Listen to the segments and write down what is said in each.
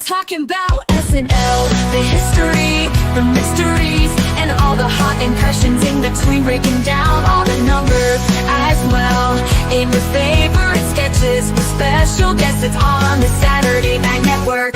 talking about SNL, the history, the mysteries, and all the hot impressions in between, breaking down all the numbers as well. In your favorite sketches with special guests, it's on the Saturday Night Network.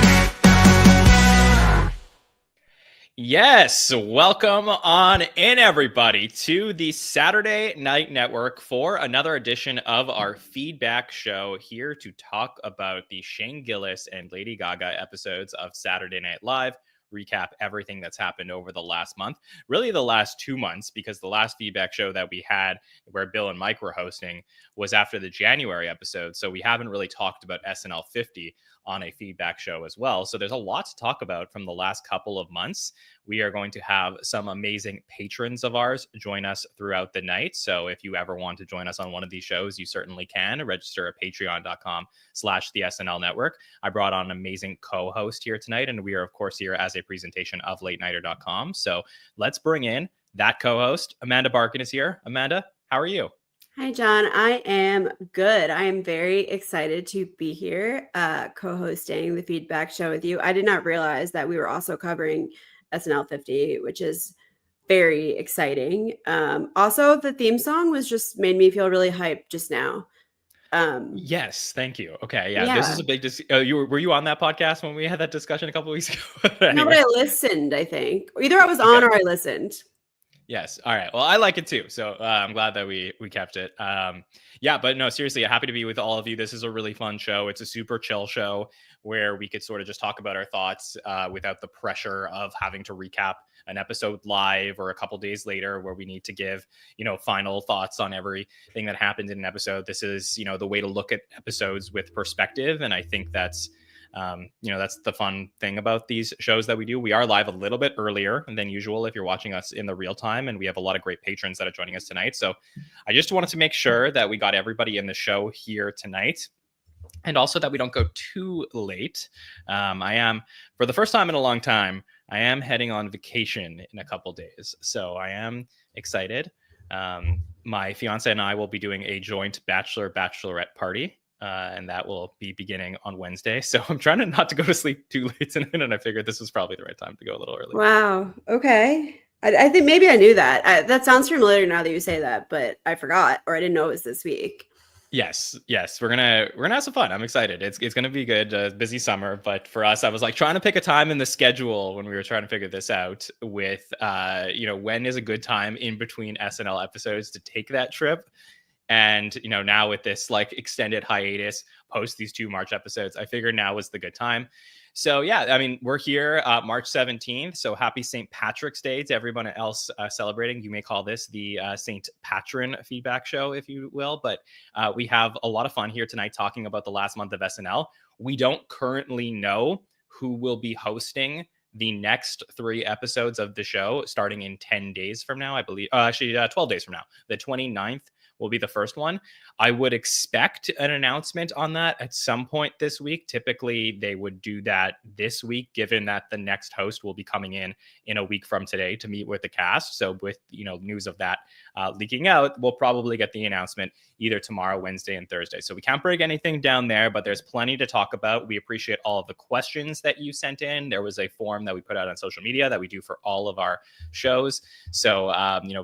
Yes, welcome on in, everybody, to the Saturday Night Network for another edition of our feedback show, here to talk about the Shane Gillis and Lady Gaga episodes of Saturday Night Live, recap everything that's happened over the last month, really the last 2 months, because the last feedback show that we had where Bill and Mike were hosting was after the January episode. So we haven't really talked about SNL 50 on a feedback show as well. So there's a lot to talk about from the last couple of months. We are going to have some amazing patrons of ours join us throughout the night. So if you ever want to join us on one of these shows, you certainly can. Register at patreon.com/the SNL Network. I brought on an amazing co-host here tonight, and we are, of course, here as a presentation of latenighter.com. So let's bring in that co-host. Amanda Barkin is here. Amanda, how are you? Hi, John. I am good. I am very excited to be here co-hosting the feedback show with you. I did not realize that we were also covering SNL 50, which is very exciting. Also, the theme song was just made me feel really hyped just now. Yes, thank you. Okay, yeah. This is a big were you on that podcast when we had that discussion a couple of weeks ago? Anyway. No, but I listened, I think. Either I was on or I listened. Yes. All right. Well, I like it too. So I'm glad that we kept it. Yeah, but no, seriously, happy to be with all of you. This is a really fun show. It's a super chill show where we could sort of just talk about our thoughts without the pressure of having to recap an episode live or a couple days later, where we need to give, final thoughts on everything that happened in an episode. This is, the way to look at episodes with perspective. And I think that's the fun thing about these shows that we do. We are live a little bit earlier than usual if you're watching us in the real time, and we have a lot of great patrons that are joining us tonight. So I just wanted to make sure that we got everybody in the show here tonight, and also that we don't go too late. I am, for the first time in a long time, I am heading on vacation in a couple days. So I am excited. My fiance and I will be doing a joint bachelorette party. And that will be beginning on Wednesday. So I'm trying not to go to sleep too late tonight, and I figured this was probably the right time to go a little early. Wow. Okay. I think maybe I knew that. That sounds familiar now that you say that, but I forgot, or I didn't know it was this week. Yes. We're gonna have some fun. I'm excited. It's gonna be good. Busy summer, but for us, I was like trying to pick a time in the schedule when we were trying to figure this out. With when is a good time in between SNL episodes to take that trip. And, now with this extended hiatus post these 2 March episodes, I figured now was the good time. So, yeah, I mean, we're here March 17th. So happy St. Patrick's Day to everyone else celebrating. You may call this the St. Patron feedback show, if you will. But we have a lot of fun here tonight talking about the last month of SNL. We don't currently know who will be hosting the next 3 episodes of the show starting in 10 days from now, I believe. 12 days from now. The 29th will be the first one. I would expect an announcement on that at some point this week. Typically, they would do that this week, given that the next host will be coming in a week from today to meet with the cast. So with, news of that leaking out, we'll probably get the announcement either tomorrow, Wednesday, and Thursday. So we can't break anything down there, but there's plenty to talk about. We appreciate all of the questions that you sent in. There was a form that we put out on social media that we do for all of our shows. So,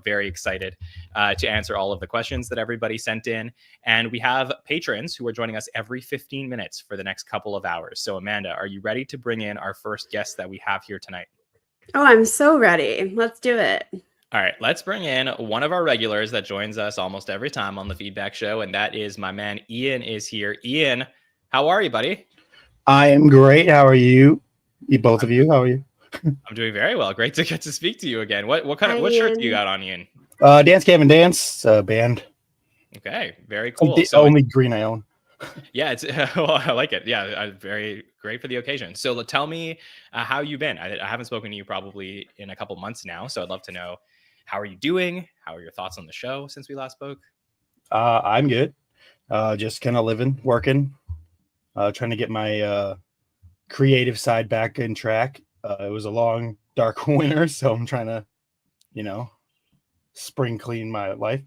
very excited to answer all of the questions that everybody sent in. And we have patrons who are joining us every 15 minutes for the next couple of hours. So Amanda, are you ready to bring in our first guest that we have here tonight? Oh, I'm so ready. Let's do it. All right, let's bring in one of our regulars that joins us almost every time on the feedback show. And that is my man, Ian is here. Ian, how are you, buddy? I am great. How are you? Both of you, how are you? I'm doing very well. Great to get to speak to you again. What shirt do you got on, Ian? Dance Gavin Dance band. Okay, very cool. The only green I own. Yeah, it's well, I like it. Yeah, very great for the occasion. So tell me how you've been. I haven't spoken to you probably in a couple months now, so I'd love to know, how are you doing? How are your thoughts on the show since we last spoke? I'm good. Just kind of living, working, trying to get my creative side back in track. It was a long, dark winter, so I'm trying to, spring clean my life.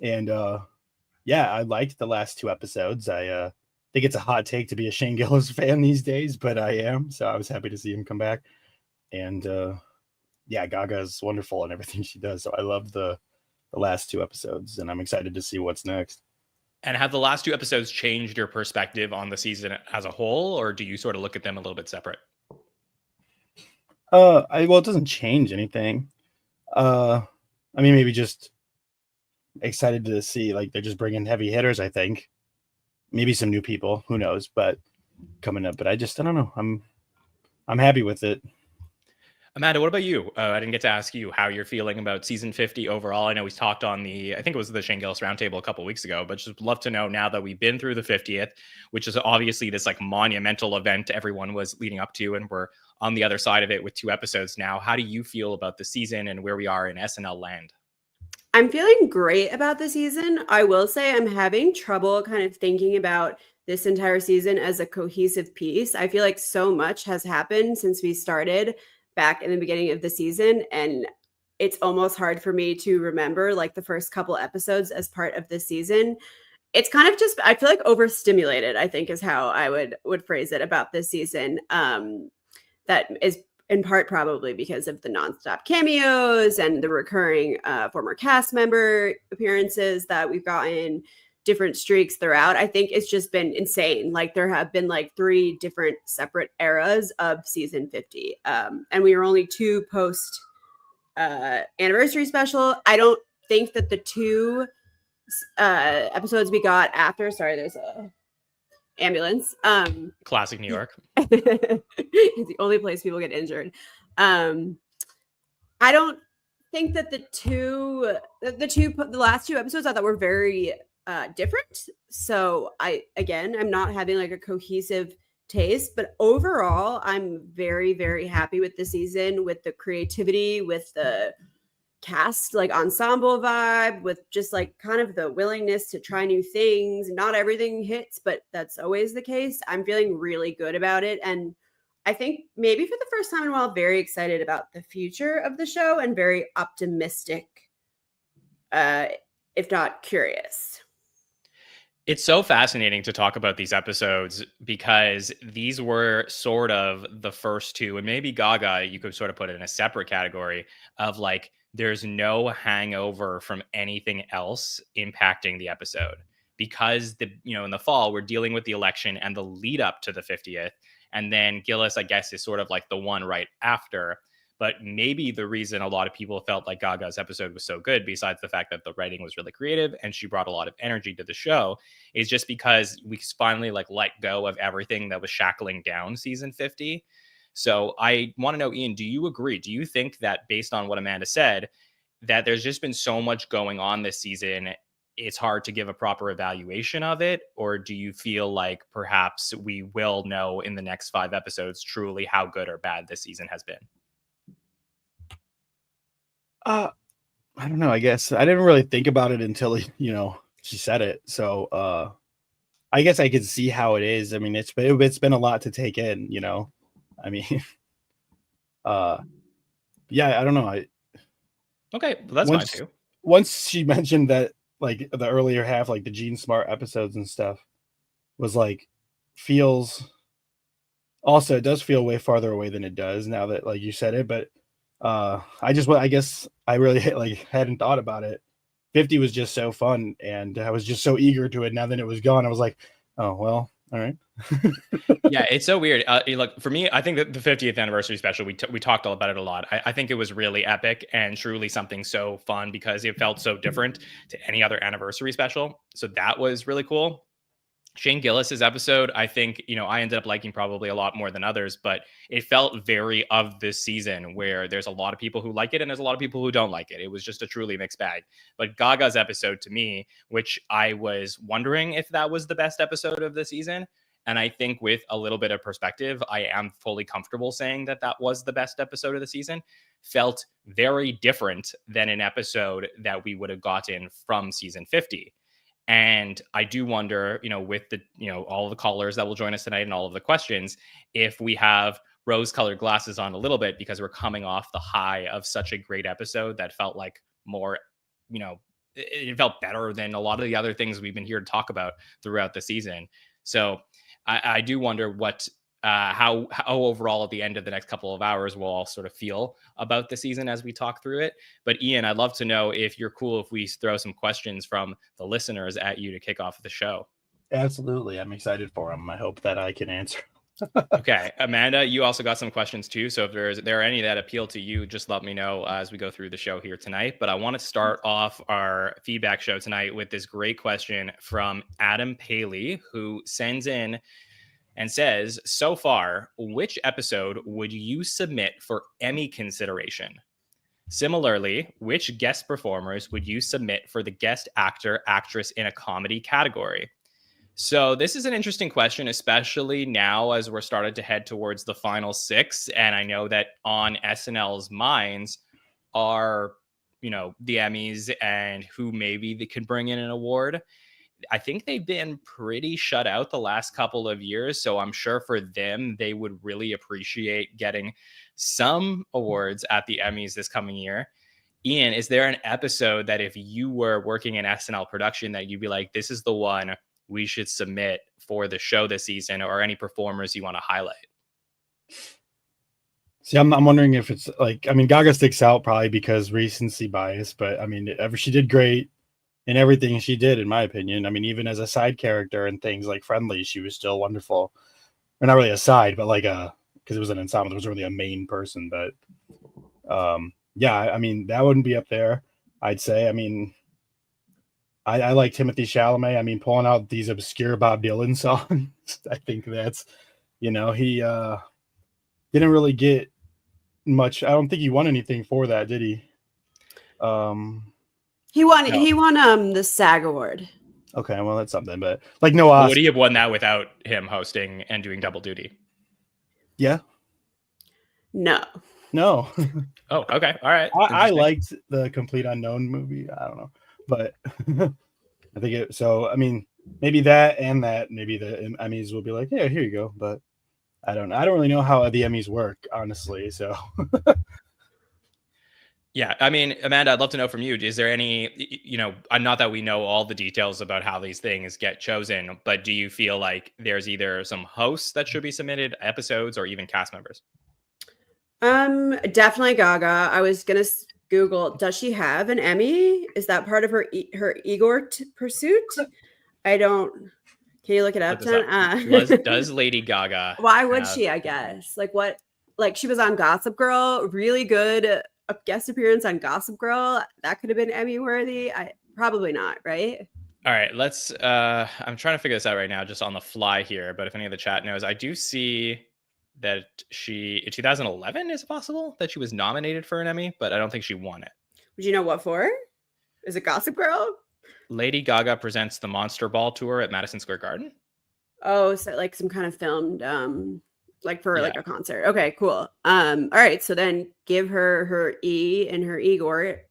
And I liked the last 2 episodes. I think it's a hot take to be a Shane Gillis fan these days, but I am. So I was happy to see him come back. And yeah, Gaga is wonderful in everything she does. So I love the last 2 episodes, and I'm excited to see what's next. And have the last 2 episodes changed your perspective on the season as a whole, or do you sort of look at them a little bit separate? Well, it doesn't change anything. I mean, maybe just excited to see, like, they're just bringing heavy hitters, I think. Maybe some new people, who knows, but coming up. But I don't know. I'm happy with it. Amanda, what about you? I didn't get to ask you how you're feeling about season 50 overall. I know we talked on I think it was the Shane Gillis roundtable a couple of weeks ago, but just love to know now that we've been through the 50th, which is obviously this like monumental event everyone was leading up to, and we're on the other side of it with 2 episodes now. How do you feel about the season and where we are in SNL land? I'm feeling great about the season. I will say I'm having trouble kind of thinking about this entire season as a cohesive piece. I feel like so much has happened since we started back in the beginning of the season, and it's almost hard for me to remember like the first couple episodes as part of the season. It's kind of just, I feel like overstimulated, I think is how I would phrase it about this season. That is in part probably because of the nonstop cameos and the recurring former cast member appearances that we've gotten, different streaks throughout. I think it's just been insane. Like there have been like 3 different separate eras of season 50. And we were only 2 post anniversary special. I don't think that the 2 episodes we got after, sorry, there's a ambulance. Classic New York. It's the only place people get injured. I don't think that the last 2 episodes I thought were very different. So I'm not having like a cohesive taste, but overall I'm very, very happy with the season, with the creativity, with the cast, like ensemble vibe, with just like kind of the willingness to try new things. Not everything hits, but that's always the case. I'm feeling really good about it. And I think maybe for the first time in a while, very excited about the future of the show and very optimistic, if not curious. It's so fascinating to talk about these episodes because these were sort of the first 2, and maybe Gaga, you could sort of put it in a separate category of like, there's no hangover from anything else impacting the episode, because in the fall, we're dealing with the election and the lead up to the 50th. And then Gillis, I guess, is sort of like the one right after. But maybe the reason a lot of people felt like Gaga's episode was so good, besides the fact that the writing was really creative and she brought a lot of energy to the show, is just because we finally like let go of everything that was shackling down season 50. So I want to know, Ian, do you agree? Do you think that based on what Amanda said, that there's just been so much going on this season, it's hard to give a proper evaluation of it? Or do you feel like perhaps we will know in the next 5 episodes truly how good or bad this season has been? I don't know. I guess I didn't really think about it until she said it. So I guess I could see how it is. I mean, it's been a lot to take in. I mean, yeah, I don't know. Okay, well, that's fine too. Once she mentioned that, like the earlier half, like the Gene Smart episodes and stuff, was like feels. Also, it does feel way farther away than it does now that like you said it, but. I guess I really hadn't thought about it. 50 was just so fun, and I was just so eager to it. Now that it was gone, I was like, oh well, all right. Yeah, it's so weird. Look, for me, I think that the 50th anniversary special, we talked all about it a lot. I think it was really epic and truly something so fun because it felt so different to any other anniversary special. So that was really cool. Shane Gillis's episode, I think, I ended up liking probably a lot more than others, but it felt very of this season where there's a lot of people who like it and there's a lot of people who don't like it. It was just a truly mixed bag. But Gaga's episode to me, which I was wondering if that was the best episode of the season, and I think with a little bit of perspective, I am fully comfortable saying that that was the best episode of the season, felt very different than an episode that we would have gotten from season 50. And I do wonder, with the, all of the callers that will join us tonight and all of the questions, if we have rose-colored glasses on a little bit because we're coming off the high of such a great episode that felt like more, it felt better than a lot of the other things we've been here to talk about throughout the season. So I do wonder what how overall at the end of the next couple of hours we'll all sort of feel about the season as we talk through it. But Ian, I'd love to know if you're cool if we throw some questions from the listeners at you to kick off the show. Absolutely. I'm excited for them. I hope that I can answer. Okay, Amanda, you also got some questions too. So if there are any that appeal to you, just let me know as we go through the show here tonight. But I want to start off our feedback show tonight with this great question from Adam Paley, who sends in and says, so far, which episode would you submit for Emmy consideration? Similarly, which guest performers would you submit for the guest actor, actress in a comedy category? So this is an interesting question, especially now as we're started to head towards the final 6. And I know that on SNL's minds are, the Emmys and who maybe they could bring in an award. I think they've been pretty shut out the last couple of years. So I'm sure for them, they would really appreciate getting some awards at the Emmys this coming year. Ian, is there an episode that if you were working in SNL production that you'd be like, this is the one we should submit for the show this season, or any performers you want to highlight? See, I'm wondering if it's like, Gaga sticks out probably because recency bias, but she did great in everything she did, in my opinion. Even as a side character and things like Friendly, she was still wonderful. Or not really a side, but because it was an ensemble, it wasn't really a main person. But that wouldn't be up there, I'd say. I like Timothée Chalamet. Pulling out these obscure Bob Dylan songs, I think that's, he didn't really get much. I don't think he won anything for that, did he? He won the SAG award. Okay, well that's something, but no Oscar. Would he have won that without him hosting and doing double duty? Yeah. No. Oh, okay. All right. I liked the Complete Unknown movie. I don't know, but I think it. So maybe that and that. Maybe the Emmys will be like, yeah, here you go. But I don't know. I don't really know how the Emmys work, honestly. So. Yeah, Amanda, I'd love to know from you. Is there any, not that we know all the details about how these things get chosen, but do you feel like there's either some hosts that should be submitted, episodes, or even cast members? Definitely Gaga. I was gonna Google, does she have an Emmy? Is that part of her Igor pursuit? I don't. Can you look it up, Jen? Does Lady Gaga? Why would she? I guess. She was on Gossip Girl. Really good. A guest appearance on Gossip Girl, that could have been Emmy worthy. Probably not, right? All right, let's I'm trying to figure this out right now just on the fly here, but if any of the chat knows, I do see that she in 2011 is it possible that she was nominated for an Emmy, but I don't think she won it. Would you know what for? Is it Gossip Girl? Lady Gaga presents the Monster Ball tour at Madison Square Garden. Oh, so some kind of filmed a concert. Okay, cool. All right, so then give her E and her Igor.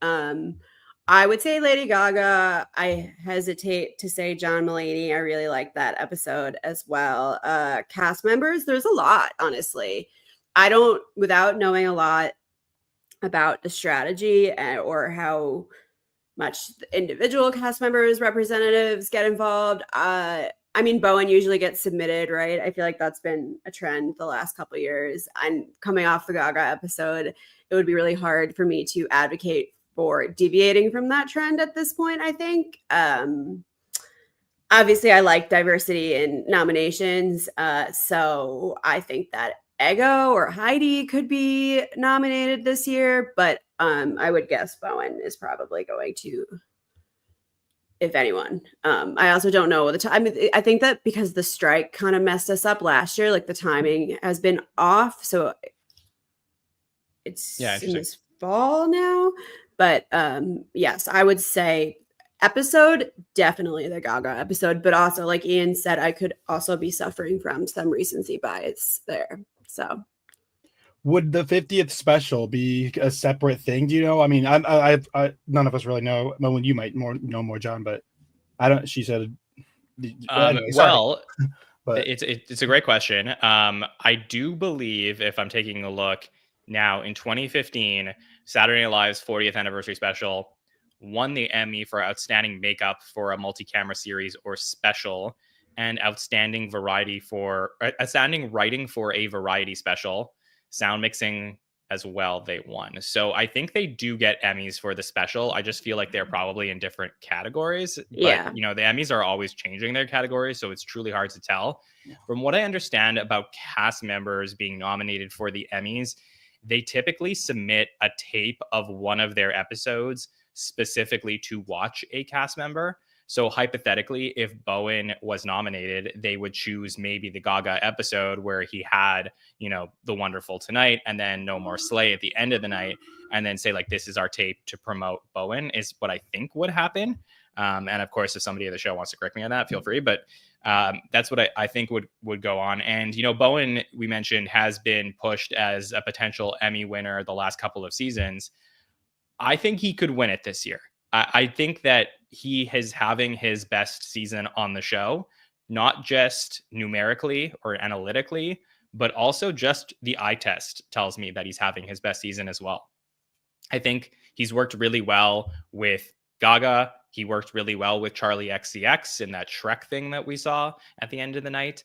I would say Lady Gaga. I hesitate to say John Mulaney. I really like that episode as well. Cast members, there's a lot, honestly. Without knowing a lot about the strategy or how much the individual cast members, representatives get involved. Bowen usually gets submitted, right? I feel like that's been a trend the last couple of years. And coming off the Gaga episode, it would be really hard for me to advocate for deviating from that trend at this point, I think. Obviously, I like diversity in nominations. So I think that Ego or Heidi could be nominated this year. But I would guess Bowen is probably going to, if anyone. I also don't know the time. I think that because the strike kind of messed us up last year, the timing has been off. So it's in this fall now. But yes, I would say episode, definitely the Gaga episode. But also, like Ian said, I could also be suffering from some recency bias there. So. Would the 50th special be a separate thing? Do you know? I none of us really know. Well, you might know more, John, but I don't. She said, anyway, well, but it's a great question. I do believe, if I'm taking a look now, in 2015, Saturday Night Live's 40th anniversary special won the Emmy for outstanding makeup for a multi-camera series or special. and outstanding writing for a variety special. Sound mixing as well, they won. So I think they do get Emmys for the special. I just feel like they're probably in different categories. Yeah. But, the Emmys are always changing their categories, so it's truly hard to tell. From what I understand about cast members being nominated for the Emmys, they typically submit a tape of one of their episodes specifically to watch a cast member. So hypothetically, if Bowen was nominated, they would choose maybe the Gaga episode where he had, The Wonderful Tonight and then No More Slay at the end of the night, and then say like, this is our tape to promote Bowen, is what I think would happen. And of course, if somebody at the show wants to correct me on that, feel free. But that's what I think would go on. And, Bowen, we mentioned, has been pushed as a potential Emmy winner the last couple of seasons. I think he could win it this year. I think that he is having his best season on the show, not just numerically or analytically, but also just the eye test tells me that he's having his best season as well. I think he's worked really well with Gaga. He worked really well with Charlie XCX in that Shrek thing that we saw at the end of the night.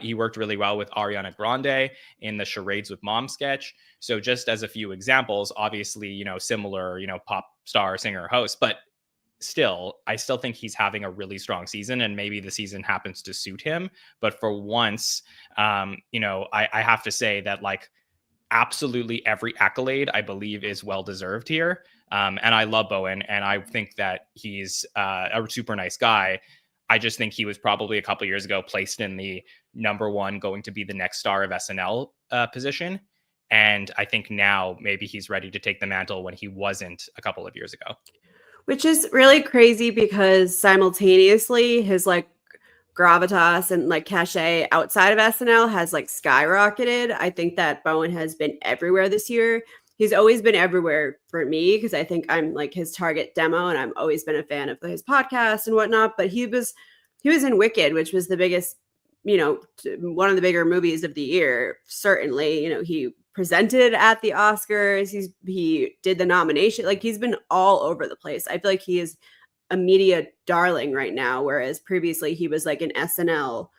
He worked really well with Ariana Grande in the Charades with Mom sketch. So just as a few examples, obviously, similar, pop star, singer, host, but I still think he's having a really strong season, and maybe the season happens to suit him. But for once, I have to say that like absolutely every accolade I believe is well-deserved here. And I love Bowen, and I think that he's a super nice guy. I just think he was probably a couple of years ago placed in the number one going to be the next star of SNL position. And I think now maybe he's ready to take the mantle when he wasn't a couple of years ago. Which is really crazy because simultaneously his like gravitas and like cachet outside of SNL has like skyrocketed. I think that Bowen has been everywhere this year. He's always been everywhere for me because I think I'm like his target demo, and I've always been a fan of his podcast and whatnot. But he was in Wicked, which was the biggest, one of the bigger movies of the year. Certainly, he presented at the Oscars. He did the nomination. Like he's been all over the place. I feel like he is a media darling right now, whereas previously he was like an SNL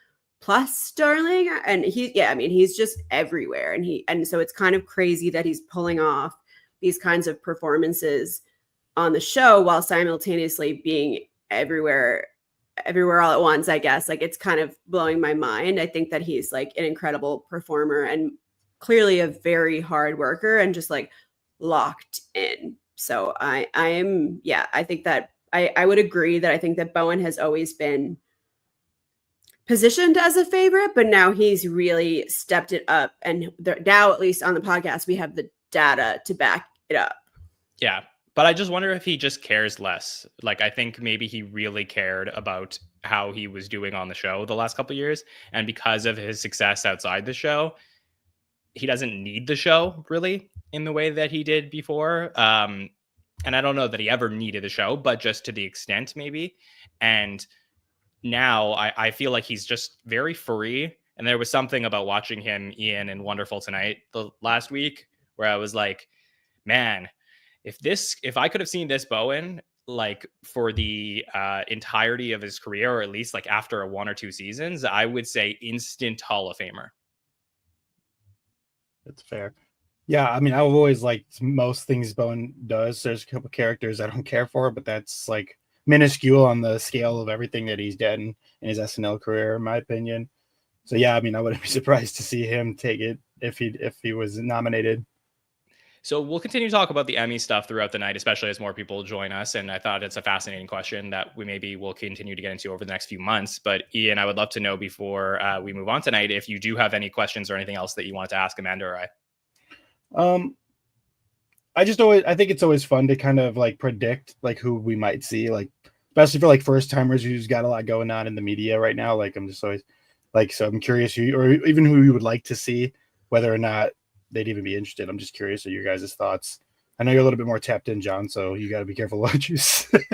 plus darling. And he's just everywhere. And so it's kind of crazy that he's pulling off these kinds of performances on the show while simultaneously being everywhere all at once, I guess. Like it's kind of blowing my mind. I think that he's like an incredible performer and clearly a very hard worker and just like locked in. So I think that I would agree that I think that Bowen has always been positioned as a favorite, but now he's really stepped it up. And now, at least on the podcast, we have the data to back it up. Yeah. But I just wonder if he just cares less. Like, I think maybe he really cared about how he was doing on the show the last couple of years. And because of his success outside the show, he doesn't need the show really in the way that he did before. And I don't know that he ever needed the show, but just to the extent maybe. And now I feel like he's just very free. And there was something about watching him, Ian, in Wonderful Tonight the last week where I was like, man, if I could have seen this Bowen like for the entirety of his career, or at least like after one or two seasons, I would say instant Hall of Famer. That's fair. Yeah, I mean, I've always liked most things Bowen does. There's a couple characters I don't care for, but that's like minuscule on the scale of everything that he's done in his SNL career, in my opinion. So yeah, I mean, I wouldn't be surprised to see him take it if he was nominated. So we'll continue to talk about the Emmy stuff throughout the night, especially as more people join us. And I thought it's a fascinating question that will continue to get into over the next few months. But Ian, I would love to know before we move on tonight, if you do have any questions or anything else that you wanted to ask Amanda or I. I think it's always fun to kind of like predict like who we might see, like especially for like first timers who's got a lot going on in the media right now. Like I'm just always like, so I'm curious or even who you would like to see, whether or not they'd even be interested. I'm just curious of your guys' thoughts. I know you're a little bit more tapped in, John, so you got to be careful what you say.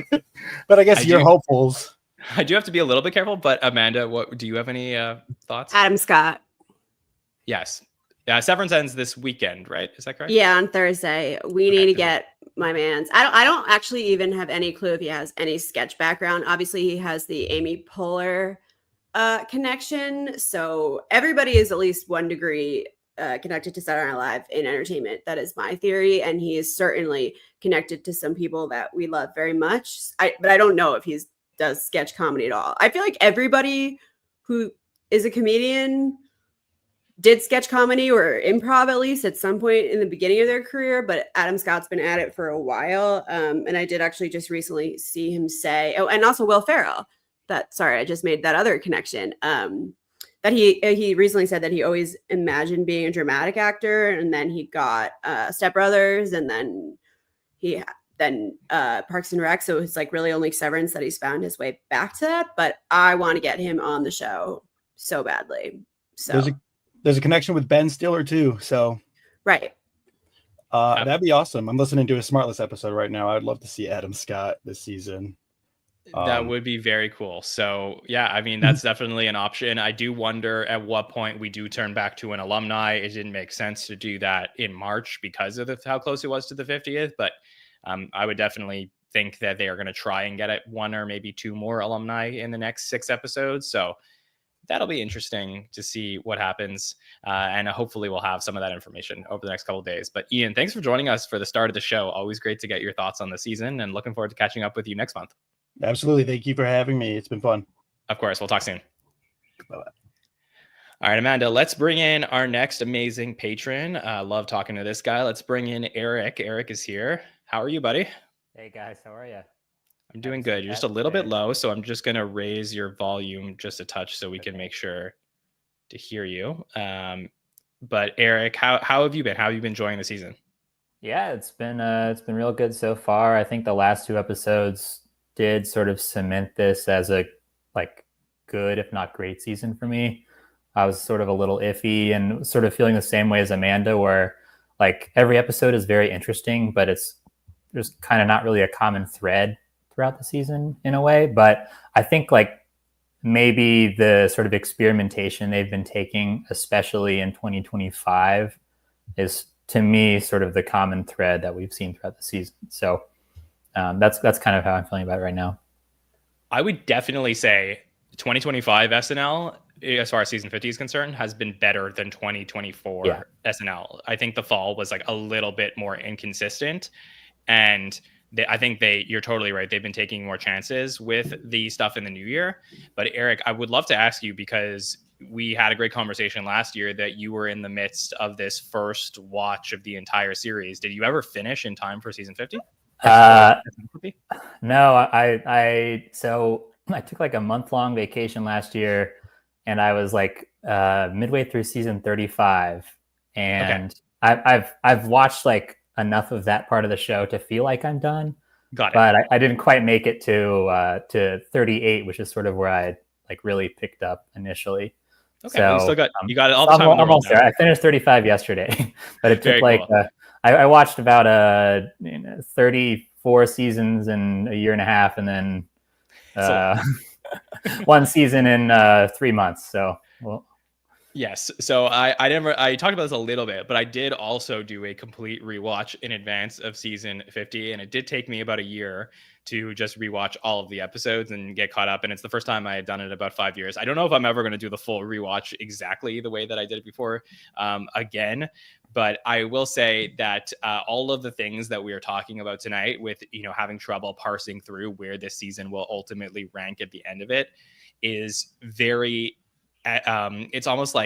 But I guess you're hopefuls. I do have to be a little bit careful, but Amanda, what do you have any thoughts? Adam Scott. Yes. Severance ends this weekend, right? Is that correct? Yeah, on Thursday. We need to get my man's. I don't actually even have any clue if he has any sketch background. Obviously, he has the Amy Poehler connection. So everybody is at least one degree connected to Saturday Night Live in entertainment. That is my theory. And he is certainly connected to some people that we love very much. But I don't know if he does sketch comedy at all. I feel like everybody who is a comedian did sketch comedy or improv at least at some point in the beginning of their career, but Adam Scott's been at it for a while. And I did actually just recently see him say, oh, and also Will Ferrell, I just made that other connection. That he recently said that he always imagined being a dramatic actor, and then he got Step Brothers, and then Parks and Rec. So it's like really only Severance that he's found his way back to that. But I want to get him on the show so badly. So there's a connection with Ben Stiller too. So right. That'd be awesome. I'm listening to a Smartless episode right now. I'd love to see Adam Scott this season. That would be very cool. So yeah, I mean, that's definitely an option. I do wonder at what point we do turn back to an alumni. It didn't make sense to do that in March because of how close it was to the 50th. But I would definitely think that they are going to try and get at one or maybe two more alumni in the next 6 episodes. So that'll be interesting to see what happens. And hopefully we'll have some of that information over the next couple of days. But Ian, thanks for joining us for the start of the show. Always great to get your thoughts on the season, and looking forward to catching up with you next month. Absolutely. Thank you for having me. It's been fun. Of course. We'll talk soon. Bye-bye. All right, Amanda, let's bring in our next amazing patron. Love talking to this guy. Let's bring in Eric. Eric is here. How are you, buddy? Hey guys, how are you? I'm doing good. You're just a little bit low, so I'm just going to raise your volume just a touch so we can make sure to hear you. But Eric, how have you been? How have you been enjoying the season? Yeah, it's been real good so far. I think the last 2 episodes did sort of cement this as a good, if not great, season for me. I was sort of a little iffy and sort of feeling the same way as Amanda, where every episode is very interesting, but there's kind of not really a common thread throughout the season in a way. But I think maybe the sort of experimentation they've been taking, especially in 2025, is to me sort of the common thread that we've seen throughout the season. So that's kind of how I'm feeling about it right now. I would definitely say 2025 SNL, as far as season 50 is concerned, has been better than 2024 SNL. I think the fall was a little bit more inconsistent, and I think you're totally right. They've been taking more chances with the stuff in the new year. But Eric, I would love to ask you, because we had a great conversation last year that you were in the midst of this first watch of the entire series. Did you ever finish in time for season 50? No, so I took a month-long vacation last year, and I was midway through season 35, and I've watched enough of that part of the show to feel like I'm done. Got it. But I didn't quite make it to 38, which is sort of where I really picked up initially. Okay, so you still got it all the time. Almost there. I finished 35 yesterday, but it took cool. I watched about 34 seasons in a year and a half, and then one season in 3 months. So yes. So I talked about this a little bit, but I did also do a complete rewatch in advance of season 50, and it did take me about a year to just rewatch all of the episodes and get caught up. And it's the first time I had done it in about 5 years. I don't know if I'm ever going to do the full rewatch exactly the way that I did it before again, but I will say that all of the things that we are talking about tonight, with having trouble parsing through where this season will ultimately rank at the end of it, is very it's almost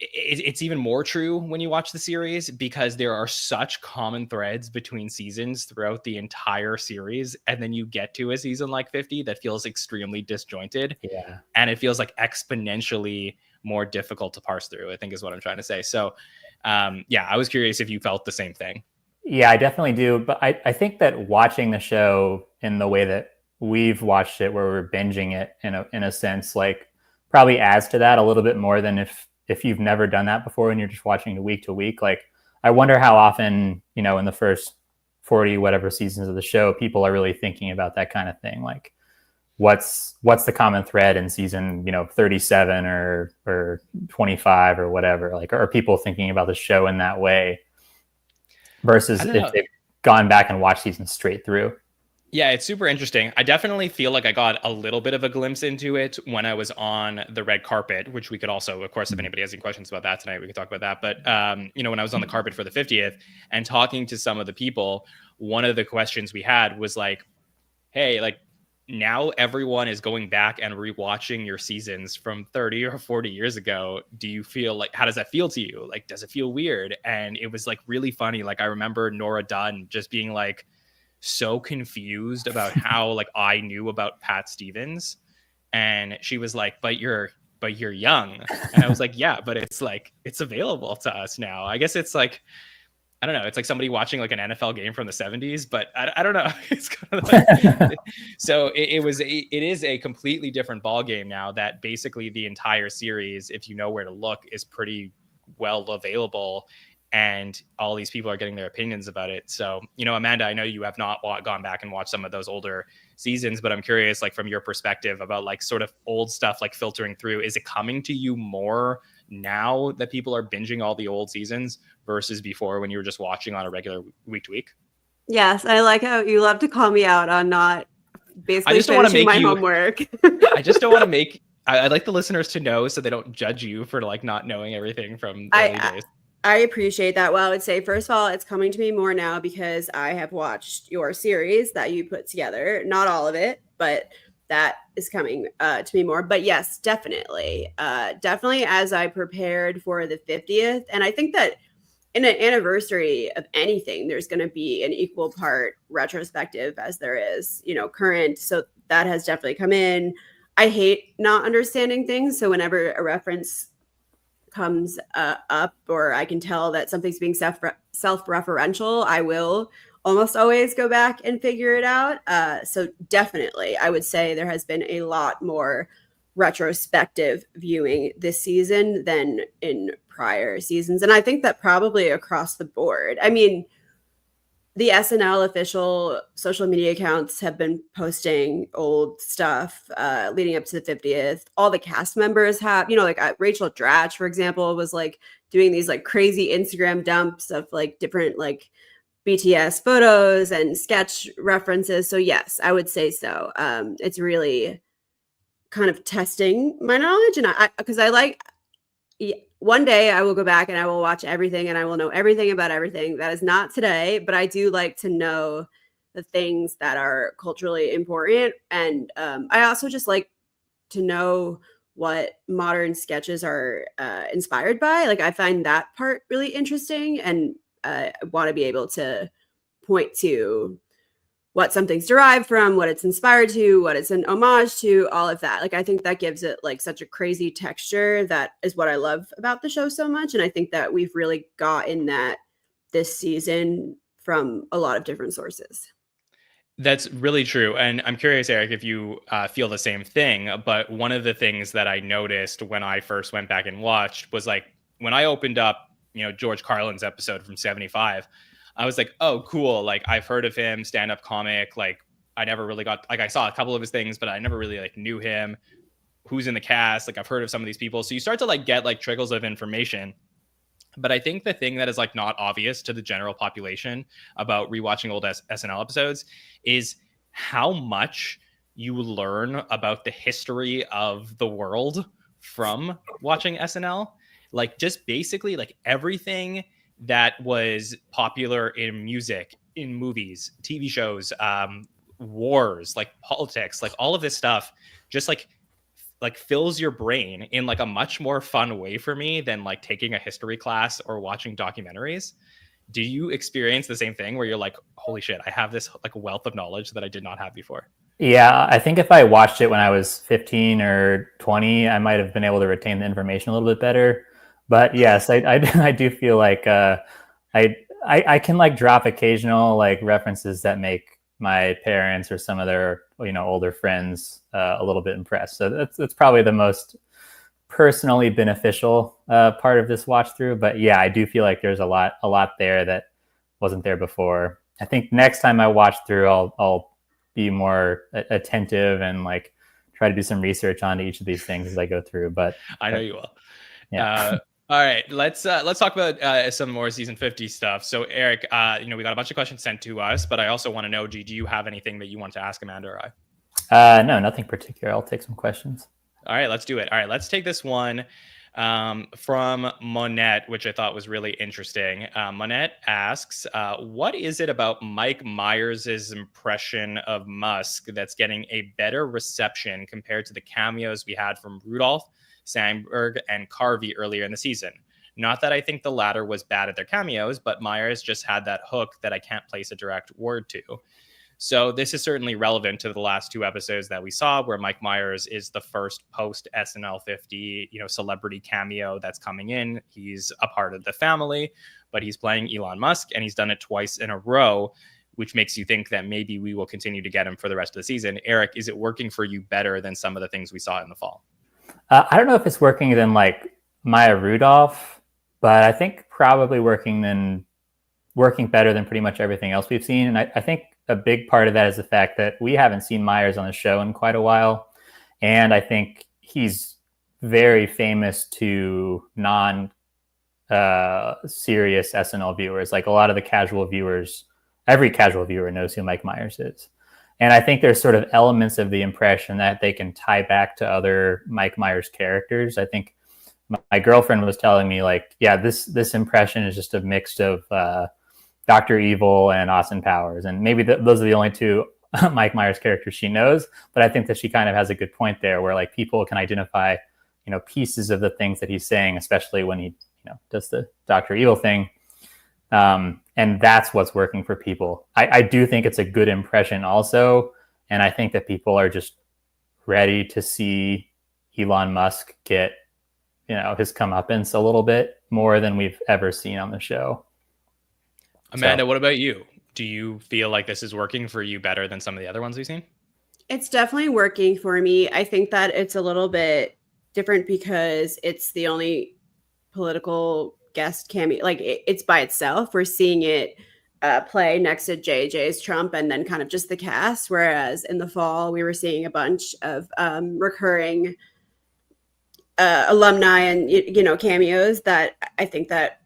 it's even more true when you watch the series, because there are such common threads between seasons throughout the entire series, and then you get to a season like 50 that feels extremely disjointed, and it feels exponentially more difficult to parse through, I think is what I'm trying to say. So I was curious if you felt the same thing. Yeah, I definitely do. But I think that watching the show in the way that we've watched it, where we're binging it in a sense, probably adds to that a little bit more than if you've never done that before and you're just watching it week to week. I wonder how often, in the first 40 whatever seasons of the show, people are really thinking about that kind of thing. What's the common thread in season, 37 or 25 or whatever? Are people thinking about the show in that way versus if they've gone back and watched seasons straight through? Yeah, it's super interesting. I definitely feel like I got a little bit of a glimpse into it when I was on the red carpet, which we could also, of course, if anybody has any questions about that tonight, we could talk about that. But, when I was on the carpet for the 50th and talking to some of the people, one of the questions we had was like, hey, like now everyone is going back and rewatching your seasons from 30 or 40 years ago. Do you feel like, how does that feel to you? Like, does it feel weird? And it was like really funny. Like, I remember Nora Dunn just being like, so confused about how like I knew about Pat Stevens, and she was like, but you're young. And I was like, yeah, but it's like it's available to us now. I guess it's like, I don't know, it's like somebody watching like an NFL game from the 70s, but I don't know. It's kind of like, so it is a completely different ball game now, that basically the entire series, if you know where to look, is pretty well available, and all these people are getting their opinions about it. So, Amanda, I know you have not gone back and watched some of those older seasons, but I'm curious, like from your perspective about like sort of old stuff, like filtering through, is it coming to you more now that people are binging all the old seasons versus before when you were just watching on a regular week to week? Yes, I like how you love to call me out on not basically I just don't want to finishing make my you homework. I just don't want to make I'd like the listeners to know so they don't judge you for like not knowing everything from the early days. I appreciate that. Well, I would say, first of all, it's coming to me more now because I have watched your series that you put together. Not all of it, but that is coming to me more. But yes, definitely. Definitely as I prepared for the 50th. And I think that in an anniversary of anything, there's going to be an equal part retrospective as there is, current. So that has definitely come in. I hate not understanding things. So whenever a reference comes up, or I can tell that something's being self-referential, I will almost always go back and figure it out. So definitely, I would say there has been a lot more retrospective viewing this season than in prior seasons. And I think that probably across the board. I mean, the SNL official social media accounts have been posting old stuff leading up to the 50th. All the cast members have, like Rachel Dratch, for example, was like doing these like crazy Instagram dumps of like different like BTS photos and sketch references. So yes, I would say so. It's really kind of testing my knowledge, and because I like, one day I will go back and I will watch everything and I will know everything about everything. That is not today, but I do like to know the things that are culturally important. And I also just like to know what modern sketches are inspired by. Like, I find that part really interesting, and I want to be able to point to what something's derived from, what it's inspired to, what it's an homage to, all of that. Like, I think that gives it like such a crazy texture. That is what I love about the show so much. And I think that we've really gotten that this season from a lot of different sources. That's really true. And I'm curious, Eric, if you feel the same thing. But one of the things that I noticed when I first went back and watched was like when I opened up, George Carlin's episode from 75, I was like, oh, cool. Like, I've heard of him, stand-up comic. Like, I never really got, like, I saw a couple of his things, but I never really like knew him. Who's in the cast? Like, I've heard of some of these people. So you start to like get like trickles of information. But I think the thing that is like not obvious to the general population about rewatching old SNL episodes is how much you learn about the history of the world from watching SNL. Like, just basically like everything that was popular in music, in movies, TV shows, wars, like politics, like all of this stuff, just like fills your brain in like a much more fun way for me than like taking a history class or watching documentaries. Do you experience the same thing where you're like, holy shit, I have this like wealth of knowledge that I did not have before? Yeah, I think if I watched it when I was 15 or 20, I might have been able to retain the information a little bit better. But yes, I do feel like I can like drop occasional like references that make my parents or some of their older friends a little bit impressed. So that's probably the most personally beneficial part of this watch through. But yeah, I do feel like there's a lot there that wasn't there before. I think next time I watch through, I'll be more attentive and like try to do some research onto each of these things as I go through. But I know you will. Yeah. All right, let's talk about some more season 50 stuff. So Eric, we got a bunch of questions sent to us, but I also want to know, do you have anything that you want to ask Amanda or I? No, nothing particular. I'll take some questions. All right, let's do it. All right, let's take this one from Monette, which I thought was really interesting. Monette asks, what is it about Mike Myers' impression of Musk that's getting a better reception compared to the cameos we had from Rudolph, Sandberg, and Carvey earlier in the season? Not that I think the latter was bad at their cameos, but Myers just had that hook that I can't place a direct word to. So this is certainly relevant to the last two episodes that we saw, where Mike Myers is the first post SNL 50, celebrity cameo that's coming in. He's a part of the family, but he's playing Elon Musk, and he's done it twice in a row, which makes you think that maybe we will continue to get him for the rest of the season. Eric, is it working for you better than some of the things we saw in the fall? I don't know if it's working than like Maya Rudolph, but I think probably working better than pretty much everything else we've seen. And I think a big part of that is the fact that we haven't seen Myers on the show in quite a while. And I think he's very famous to non-serious SNL viewers. Like a lot of the casual viewers, every casual viewer knows who Mike Myers is. And I think there's sort of elements of the impression that they can tie back to other Mike Myers characters. I think my girlfriend was telling me, like, yeah, this impression is just a mix of Dr. Evil and Austin Powers. And maybe those are the only two Mike Myers characters she knows. But I think that she kind of has a good point there, where like people can identify, pieces of the things that he's saying, especially when he, does the Dr. Evil thing. And that's what's working for people. I do think it's a good impression also. And I think that people are just ready to see Elon Musk get, his comeuppance a little bit more than we've ever seen on the show. Amanda, what about you? Do you feel like this is working for you better than some of the other ones we've seen? It's definitely working for me. I think that it's a little bit different because it's the only political guest cameo. Like it's by itself. We're seeing it play next to JJ's Trump and then kind of just the cast. Whereas in the fall, we were seeing a bunch of recurring alumni and, cameos that I think that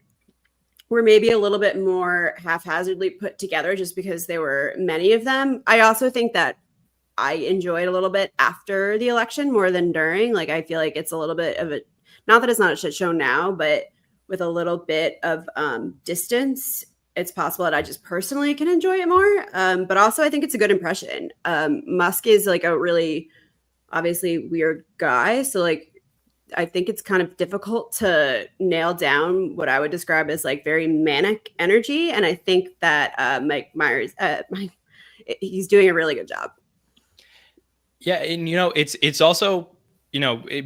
were maybe a little bit more haphazardly put together just because there were many of them. I also think that I enjoyed a little bit after the election more than during. Like, I feel like it's a little bit of not that it's not a shit show now, but with a little bit of distance, it's possible that I just personally can enjoy it more. But also I think it's a good impression. Musk is like a really obviously weird guy. So like, I think it's kind of difficult to nail down what I would describe as like very manic energy. And I think that Mike Myers, he's doing a really good job. Yeah. And, it's also,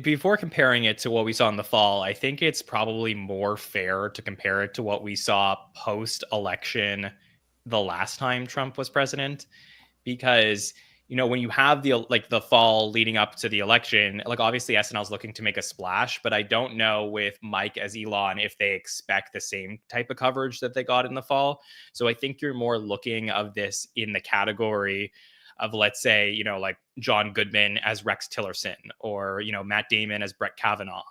before comparing it to what we saw in the fall, I think it's probably more fair to compare it to what we saw post-election the last time Trump was president, because when you have the fall leading up to the election, like obviously SNL is looking to make a splash, but I don't know with Mike as Elon if they expect the same type of coverage that they got in the fall. So I think you're more looking of this in the category of, let's say, like John Goodman as Rex Tillerson, or, Matt Damon as Brett Kavanaugh,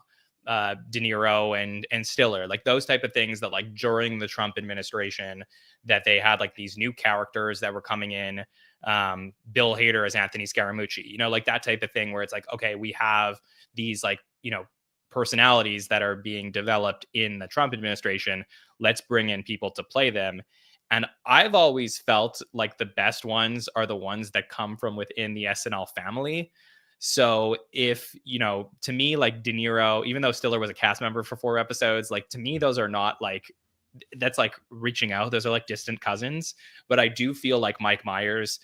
De Niro and Stiller, like those type of things that like during the Trump administration that they had like these new characters that were coming in. Bill Hader as Anthony Scaramucci, like that type of thing where it's like, okay, we have these like, personalities that are being developed in the Trump administration. Let's bring in people to play them. And I've always felt like the best ones are the ones that come from within the SNL family. So if, to me, like De Niro, even though Stiller was a cast member for 4 episodes, like to me, those are not like, that's like reaching out. Those are like distant cousins. But I do feel like Mike Myers,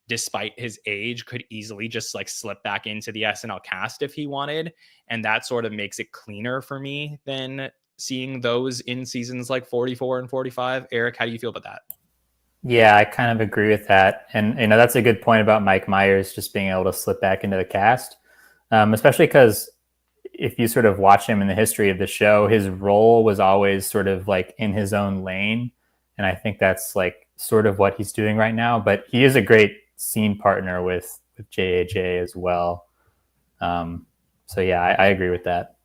despite his age, could easily just like slip back into the SNL cast if he wanted. And that sort of makes it cleaner for me than seeing those in seasons like 44 and 45. Eric, how do you feel about that? Yeah, I kind of agree with that. And, that's a good point about Mike Myers just being able to slip back into the cast, especially because if you sort of watch him in the history of the show, his role was always sort of like in his own lane. And I think that's like sort of what he's doing right now. But he is a great scene partner with JAJ as well. So yeah, I agree with that.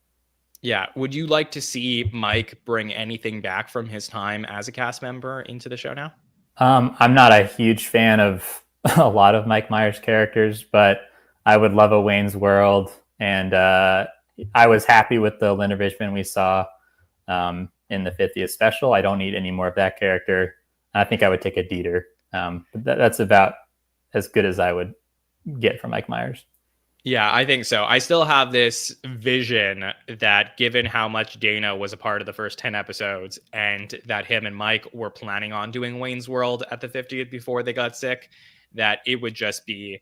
Yeah. Would you like to see Mike bring anything back from his time as a cast member into the show now? I'm not a huge fan of a lot of Mike Myers characters, but I would love a Wayne's World. And I was happy with the Linda Richmond we saw in the 50th special. I don't need any more of that character. I think I would take a Dieter. But that's about as good as I would get from Mike Myers. Yeah, I think so. I still have this vision that given how much Dana was a part of the first 10 episodes and that him and Mike were planning on doing Wayne's World at the 50th before they got sick, that it would just be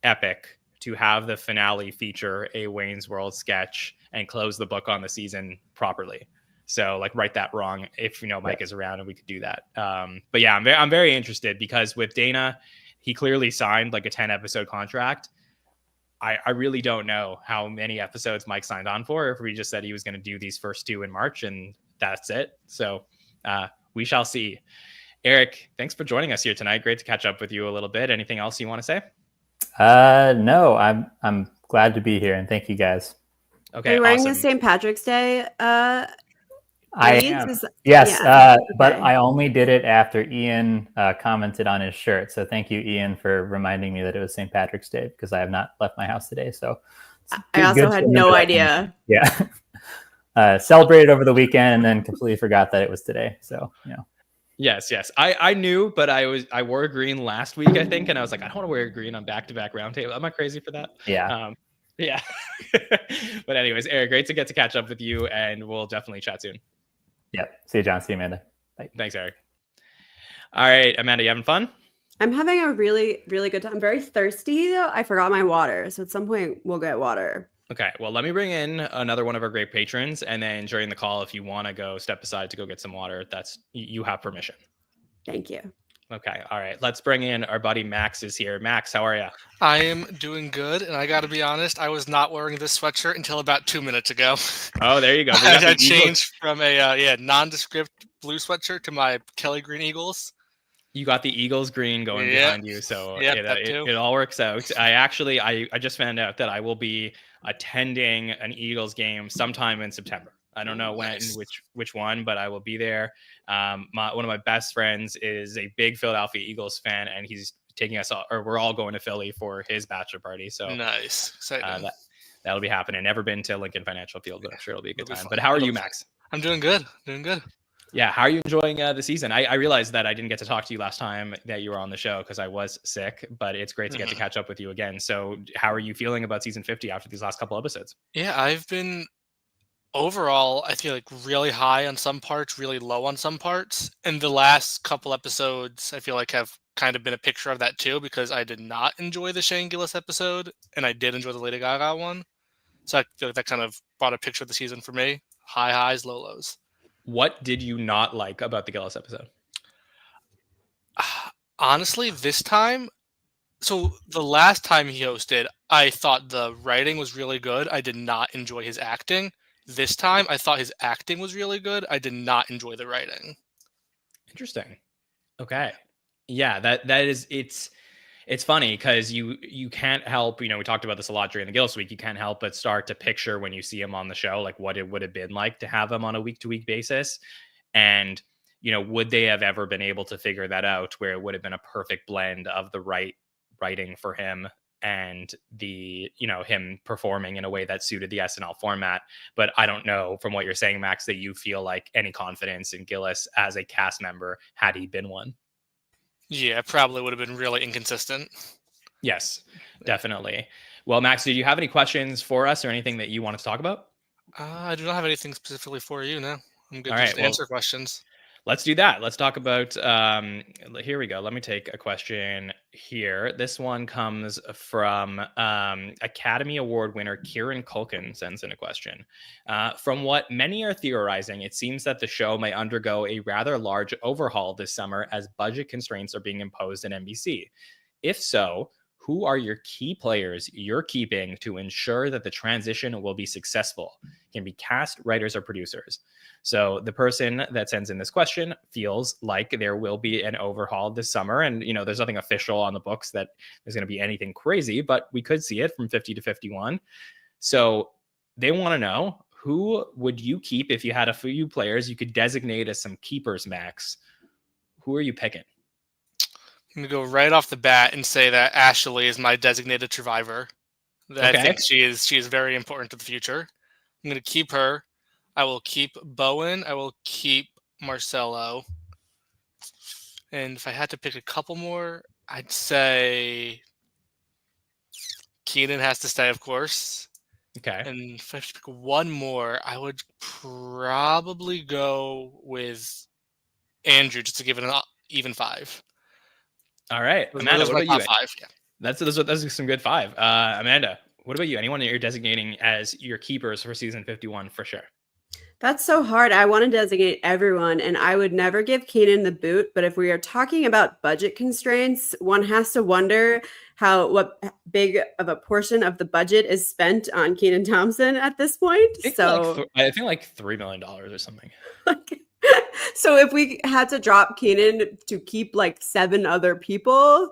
epic to have the finale feature a Wayne's World sketch and close the book on the season properly. So like right that wrong if Mike is around and we could do that. But yeah, I'm very interested because with Dana, he clearly signed like a 10 episode contract. I really don't know how many episodes Mike signed on for, if we just said he was going to do these first 2 in March and that's it. So we shall see. Eric, thanks for joining us here tonight. Great to catch up with you a little bit. Anything else you want to say? No, I'm glad to be here and thank you guys. Okay. Are you wearing awesome. the St. Patrick's Day? I reads? am. Is- Yes, yeah, but okay. I only did it after Ian commented on his shirt. So thank you, Ian, for reminding me that it was St. Patrick's Day because I have not left my house today. So I also had no idea. Yeah. Celebrated over the weekend and then completely forgot that it was today. So, Yes. I knew, but I wore green last week, I think, and I was like, I don't want to wear green on back-to-back roundtable. Am I crazy for that? Yeah. Yeah. But anyways, Eric, great to get to catch up with you, and we'll definitely chat soon. Yeah. See you, John. See you, Amanda. Bye. Thanks, Eric. All right, Amanda, you having fun? I'm having a really, really good time. I'm very thirsty though. I forgot my water. So at some point we'll get water. Okay, well, let me bring in another one of our great patrons, and then during the call, if you want to go step aside to go get some water, you have permission. Thank you. Okay, all right. Let's bring in our buddy Max is here. Max, how are you? I am doing good, and I got to be honest, I was not wearing this sweatshirt until about 2 minutes ago. Oh, there you go. We got I the Eagles. changed from a nondescript blue sweatshirt to my Kelly Green Eagles. You got the Eagles green going behind you, so Yep, that too. it all works out. I just found out that I will be attending an Eagles game sometime in September. I don't know when, Nice. which one, but I will be there. One of my best friends is a big Philadelphia Eagles fan, and he's taking us all, or we're all going to Philly for his bachelor party. So Nice. Exciting. that'll be happening. Never been to Lincoln Financial Field, but I'm sure it'll be a good It'll be time. fun. But how are It'll you, be fun. Max? I'm doing good. Doing good. Yeah, how are you enjoying the season? I realized that I didn't get to talk to you last time that you were on the show because I was sick, but it's great to get to catch up with you again. So how are you feeling about season 50 after these last couple episodes? Yeah, I've been overall, I feel like really high on some parts, really low on some parts. And the last couple episodes, I feel like have kind of been a picture of that too, because I did not enjoy the Shane Gillis episode, and I did enjoy the Lady Gaga one. So I feel like that kind of brought a picture of the season for me. High highs, low lows. What did you not like about the Gillis episode? Honestly, this time, so the last time he hosted, I thought the writing was really good. I did not enjoy his acting. This time, I thought his acting was really good. I did not enjoy the writing. Interesting. Okay. Yeah, that is it's funny because you can't help, we talked about this a lot during the Gillis week. You can't help but start to picture when you see him on the show, like what it would have been like to have him on a week-to-week basis. And, would they have ever been able to figure that out where it would have been a perfect blend of the right writing for him and the, him performing in a way that suited the SNL format. But I don't know from what you're saying, Max, that you feel like any confidence in Gillis as a cast member had he been one. Yeah, probably would have been really inconsistent. Yes, definitely. Well, Max, did you have any questions for us or anything that you wanted to talk about? I do not have anything specifically for you now. I'm good All to right, just answer questions. Let's do that. Let's talk about, here we go. Let me take a question here. This one comes from Academy Award winner Kieran Culkin sends in a question. From what many are theorizing, it seems that the show may undergo a rather large overhaul this summer as budget constraints are being imposed in NBC. If so, who are your key players you're keeping to ensure that the transition will be successful? It can be cast, writers, or producers. So the person that sends in this question feels like there will be an overhaul this summer. And, there's nothing official on the books that there's going to be anything crazy, but we could see it from 50 to 51. So they want to know who would you keep if you had a few players you could designate as some keepers, Max? Who are you picking? I'm going to go right off the bat and say that Ashley is my designated survivor. I Okay. think she is very important to the future. I'm going to keep her. I will keep Bowen. I will keep Marcelo. And if I had to pick a couple more, I'd say Keenan has to stay, of course. Okay. And if I have to pick one more, I would probably go with Andrew just to give it an even 5. All right. Those Amanda, are what my about you? top 5. Yeah. That's some good 5. Amanda, what about you? Anyone that you're designating as your keepers for season 51 for sure? That's so hard. I want to designate everyone, and I would never give Keenan the boot. But if we are talking about budget constraints, one has to wonder what big of a portion of the budget is spent on Keenan Thompson at this point. I think like $3 million or something. So if we had to drop Keenan to keep like 7 other people,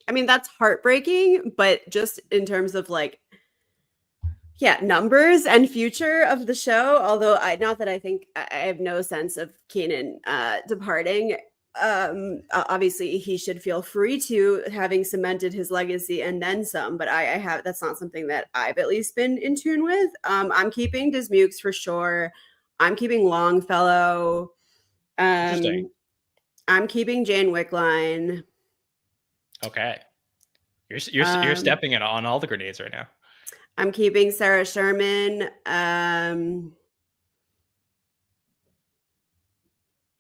I mean, that's heartbreaking. But just in terms of like, yeah, numbers and future of the show, although not that I think I have no sense of Keenan departing. Obviously he should feel free to, having cemented his legacy and then some, but that's not something that I've at least been in tune with. I'm keeping Dismukes for sure. I'm keeping Longfellow. Interesting. I'm keeping Jane Wickline. Okay. You're stepping it on all the grenades right now. I'm keeping Sarah Sherman. I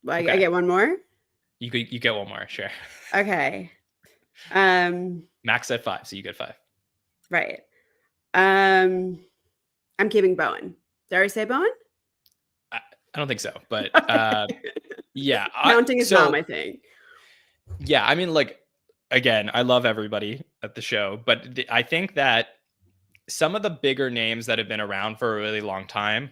get one more. You get one more, sure. Okay. Max at 5, so you get 5. Right. I'm keeping Bowen. Did I already say Bowen? I don't think so, but yeah. Counting is not my thing. Yeah, I mean, like, again, I love everybody at the show, but I think that some of the bigger names that have been around for a really long time,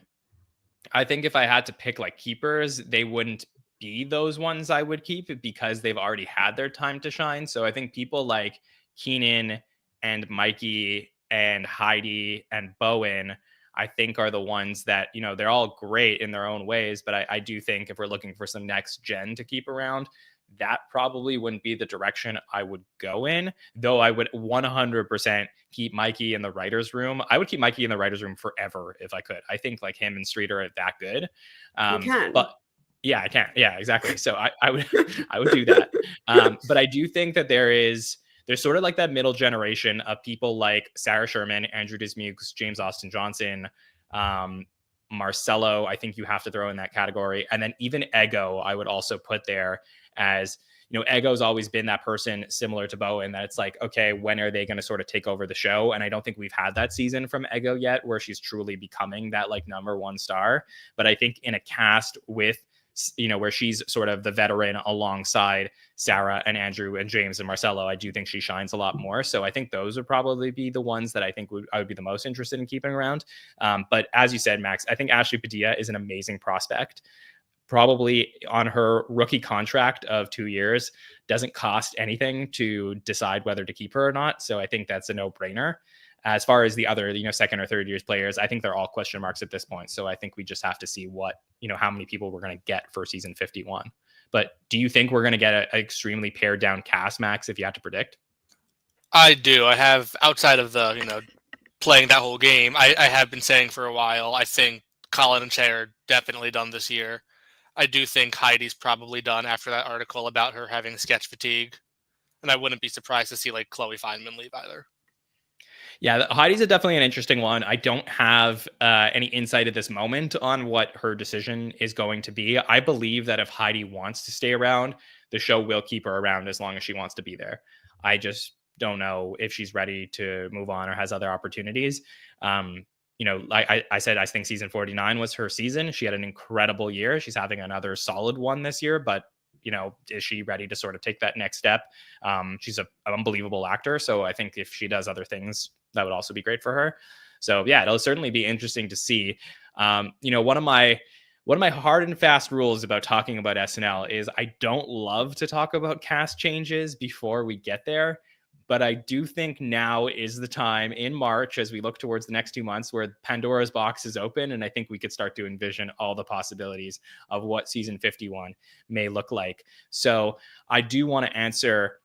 I think if I had to pick like keepers, they wouldn't be those ones I would keep because they've already had their time to shine. So I think people like Keenan and Mikey and Heidi and Bowen, I think are the ones that, you know, they're all great in their own ways. But I do think if we're looking for some next gen to keep around, that probably wouldn't be the direction I would go in, though I would 100% keep Mikey in the writer's room. I would keep Mikey in the writer's room forever if I could. I think like him and Street are that good. You can. But yeah, I can. Yeah, exactly. So I would I would do that. But I do think that there's sort of like that middle generation of people like Sarah Sherman, Andrew Dismukes, James Austin Johnson, Marcelo. I think you have to throw in that category. And then even Ego, I would also put there as, you know, Ego's always been that person similar to Bowen that it's like, okay, when are they going to sort of take over the show? And I don't think we've had that season from Ego yet where she's truly becoming that like number one star. But I think in a cast with, you know, where she's sort of the veteran alongside Sarah and Andrew and James and Marcelo, I do think she shines a lot more. So I think those would probably be the ones that I think I would be the most interested in keeping around. But as you said, Max, I think Ashley Padilla is an amazing prospect. Probably on her rookie contract of 2 years, doesn't cost anything to decide whether to keep her or not. So I think that's a no-brainer. As far as the other, you know, second or third years players, I think they're all question marks at this point. So I think we just have to see what, you know, how many people we're going to get for season 51. But do you think we're going to get an extremely pared down cast, Max, if you had to predict? I do. I have, outside of the, you know, playing that whole game, I have been saying for a while, I think Colin and Shay are definitely done this year. I do think Heidi's probably done after that article about her having sketch fatigue. And I wouldn't be surprised to see like Chloe Fineman leave either. Yeah, Heidi's definitely an interesting one. I don't have any insight at this moment on what her decision is going to be. I believe that if Heidi wants to stay around, the show will keep her around as long as she wants to be there. I just don't know if she's ready to move on or has other opportunities. You know, like I said, I think season 49 was her season. She had an incredible year. She's having another solid one this year, but you know, is she ready to sort of take that next step? She's an unbelievable actor. So I think if she does other things, that would also be great for her. So yeah, it'll certainly be interesting to see. You know, one of my hard and fast rules about talking about SNL is I don't love to talk about cast changes before we get there. But I do think now is the time in March, as we look towards the next 2 months, where Pandora's box is open. And I think we could start to envision all the possibilities of what season 51 may look like. So I do want to answer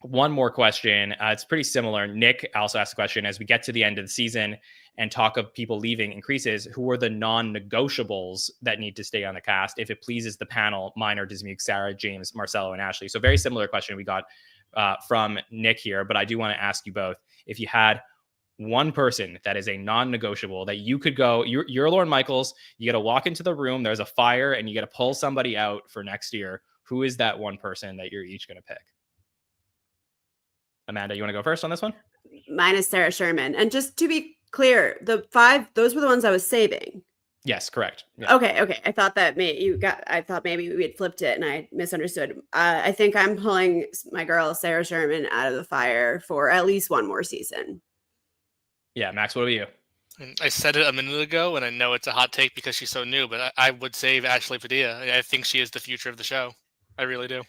one more question. It's pretty similar. Nick also asked a question: as we get to the end of the season and talk of people leaving increases, who are the non-negotiables that need to stay on the cast? If it pleases the panel, mine are Dismuke, Sarah, James, Marcelo, and Ashley. So very similar question we got from Nick here, but I do want to ask you both, if you had one person that is a non-negotiable that you could go, you're Lorne Michaels, you got to walk into the room, there's a fire, and you got to pull somebody out for next year. Who is that one person that you're each going to pick? Amanda, you want to go first on this one? Mine is Sarah Sherman. And just to be clear, the 5, those were the ones I was saving. Yes, correct. Yeah. Okay. I thought that I thought maybe we had flipped it and I misunderstood. I think I'm pulling my girl Sarah Sherman out of the fire for at least one more season. Yeah, Max, what about you? I said it a minute ago, and I know it's a hot take because she's so new, but I would save Ashley Padilla. I think she is the future of the show. I really do.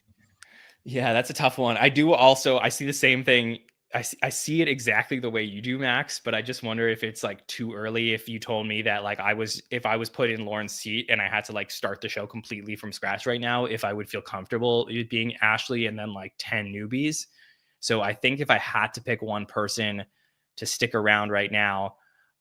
Yeah, that's a tough one. I do also, I see the same thing. I see it exactly the way you do, Max, but I just wonder if it's like too early. If you told me that like if I was put in Lauren's seat and I had to like start the show completely from scratch right now, if I would feel comfortable it being Ashley and then like 10 newbies. So I think if I had to pick one person to stick around right now,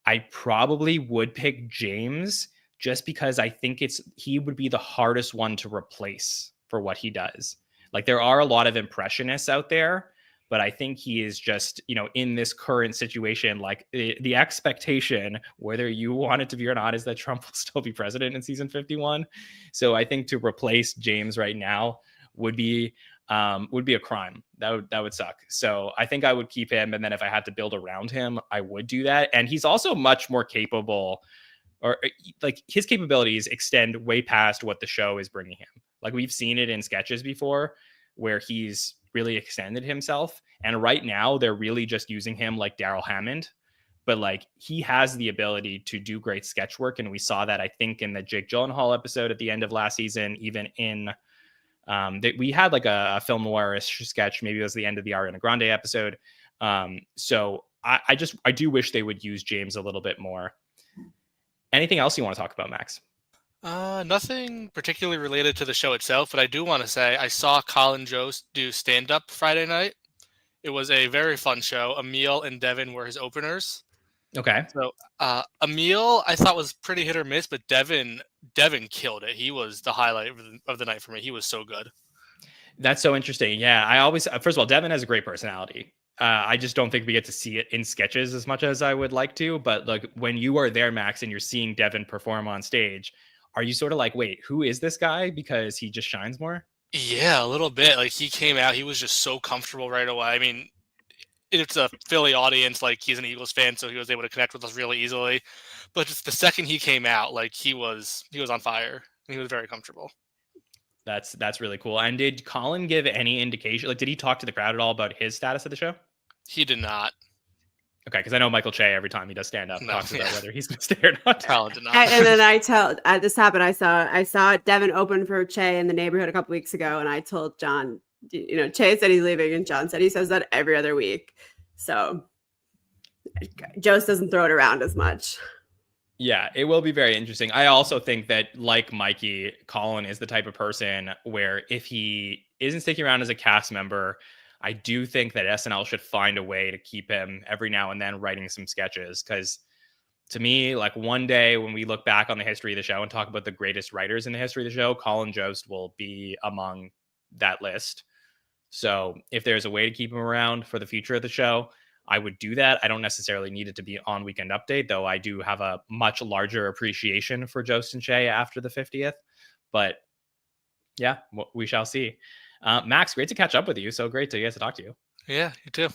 I probably would pick James, just because I think he would be the hardest one to replace for what he does. Like, there are a lot of impressionists out there, but I think he is just, in this current situation, like the expectation, whether you want it to be or not, is that Trump will still be president in season 51. So I think to replace James right now would be a crime. That would suck. So I think I would keep him. And then if I had to build around him, I would do that. And he's also much more capable, or like his capabilities extend way past what the show is bringing him. Like, we've seen it in sketches before where he's really extended himself. And right now they're really just using him like Daryl Hammond, but like he has the ability to do great sketch work. And we saw that, I think, in the Jake Gyllenhaal episode at the end of last season, even in we had like a film noir-ish sketch. Maybe it was the end of the Ariana Grande episode. So I do wish they would use James a little bit more. Anything else you want to talk about, Max? Nothing particularly related to the show itself, but I do want to say I saw Colin Jost do stand-up Friday night. It was a very fun show. Emil and Devin were his openers. Okay. So Emil, I thought, was pretty hit or miss, but Devin killed it. He was the highlight of the night for me. He was so good. That's so interesting. Yeah, I always, first of all, Devin has a great personality. I just don't think we get to see it in sketches as much as I would like to. But like, when you are there, Max, and you're seeing Devin perform on stage, are you sort of like, wait, who is this guy? Because he just shines more? Yeah, a little bit. Like, he came out, he was just so comfortable right away. I mean, it's a Philly audience, like he's an Eagles fan, so he was able to connect with us really easily. But just the second he came out, like he was on fire. And he was very comfortable. That's really cool. And did Colin give any indication? Like, did he talk to the crowd at all about his status of the show? He did not. Okay, because I know Michael Che, every time he does stand up, talks about whether he's going to stay or not. Colin did not. And then this happened. I saw Devin open for Che in the neighborhood a couple weeks ago, and I told John, Che said he's leaving, and John said he says that every other week. So Jost doesn't throw it around as much. Yeah, it will be very interesting. I also think that, like Mikey, Colin is the type of person where if he isn't sticking around as a cast member, I do think that SNL should find a way to keep him every now and then writing some sketches. Because to me, like, one day when we look back on the history of the show and talk about the greatest writers in the history of the show, Colin Jost will be among that list. So if there's a way to keep him around for the future of the show, I would do that. I don't necessarily need it to be on Weekend Update, though I do have a much larger appreciation for Jost and Che after the 50th. But yeah, we shall see. Max, great to catch up with you. So great to get to talk to you. Yeah, you too.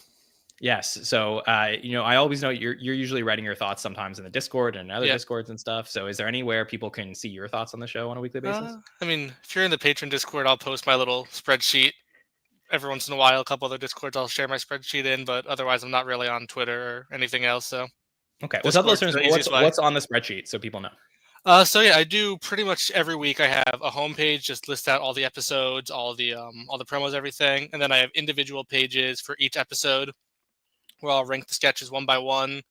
Yes. So, I always know you're usually writing your thoughts sometimes in the Discord and other Discords and stuff. So is there anywhere people can see your thoughts on the show on a weekly basis? I mean, if you're in the patron Discord, I'll post my little spreadsheet. Every once in a while, a couple other Discords, I'll share my spreadsheet in, but otherwise I'm not really on Twitter or anything else. So okay. Well, tell the listeners what's on the spreadsheet so people know. So yeah, I do pretty much every week. I have a homepage, just list out all the episodes, all the promos, everything, and then I have individual pages for each episode where I'll rank the sketches one by one.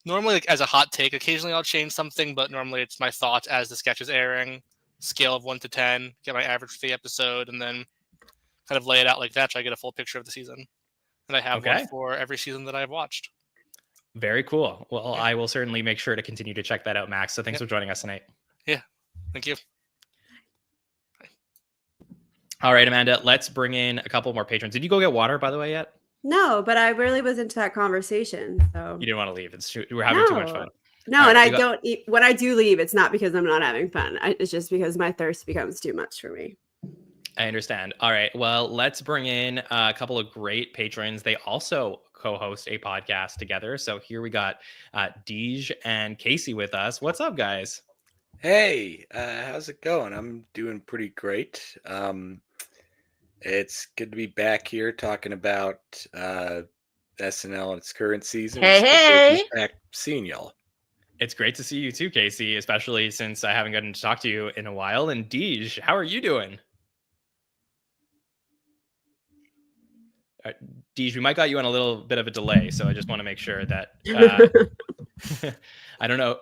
Normally, like as a hot take, occasionally I'll change something, but normally it's my thoughts as the sketch is airing. Scale of 1 to 10, get my average for the episode, and then kind of lay it out like that, so I get a full picture of the season. And I have one Okay. for every season that I've watched. Very cool. Well, Yeah. I will certainly make sure to continue to check that out, Max. So thanks Yep. for joining us tonight. Thank you. All right, Amanda, let's bring in a couple more patrons. Did you go get water, by the way, yet? No, but I really was into that conversation. So You didn't want to leave. We're having too much fun. No, All right, and I we got- don't eat when I do leave. It's not because I'm not having fun. It's just because my thirst becomes too much for me. I understand. All right. Well, let's bring in a couple of great patrons. They also co-host a podcast together. So here we got Deej and Casey with us. What's up, guys? Hey, how's it going? I'm doing pretty great. It's good to be back here talking about SNL and its current season. Hey, It's good to hey. be back seeing y'all. It's great to see you too, Casey, especially since I haven't gotten to talk to you in a while. And Deej, how are you doing? Deej, we might got you on a little bit of a delay, so I just want to make sure that I don't know.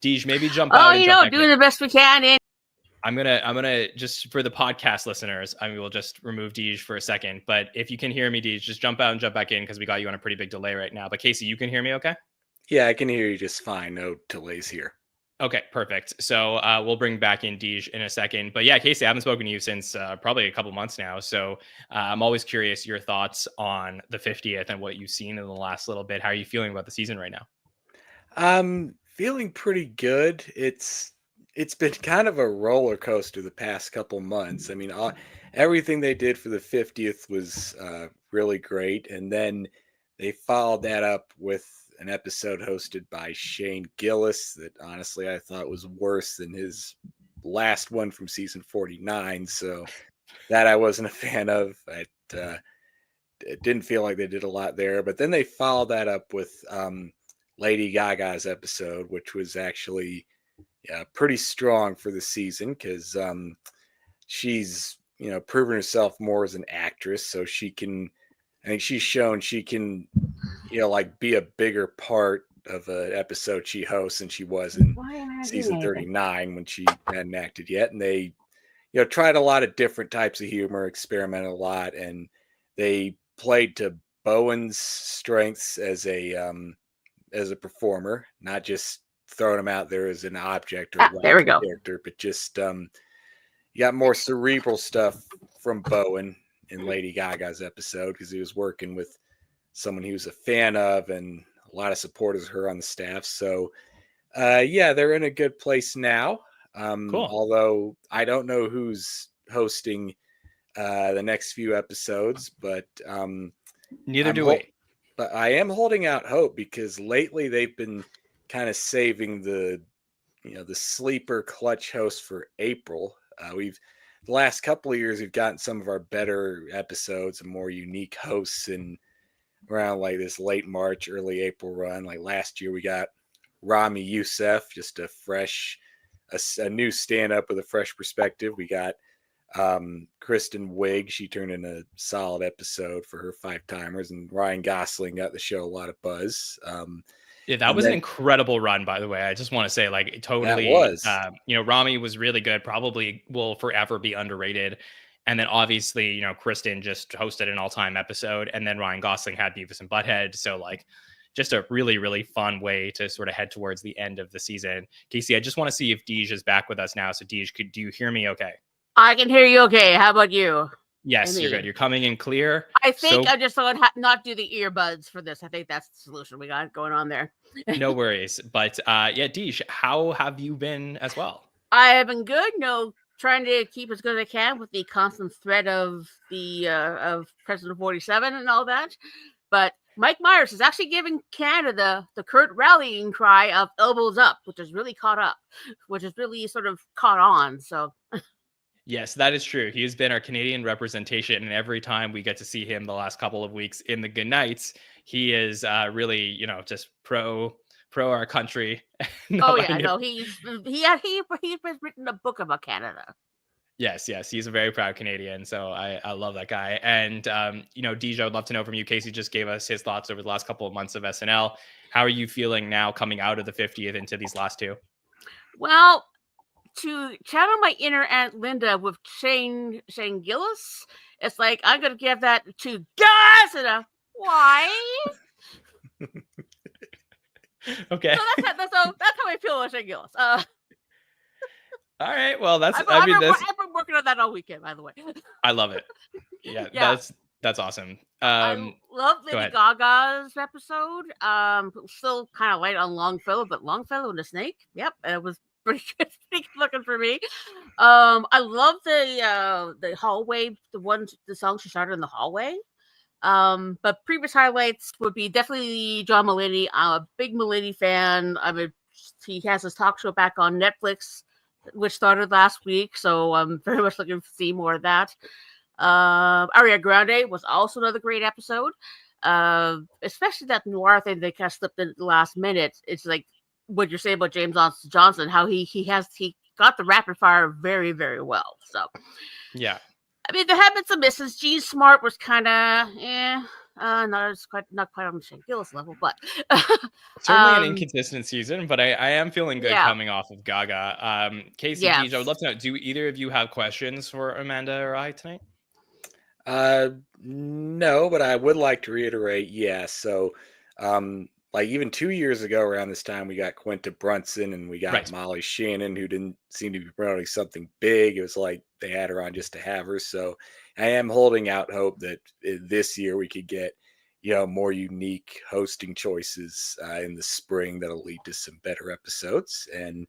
Deej, maybe jump out. Oh, and you jump know, back doing in. the best we can. And I'm gonna just for the podcast listeners, I mean, we'll just remove Deej for a second. But if you can hear me, Deej, just jump out and jump back in because we got you on a pretty big delay right now. But Casey, you can hear me, okay? Yeah, I can hear you just fine. No delays here. Okay, perfect. So we'll bring back in Deej in a second. But yeah, Casey, I haven't spoken to you since probably a couple months now. So I'm always curious your thoughts on the 50th and what you've seen in the last little bit. How are you feeling about the season right now? I'm feeling pretty good. It's been kind of a roller coaster the past couple months. I mean, everything they did for the 50th was really great, and then they followed that up with an episode hosted by Shane Gillis that honestly I thought was worse than his last one from season 49. So that I wasn't a fan of. It didn't feel like they did a lot there. But then they followed that up with Lady Gaga's episode, which was actually pretty strong for the season because she's proven herself more as an actress. So I think she's shown she can like be a bigger part of an episode she hosts than she was in season 39 when she hadn't acted yet. And they, tried a lot of different types of humor, experimented a lot, and they played to Bowen's strengths as a performer, not just throwing him out there as an object or there we go. character, but just you got more cerebral stuff from Bowen in Lady Gaga's episode because he was working with someone he was a fan of and a lot of supporters of her on the staff. So they're in a good place now. Cool. Although I don't know who's hosting the next few episodes, but Neither do we. But I am holding out hope because lately they've been kind of saving the sleeper clutch host for April. The last couple of years we've gotten some of our better episodes and more unique hosts in around like this late March, early April run. Like last year we got Rami Youssef, just a new stand-up with a fresh perspective. We got Kristen Wiig. She turned in a solid episode for her 5-timers, and Ryan Gosling got the show a lot of buzz. Yeah, that was an incredible run, by the way. I just want to say, like, totally. That was. Rami was really good. Probably will forever be underrated. And then obviously, Kristen just hosted an all-time episode, and then Ryan Gosling had Beavis and Butthead. So like, just a really, really fun way to sort of head towards the end of the season. Casey, I just want to see if Deej is back with us now. So Deej, do you hear me okay? I can hear you okay. How about you? Yes, Emmy. you're good. You're coming in clear. I think So- I just thought not do the earbuds for this. I think that's the solution we got going on there. No worries. But Deej, how have you been as well? I have been good. Trying to keep as good as I can with the constant threat of the of President 47 and all that. But Mike Myers is actually giving Canada the current rallying cry of elbows up, which is really caught on. So Yes, that is true. He has been our Canadian representation, and every time we get to see him the last couple of weeks in the Good Nights, he is really, just pro pro our country. Oh yeah, no, he's written a book about Canada. Yes, he's a very proud Canadian, so I love that guy. And Deej, I would love to know from you. Casey just gave us his thoughts over the last couple of months of SNL. How are you feeling now coming out of the 50th into these last two? Well, to channel my inner Aunt Linda with Shane Gillis, it's like I'm gonna give that to Gus and why? Okay. So that's how I feel about Shane Gillis. All right. Well, I've been working on that all weekend, by the way. I love it. Yeah. That's awesome. I love Lady Gaga's episode. Still kind of light on Longfellow, but Longfellow and the Snake. Yep, it was pretty good looking for me. I love the hallway, the song she started in the hallway. But previous highlights would be definitely John Mulaney. I'm a big Mulaney fan. He has his talk show back on Netflix, which started last week, so I'm very much looking to see more of that. Ariana Grande was also another great episode, especially that noir thing they kind of slipped in the last minute. It's like what you're saying about James Johnson, how he got the rapid fire very, very well. So yeah, I mean, there have been some misses. Gene Smart was kind of not quite on the Shane Gillis level, but certainly an inconsistent season. But I am feeling good coming off of Gaga. Casey, Deej, I would love to know, do either of you have questions for Amanda or I tonight? No, but I would like to reiterate, yes. So, like even 2 years ago around this time, we got Quinta Brunson and we got Molly Shannon, who didn't seem to be promoting something big. It was like they had her on just to have her. So I am holding out hope that this year we could get, more unique hosting choices in the spring that'll lead to some better episodes. And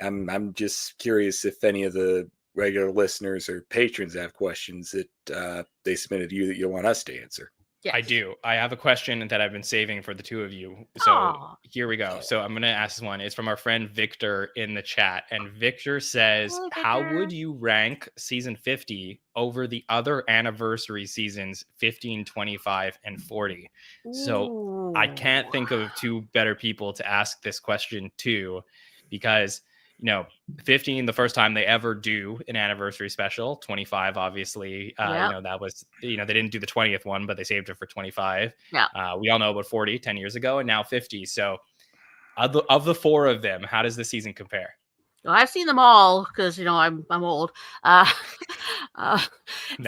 I'm just curious if any of the regular listeners or patrons have questions that they submitted to you that you want us to answer. Yes. I do. I have a question that I've been saving for the two of you. So here we go. So I'm going to ask this one. It's from our friend Victor in the chat. And Victor says, how would you rank season 50 over the other anniversary seasons 15, 25, and 40? So I can't think of two better people to ask this question to, because 15, the first time they ever do an anniversary special. 25, obviously, that was, they didn't do the 20th one, but they saved it for 25. We all know about 40, 10 years ago, and now 50. So of the four of them, how does the season compare? Well, I've seen them all because I'm old. No.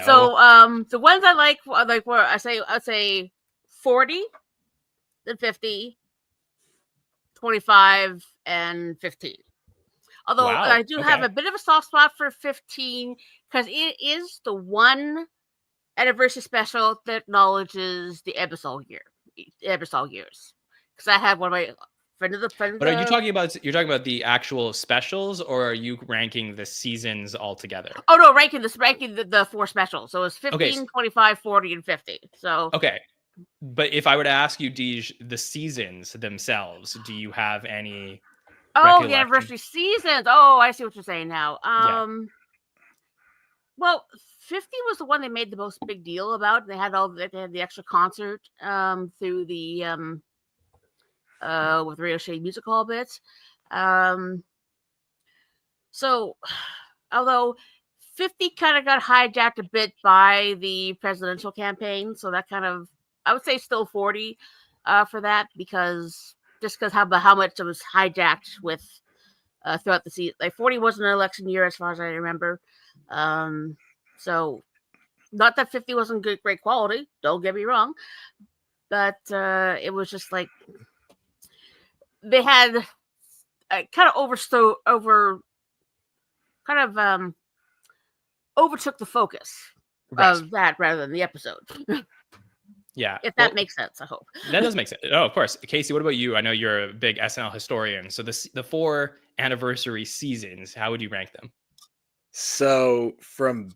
So the ones I like where I'd say 40, then 50, 25, and 15. Although I do have a bit of a soft spot for 15 because it is the one anniversary special that acknowledges the Ebersol years. Because I had one of my friend of the. But are you talking about the actual specials, or are you ranking the seasons altogether? Oh no, ranking the four specials. So it's 15, 25, 40, and 50. So okay. But if I were to ask you, Deej, the seasons themselves, do you have any? Oh, the anniversary seasons. Oh, I see what you're saying now. Well, 50 was the one they made the most big deal about. They had the extra concert through the with Radio Shade Music Hall bits. So, although 50 kind of got hijacked a bit by the presidential campaign, so that kind of, I would say still 40 for that, because how much it was hijacked with throughout the season. Like 40 wasn't an election year as far as I remember. So not that 50 wasn't great quality, don't get me wrong, but it was just like they had kind of overtook the focus of that rather than the episode. Yeah. If that makes sense, I hope. That does make sense. Oh, of course. Casey, what about you? I know you're a big SNL historian. So the four anniversary seasons, how would you rank them? So from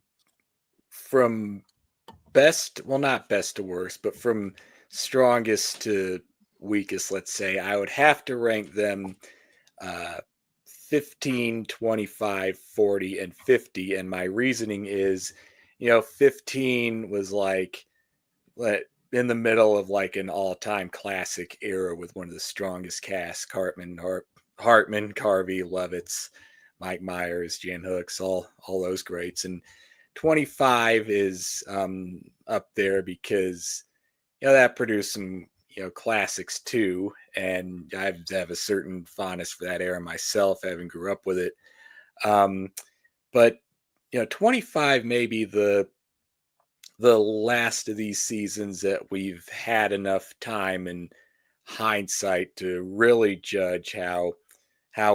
best, well, not best to worst, but from strongest to weakest, let's say, I would have to rank them 15, 25, 40, and 50. And my reasoning is, 15 was like, in the middle of like an all-time classic era with one of the strongest casts: Hartman, Carvey, Lovitz, Mike Myers, Jan Hooks, all those greats. And 25 is up there because that produced some classics too, and I have a certain fondness for that era myself, having grew up with it. But 25 may be the last of these seasons that we've had enough time and hindsight to really judge how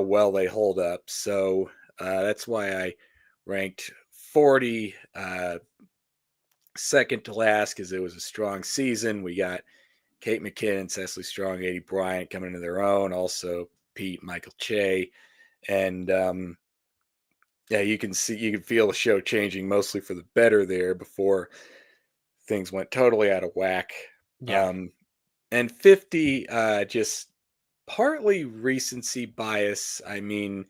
well they hold up. So that's why I ranked 40 second to last, because it was a strong season. We got Kate McKinnon, Cecily Strong, Eddie Bryant coming into their own. Also Pete, Michael Che, and you can feel the show changing mostly for the better there before things went totally out of whack. Yeah. And 50, just partly recency bias. I mean,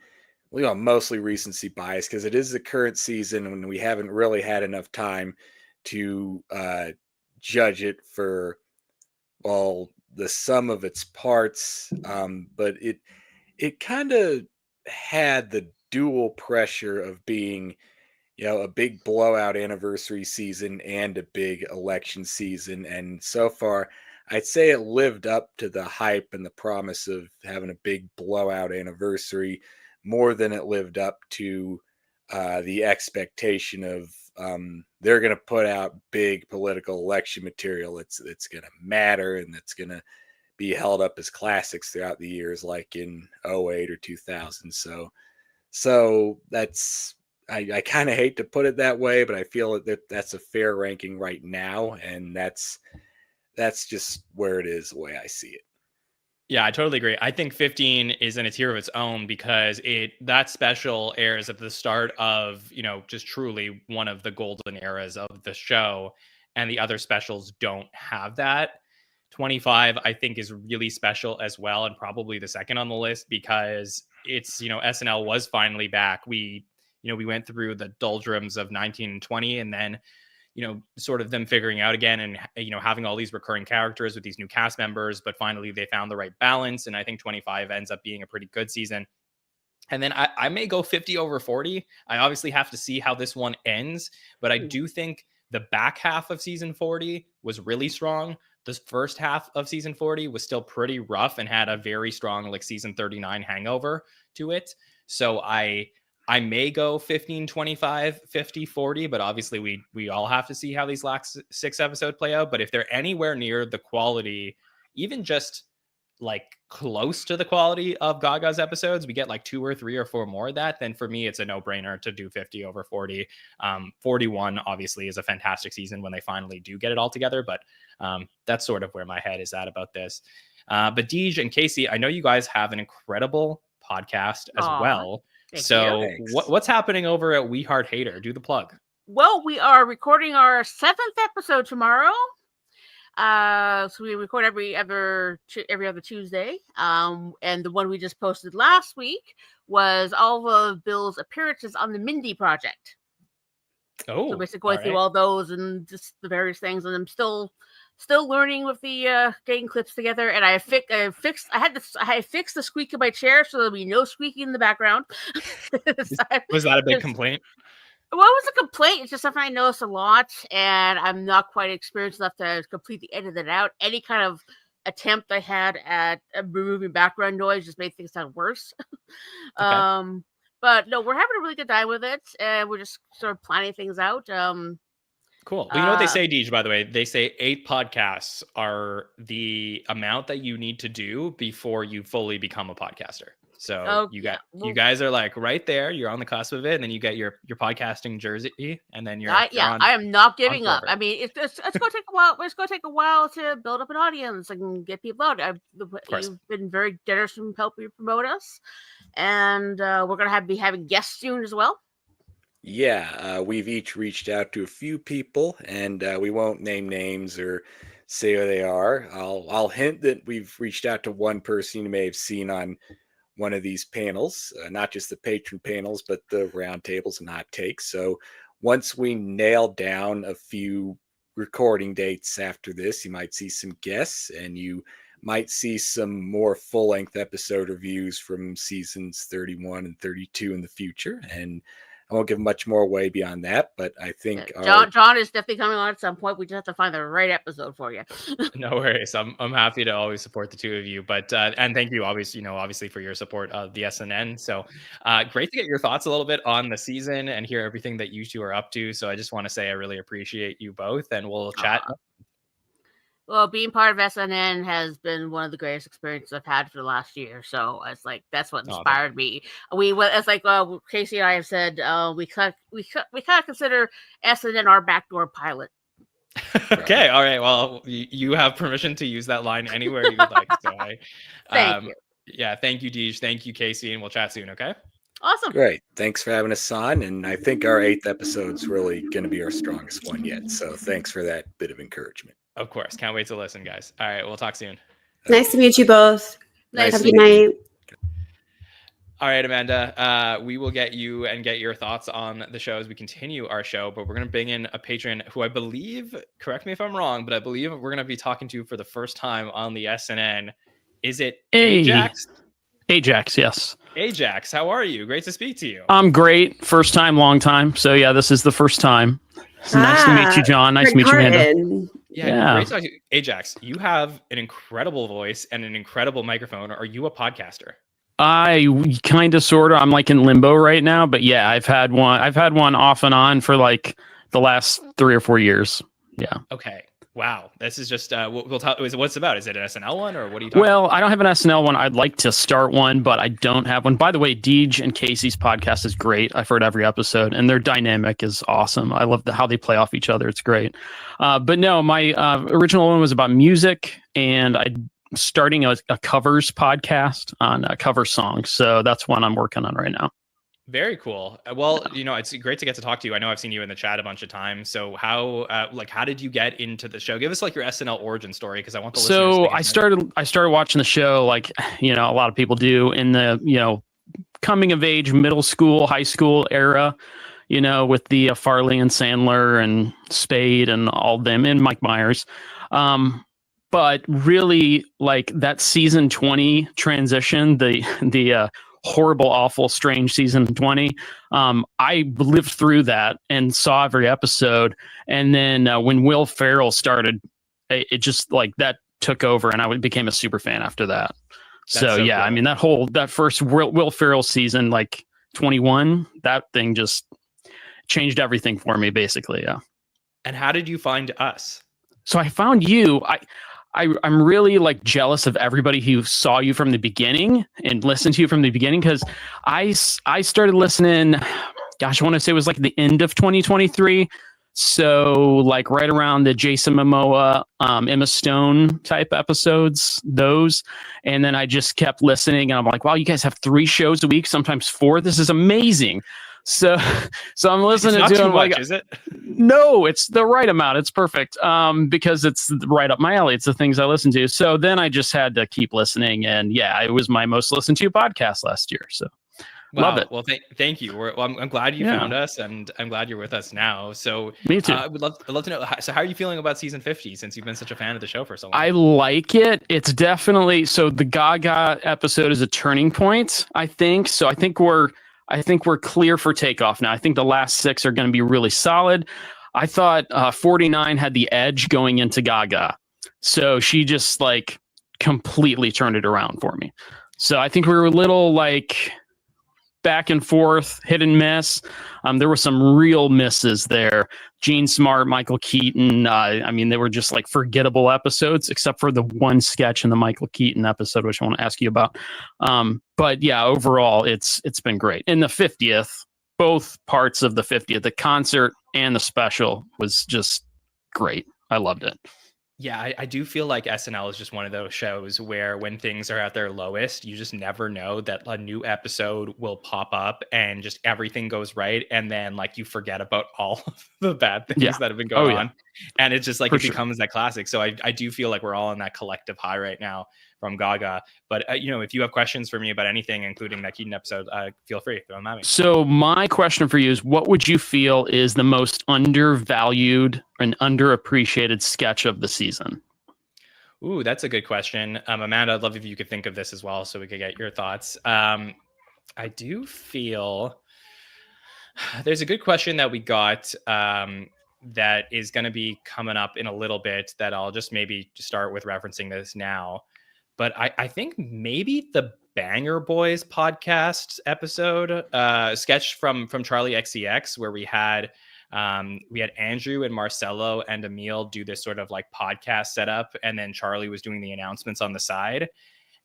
mostly recency bias, because it is the current season and we haven't really had enough time to judge it for the sum of its parts. But it kind of had the dual pressure of being a big blowout anniversary season and a big election season. And so far, I'd say it lived up to the hype and the promise of having a big blowout anniversary more than it lived up to the expectation of they're going to put out big political election material that's going to matter and that's going to be held up as classics throughout the years, like in 08 or 2000. So that's, I kind of hate to put it that way, but I feel that that's a fair ranking right now. And that's just where it is, the way I see it. Yeah, I totally agree. I think 15 is in a tier of its own because that special airs at the start of, just truly one of the golden eras of the show, and the other specials don't have that. 25, I think, is really special as well, and probably the second on the list because it's, SNL was finally back. We went through the doldrums of 19 and 20, and then sort of them figuring out again and, having all these recurring characters with these new cast members, but finally they found the right balance. And I think 25 ends up being a pretty good season. And then I may go 50 over 40. I obviously have to see how this one ends, but I do think the back half of season 40 was really strong. The first half of season 40 was still pretty rough and had a very strong, like, season 39 hangover to it. So I may go 15, 25, 50, 40, but obviously we all have to see how these last 6 episodes play out. But if they're anywhere near the quality, even just like close to the quality of Gaga's episodes, we get like 2 or 3 or 4 more of that, then for me, it's a no-brainer to do 50 over 40. 41 obviously is a fantastic season when they finally do get it all together, but that's sort of where my head is at about this. But Deej and Casey, I know you guys have an incredible podcast as well. So what's happening over at We Heart Hater? Do the plug. Well, we are recording our 7th episode tomorrow. So we record every other Tuesday. And the one we just posted last week was all of Bill's appearances on the Mindy Project. Oh, so basically going through all those and just the various things. And I'm still learning with the getting clips together. And I fixed the squeak in my chair so there'll be no squeaking in the background. Was that a big complaint? Well, it was a complaint. It's just something I noticed a lot, and I'm not quite experienced enough to completely edit it out. Any kind of attempt I had at removing background noise just made things sound worse. Okay. But no, we're having a really good time with it, and we're just sort of planning things out. Cool. Well, you know what they say, Deej, by the way? They say 8 podcasts are the amount that you need to do before you fully become a podcaster. So you guys are like right there. You're on the cusp of it, and then you get your podcasting jersey, and then you're I am not giving up. I mean, it's going to take a while. It's going to take a while to build up an audience and get people out. You've been very generous in helping you promote us, and we're going to be having guests soon as well. Yeah, we've each reached out to a few people, and we won't name names or say who they are. I'll hint that we've reached out to one person you may have seen on one of these panels, not just the patron panels, but the roundtables and hot takes. So once we nail down a few recording dates after this, you might see some guests, and you might see some more full-length episode reviews from seasons 31 and 32 in the future. And I won't give much more away beyond that, but I think John is definitely coming on at some point. We just have to find the right episode for you. No worries. I'm happy to always support the two of you, but and thank you obviously for your support of the SNN. So great to get your thoughts a little bit on the season and hear everything that you two are up to. So I just want to say I really appreciate you both, and we'll chat. Well, being part of SNN has been one of the greatest experiences I've had for the last year. So it's like that's what inspired me. It's like Casey and I have said, we kind of consider SNN our backdoor pilot. Okay, all right. Well, you have permission to use that line anywhere you would like. So Thank you. Yeah, thank you, Deej. Thank you, Casey, and we'll chat soon. Okay. Awesome. Great. Thanks for having us on. And I think our 8th episode's really going to be our strongest one yet. So thanks for that bit of encouragement. Of course. Can't wait to listen, guys. All right. We'll talk soon. Nice to meet you both. Nice Have a to good night. All right, Amanda, we will get you and get your thoughts on the show as we continue our show, but we're going to bring in a patron who I believe, correct me if I'm wrong, but I believe we're going to be talking to for the first time on the SNN. Is it Ajax? Ajax, yes. Ajax, how are you? Great to speak to you. I'm great. First time, long time. So yeah, this is the first time. Nice to meet you, John. Nice to meet you, Amanda. Yeah, great to talk to you. Ajax, you have an incredible voice and an incredible microphone. Are you a podcaster? I kind of, sort of. I'm like in limbo right now, but yeah, I've had one off and on for like the last 3 or 4 years. Yeah. Okay. Wow. This is just we'll talk. What's it about? Is it an SNL one or what are you talking Well, about? I don't have an SNL one. I'd like to start one, but I don't have one. By the way, Deej and Casey's podcast is great. I've heard every episode, and their dynamic is awesome. I love how they play off each other. It's great. But no, my original one was about music, and I'm starting a covers podcast on cover songs. So that's one I'm working on right now. Very cool. Well, it's great to get to talk to you. I know I've seen you in the chat a bunch of times. So how did you get into the show? Give us like your SNL origin story, because I want the listeners to get I started watching the show like, a lot of people do in the, coming of age, middle school, high school era, with the Farley and Sandler and Spade and all them and Mike Myers. But really like that season 20 transition, the horrible, awful, strange season 20. I lived through that and saw every episode. And then when Will Ferrell started, it just like that took over, and I became a super fan after that. So yeah, cool. I mean that first Will Ferrell season, like 21, that thing just changed everything for me, basically. Yeah. And how did you find us? So I found you. I'm really like jealous of everybody who saw you from the beginning and listened to you from the beginning, because I started listening, gosh, I want to say it was like the end of 2023. So like right around the Jason Momoa, Emma Stone type episodes, those. And then I just kept listening, and I'm like, wow, you guys have 3 shows a week, sometimes 4. This is amazing. So I'm listening to it. Like, is it? No, it's the right amount. It's perfect. Because it's right up my alley. It's the things I listen to. So then I just had to keep listening, and yeah, it was my most listened to podcast last year. So wow. Love it. Well, thank you. I'm glad you found us, and I'm glad you're with us now. So me too. I'd love to know. So how are you feeling about season 50 since you've been such a fan of the show for so long? I like it. It's definitely, so the Gaga episode is a turning point, I think. So I think we're clear for takeoff now. I think the last 6 are going to be really solid. I thought 49 had the edge going into Gaga. So she just like completely turned it around for me. So I think we were a little like back and forth, hit and miss. There were some real misses there. Gene Smart, Michael Keaton. I mean, they were just like forgettable episodes, except for the one sketch in the Michael Keaton episode, which I want to ask you about. But yeah, overall, it's been great. In the 50th, both parts of the 50th, the concert and the special, was just great. I loved it. Yeah, I do feel like SNL is just one of those shows where when things are at their lowest, you just never know that a new episode will pop up and just everything goes right. And then like you forget about all of the bad things Yeah. that have been Oh, going yeah. on. And it's just like For it sure. becomes that classic. So I do feel like we're all in that collective high right now from Gaga. But, if you have questions for me about anything, including that Keaton episode, feel free. Throw them at me. So my question for you is, what would you feel is the most undervalued and underappreciated sketch of the season? Ooh, that's a good question. Amanda, I'd love if you could think of this as well so we could get your thoughts. I do feel there's a good question that we got that is going to be coming up in a little bit that I'll just maybe start with referencing this now. But I think maybe the Banger Boys podcast episode sketch from Charlie XCX where we had Andrew and Marcelo and Emil do this sort of like podcast setup, and then Charlie was doing the announcements on the side.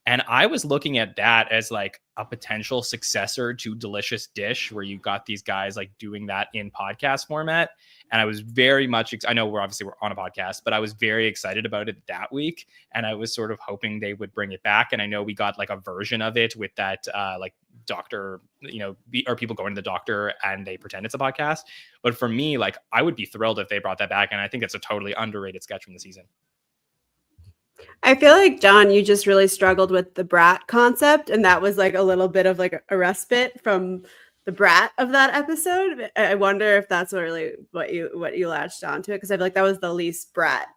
And I was looking at that as like a potential successor to Delicious Dish, where you got these guys like doing that in podcast format. And I was very much, I know we're on a podcast, but I was very excited about it that week. And I was sort of hoping they would bring it back. And I know we got like a version of it with that like doctor, or people going to the doctor and they pretend it's a podcast. But for me, like I would be thrilled if they brought that back. And I think it's a totally underrated sketch from the season. I feel like, John, you just really struggled with the brat concept, and that was like a little bit of like a respite from the brat of that episode. I wonder if that's really what you latched onto it, because I feel like that was the least brat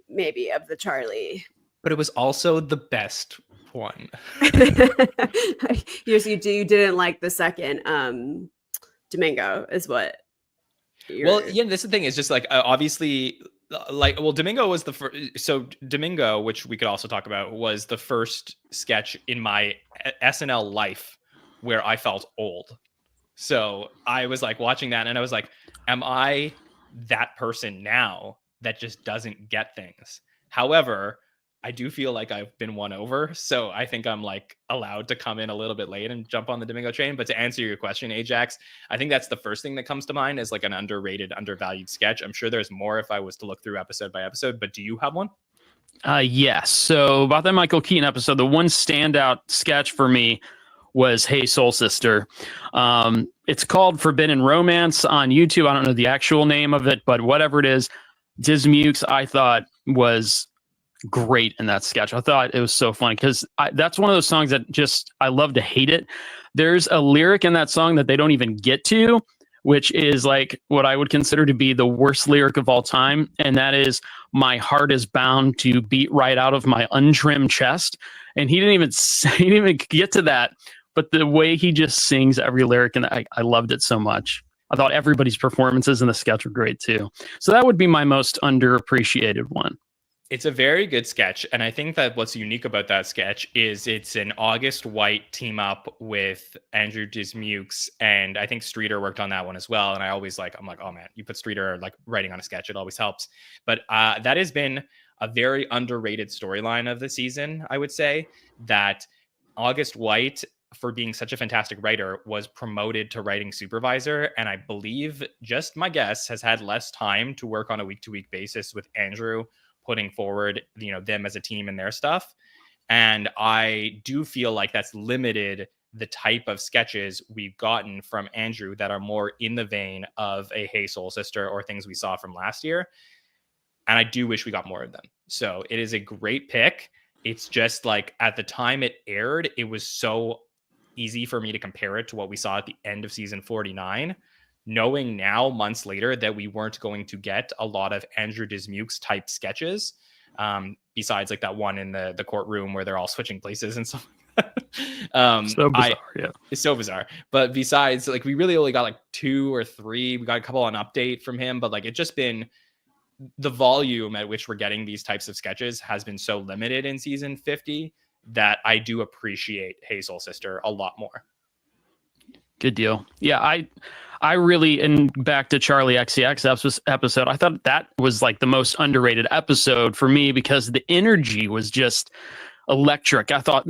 maybe of the Charlie. But it was also the best one. You didn't like the second Domingo is what. Well, yeah, this is the thing. Is just like obviously. Domingo was the first. So Domingo, which we could also talk about, was the first sketch in my SNL life where I felt old. So I was like watching that and I was like, am I that person now that just doesn't get things? However, I do feel like I've been won over. So I think I'm like allowed to come in a little bit late and jump on the Domingo train. But to answer your question, Ajax, I think that's the first thing that comes to mind as like an underrated, undervalued sketch. I'm sure there's more if I was to look through episode by episode, but do you have one? Yes. So about that Michael Keaton episode, the one standout sketch for me was Hey Soul Sister. It's called Forbidden Romance on YouTube. I don't know the actual name of it, but whatever it is, Dismukes, I thought was great in that sketch. I thought it was so funny because that's one of those songs that just I love to hate it. There's a lyric in that song that they don't even get to, which is like what I would consider to be the worst lyric of all time, and that is "My heart is bound to beat right out of my untrimmed chest." And he didn't even get to that, but the way he just sings every lyric, and I loved it so much. I thought everybody's performances in the sketch were great too. So that would be my most underappreciated one. It's a very good sketch. And I think that what's unique about that sketch is it's an August White team up with Andrew Dismukes. And I think Streeter worked on that one as well. And I'm like, oh man, you put Streeter like writing on a sketch, it always helps. But that has been a very underrated storyline of the season, I would say, that August White, for being such a fantastic writer, was promoted to writing supervisor. And I believe, just my guess, has had less time to work on a week-to-week basis with Andrew putting forward, them as a team and their stuff. And I do feel like that's limited the type of sketches we've gotten from Andrew that are more in the vein of a Hey Soul Sister or things we saw from last year. And I do wish we got more of them. So it is a great pick. It's just like at the time it aired, it was so easy for me to compare it to what we saw at the end of season 49. Knowing now, months later, that we weren't going to get a lot of Andrew Dismukes type sketches, besides like that one in the courtroom where they're all switching places and stuff. So bizarre, yeah. It's so bizarre. But besides, like we really only got like 2 or 3. We got a couple on update from him, but like it's just been the volume at which we're getting these types of sketches has been so limited in season 50 that I do appreciate Hey Soul Sister a lot more. Good deal. Yeah, I really, and back to Charlie XCX episode, I thought that was like the most underrated episode for me because the energy was just electric. I thought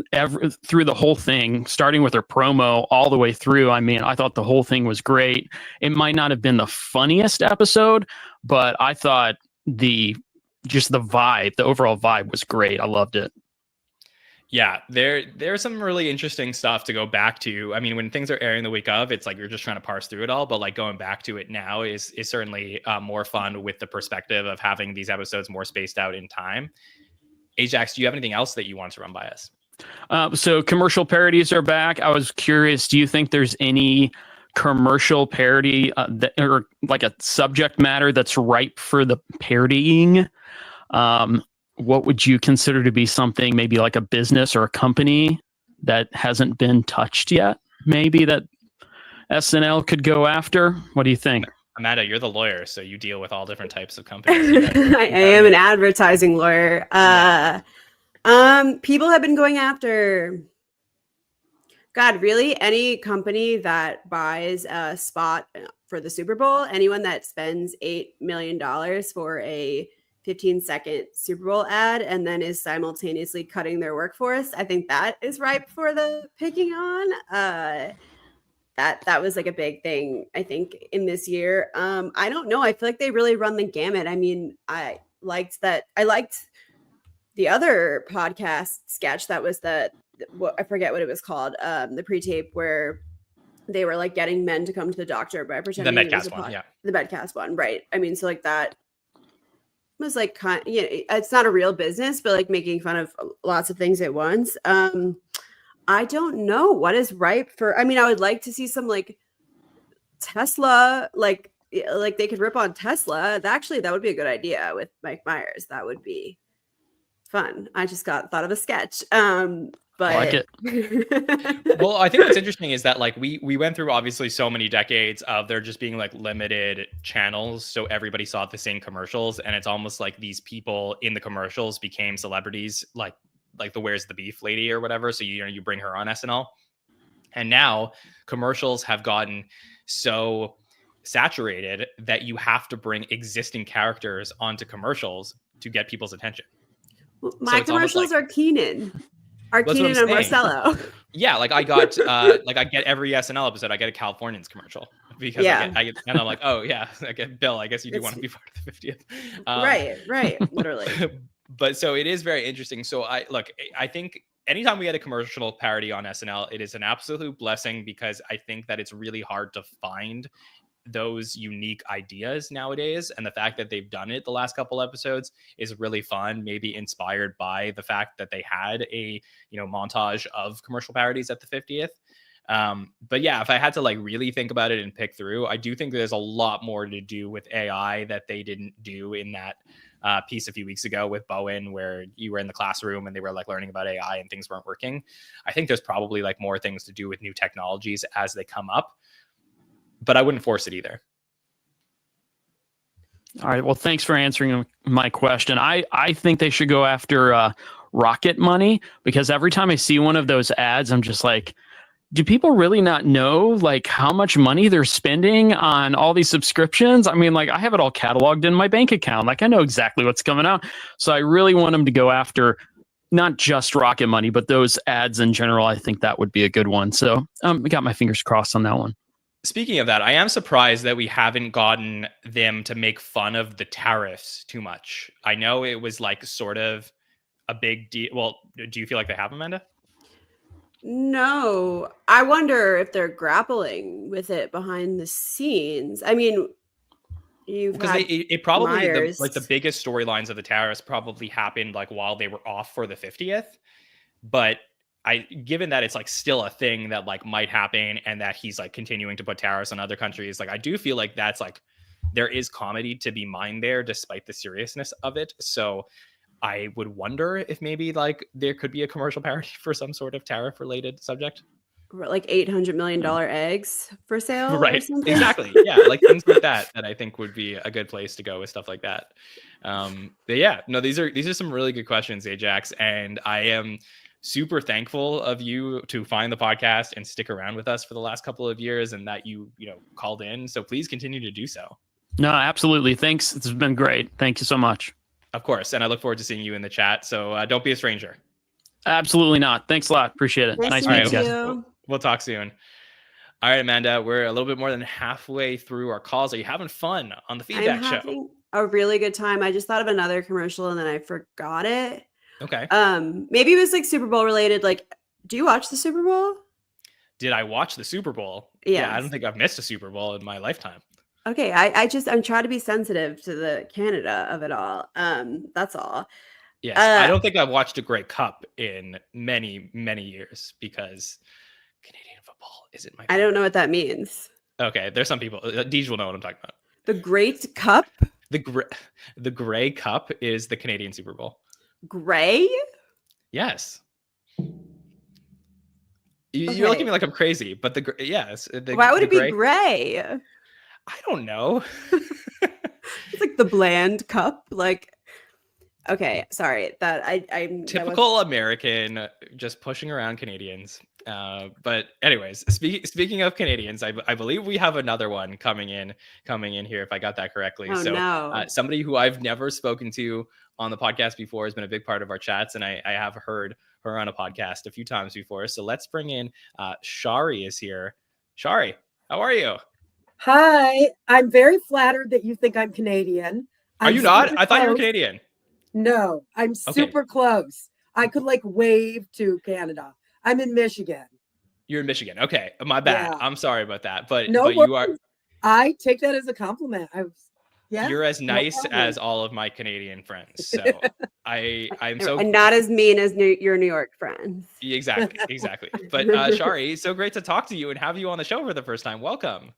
through the whole thing, starting with her promo all the way through, I thought the whole thing was great. It might not have been the funniest episode, but I thought the just the vibe, the overall vibe was great. I loved it. Yeah, there's some really interesting stuff to go back to. I mean, when things are airing the week of, it's like you're just trying to parse through it all. But like going back to it now is certainly more fun with the perspective of having these episodes more spaced out in time. Ajax, do you have anything else that you want to run by us? So commercial parodies are back. I was curious, do you think there's any commercial parody or like a subject matter that's ripe for the parodying? What would you consider to be something maybe like a business or a company that hasn't been touched yet? Maybe that SNL could go after? What do you think? Amanda, you're the lawyer, so you deal with all different types of companies. I am an advertising lawyer. People have been going after, God, really any company that buys a spot for the Super Bowl, anyone that spends $8 million for a 15-second Super Bowl ad and then is simultaneously cutting their workforce, I think that is ripe for the picking on. That was like a big thing, I think, in this year. I don't know. I feel like they really run the gamut. I mean, I liked the other podcast sketch that was I forget what it was called, the pre-tape where they were like getting men to come to the doctor by pretending the Medcast one, yeah. The Medcast one, right. I mean, so like that was like, it's not a real business, but like making fun of lots of things at once. I don't know what is ripe for. I mean, I would like to see some like Tesla, like they could rip on Tesla. Actually, that would be a good idea with Mike Myers. That would be fun. I just thought of a sketch. But I like it. Well, I think what's interesting is that like we went through obviously so many decades of there just being like limited channels, so everybody saw the same commercials, and it's almost like these people in the commercials became celebrities, like the Where's the Beef lady or whatever. So you bring her on SNL, and now commercials have gotten so saturated that you have to bring existing characters onto commercials to get people's attention. My commercials are Keenan. Keenan and Marcello. Yeah, like I got like I get every SNL episode, I get a Californians commercial because I get, and I'm like, oh yeah, I get Bill. I guess you do want to be part of the 50th. Right, literally. But so it is very interesting. So I think anytime we get a commercial parody on SNL, it is an absolute blessing because I think that it's really hard to find those unique ideas nowadays, and the fact that they've done it the last couple episodes is really fun, maybe inspired by the fact that they had a montage of commercial parodies at the 50th. But yeah, if I had to like really think about it and pick through, I do think there's a lot more to do with AI that they didn't do in that piece a few weeks ago with Bowen, where you were in the classroom and they were like learning about AI and things weren't working. I think there's probably like more things to do with new technologies as they come up, but I wouldn't force it either. All right. Well, thanks for answering my question. I think they should go after Rocket Money, because every time I see one of those ads, I'm just like, do people really not know like how much money they're spending on all these subscriptions? I mean, like I have it all cataloged in my bank account. Like I know exactly what's coming out. So I really want them to go after not just Rocket Money, but those ads in general. I think that would be a good one. So I got my fingers crossed on that one. Speaking of that, I am surprised that we haven't gotten them to make fun of the tariffs too much. I know it was like sort of a big deal. Well, do you feel like they have, Amanda? No, I wonder if they're grappling with it behind the scenes. I mean, because it probably the biggest storylines of the tariffs probably happened like while they were off for the 50th, but given that it's like still a thing that like might happen and that he's like continuing to put tariffs on other countries, like I do feel like that's like there is comedy to be mined there despite the seriousness of it. So I would wonder if maybe like there could be a commercial parody for some sort of tariff related subject. Like $800 million eggs for sale. Right. Exactly. Yeah. Like things like that I think would be a good place to go with stuff like that. But yeah, no, these are some really good questions, Ajax. And I am super thankful of you to find the podcast and stick around with us for the last couple of years and that you called in. So please continue to do so. No, absolutely. Thanks. It's been great. Thank you so much. Of course. And I look forward to seeing you in the chat. So don't be a stranger. Absolutely not. Thanks a lot. Appreciate it. Nice to meet you. We'll talk soon. All right, Amanda, we're a little bit more than halfway through our calls. Are you having fun on the feedback show? a really good time. I just thought of another commercial and then I forgot it. Okay. Maybe it was like Super Bowl related. Like, do you watch the Super Bowl? Did I watch the Super Bowl? Yeah, I don't Yes. think I've missed a Super Bowl in my lifetime. Okay, I'm trying to be sensitive to the Canada of it all. That's all. Yes, I don't think I've watched a Grey Cup in many, many years because Canadian football isn't my I favorite. don't know what that means. Okay, there's some people. Deej will know what I'm talking about. The Great Cup? The Grey Cup is the Canadian Super Bowl. Gray? Yes. You're looking at me like I'm crazy, but Why would it be gray? I don't know. It's like the bland cup. Like, okay, sorry. I'm Typical American, just pushing around Canadians. But anyways, speaking of Canadians, I believe we have another one coming in here, if I got that correctly. Oh, no. Somebody who I've never spoken to on the podcast before has been a big part of our chats, and I have heard her on a podcast a few times before. So let's bring in Shari is here. Shari, how are you? Hi, I'm very flattered that you think I'm Canadian. Are you not? I thought you were Canadian. No, I'm super close. I could like wave to Canada. I'm in Michigan. You're in Michigan. Okay, my bad. Yeah. I'm sorry about that. But No, you are. I take that as a compliment. You're as nice as all of my Canadian friends. So I'm so and not as mean as your New York friends. Exactly. But Shari, so great to talk to you and have you on the show for the first time. Welcome.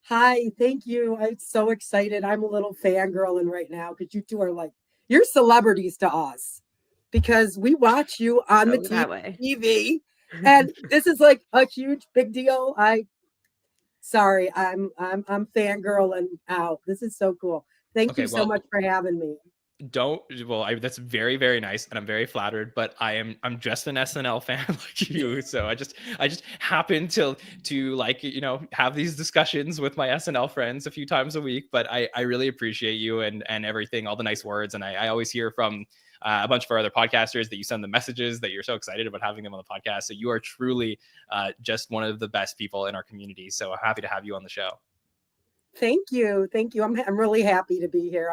Hi, thank you. I'm so excited. I'm a little fangirling right now because you two are like, you're celebrities to us because we watch you on the TV. And this is like a huge big deal. I'm fangirling out. This is so cool. Thank you so much for having me. That's very, very nice, and I'm very flattered, but I'm just an SNL fan like you, so I just happen to like, have these discussions with my SNL friends a few times a week, but I really appreciate you and everything, all the nice words, and I always hear from a bunch of our other podcasters that you send the messages that you're so excited about having them on the podcast. So you are truly just one of the best people in our community, so I'm happy to have you on the show. Thank you. I'm really happy to be here.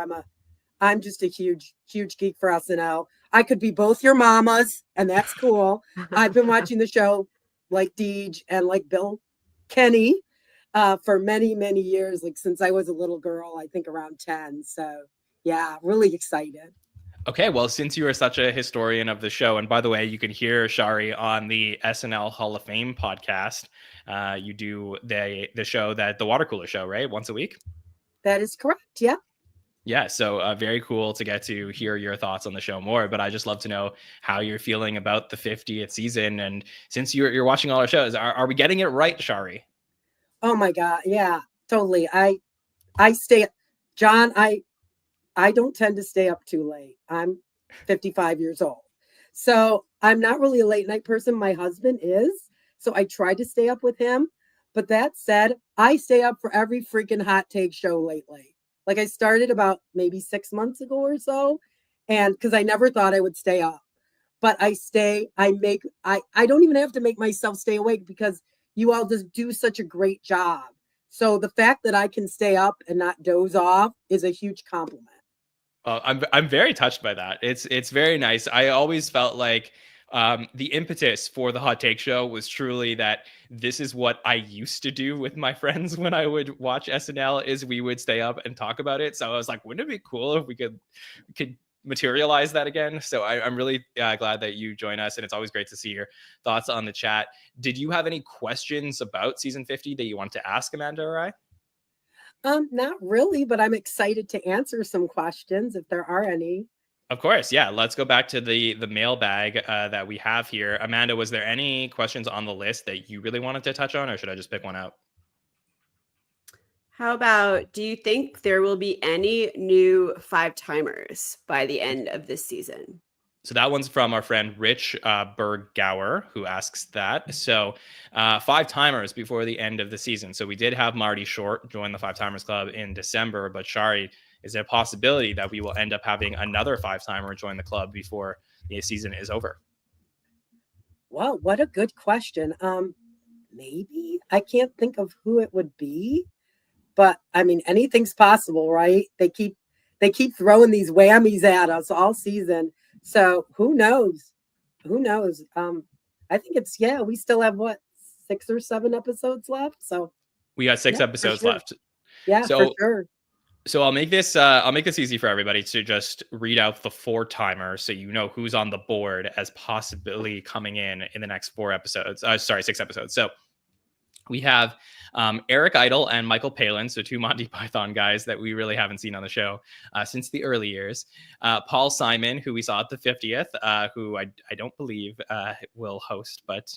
I'm just a huge geek for SNL. I could be both your mamas, and that's cool. I've been watching the show like Deej and like Bill Kenny for many, many years, like since I was a little girl, I think around 10. So yeah, really excited. Okay, well, since you are such a historian of the show, and by the way, you can hear Shari on the SNL Hall of Fame podcast. You do the show, the water cooler show, right? Once a week? That is correct, yeah. Yeah, so very cool to get to hear your thoughts on the show more, but I just love to know how you're feeling about the 50th season. And since you're watching all our shows, are we getting it right, Shari? Oh my God, yeah, totally. I don't tend to stay up too late. I'm 55 years old. So I'm not really a late night person. My husband is, so I try to stay up with him. But that said, I stay up for every freaking hot take show lately. Like I started about maybe 6 months ago or so. And because I never thought I would stay up, but I don't even have to make myself stay awake because you all just do such a great job. So the fact that I can stay up and not doze off is a huge compliment. I'm very touched by that. It's very nice. I always felt like the impetus for the hot take show was truly that this is what I used to do with my friends when I would watch SNL, is we would stay up and talk about it. So I was like, wouldn't it be cool if we could materialize that again? So I'm really glad that you join us, and it's always great to see your thoughts on the chat. Did you have any questions about season 50 that you want to ask Amanda or I? Not really, but I'm excited to answer some questions if there are any. Of course, yeah. Let's go back to the mailbag that we have here. Amanda, was there any questions on the list that you really wanted to touch on, or should I just pick one out? How about, do you think there will be any new 5-timers by the end of this season? So that one's from our friend Rich Bergauer, who asks that. So 5-timers before the end of the season. So we did have Marty Short join the 5-timers club in December, but Shari, is there a possibility that we will end up having another 5-timer join the club before the season is over? Well, what a good question. Maybe. I can't think of who it would be, but I mean, anything's possible, right? They they keep throwing these whammies at us all season. So who knows? Who knows? I think we still have 6 or 7 episodes left. So we got 6 episodes left. Yeah, so, for sure. So I'll make this easy for everybody to just read out the 4 timer so you know who's on the board as possibly coming in the next 4 episodes. 6 episodes. So we have Eric Idle and Michael Palin, so 2 Monty Python guys that we really haven't seen on the show since the early years. Paul Simon, who we saw at the 50th, who I don't believe will host, but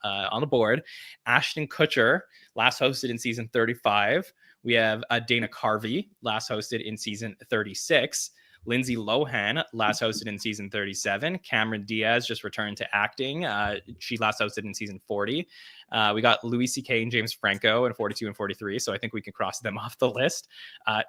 on the board. Ashton Kutcher, last hosted in season 35. We have Dana Carvey, last hosted in season 36. Lindsay Lohan, last hosted in season 37. Cameron Diaz just returned to acting. She last hosted in season 40. We got Louis C.K. and James Franco in 42 and 43, so I think we can cross them off the list.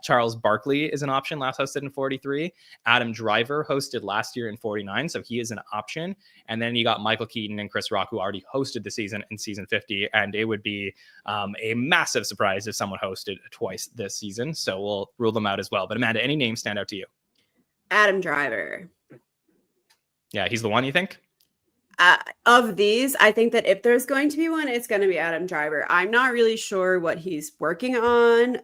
Charles Barkley is an option, last hosted in 43. Adam Driver hosted last year in 49, so he is an option. And then you got Michael Keaton and Chris Rock, who already hosted the season in season 50, and it would be a massive surprise if someone hosted twice this season, so we'll rule them out as well. But Amanda, any names stand out to you? Adam Driver. Yeah, he's the one, you think? Of these, I think that if there's going to be one, it's going to be Adam Driver. I'm not really sure what he's working on.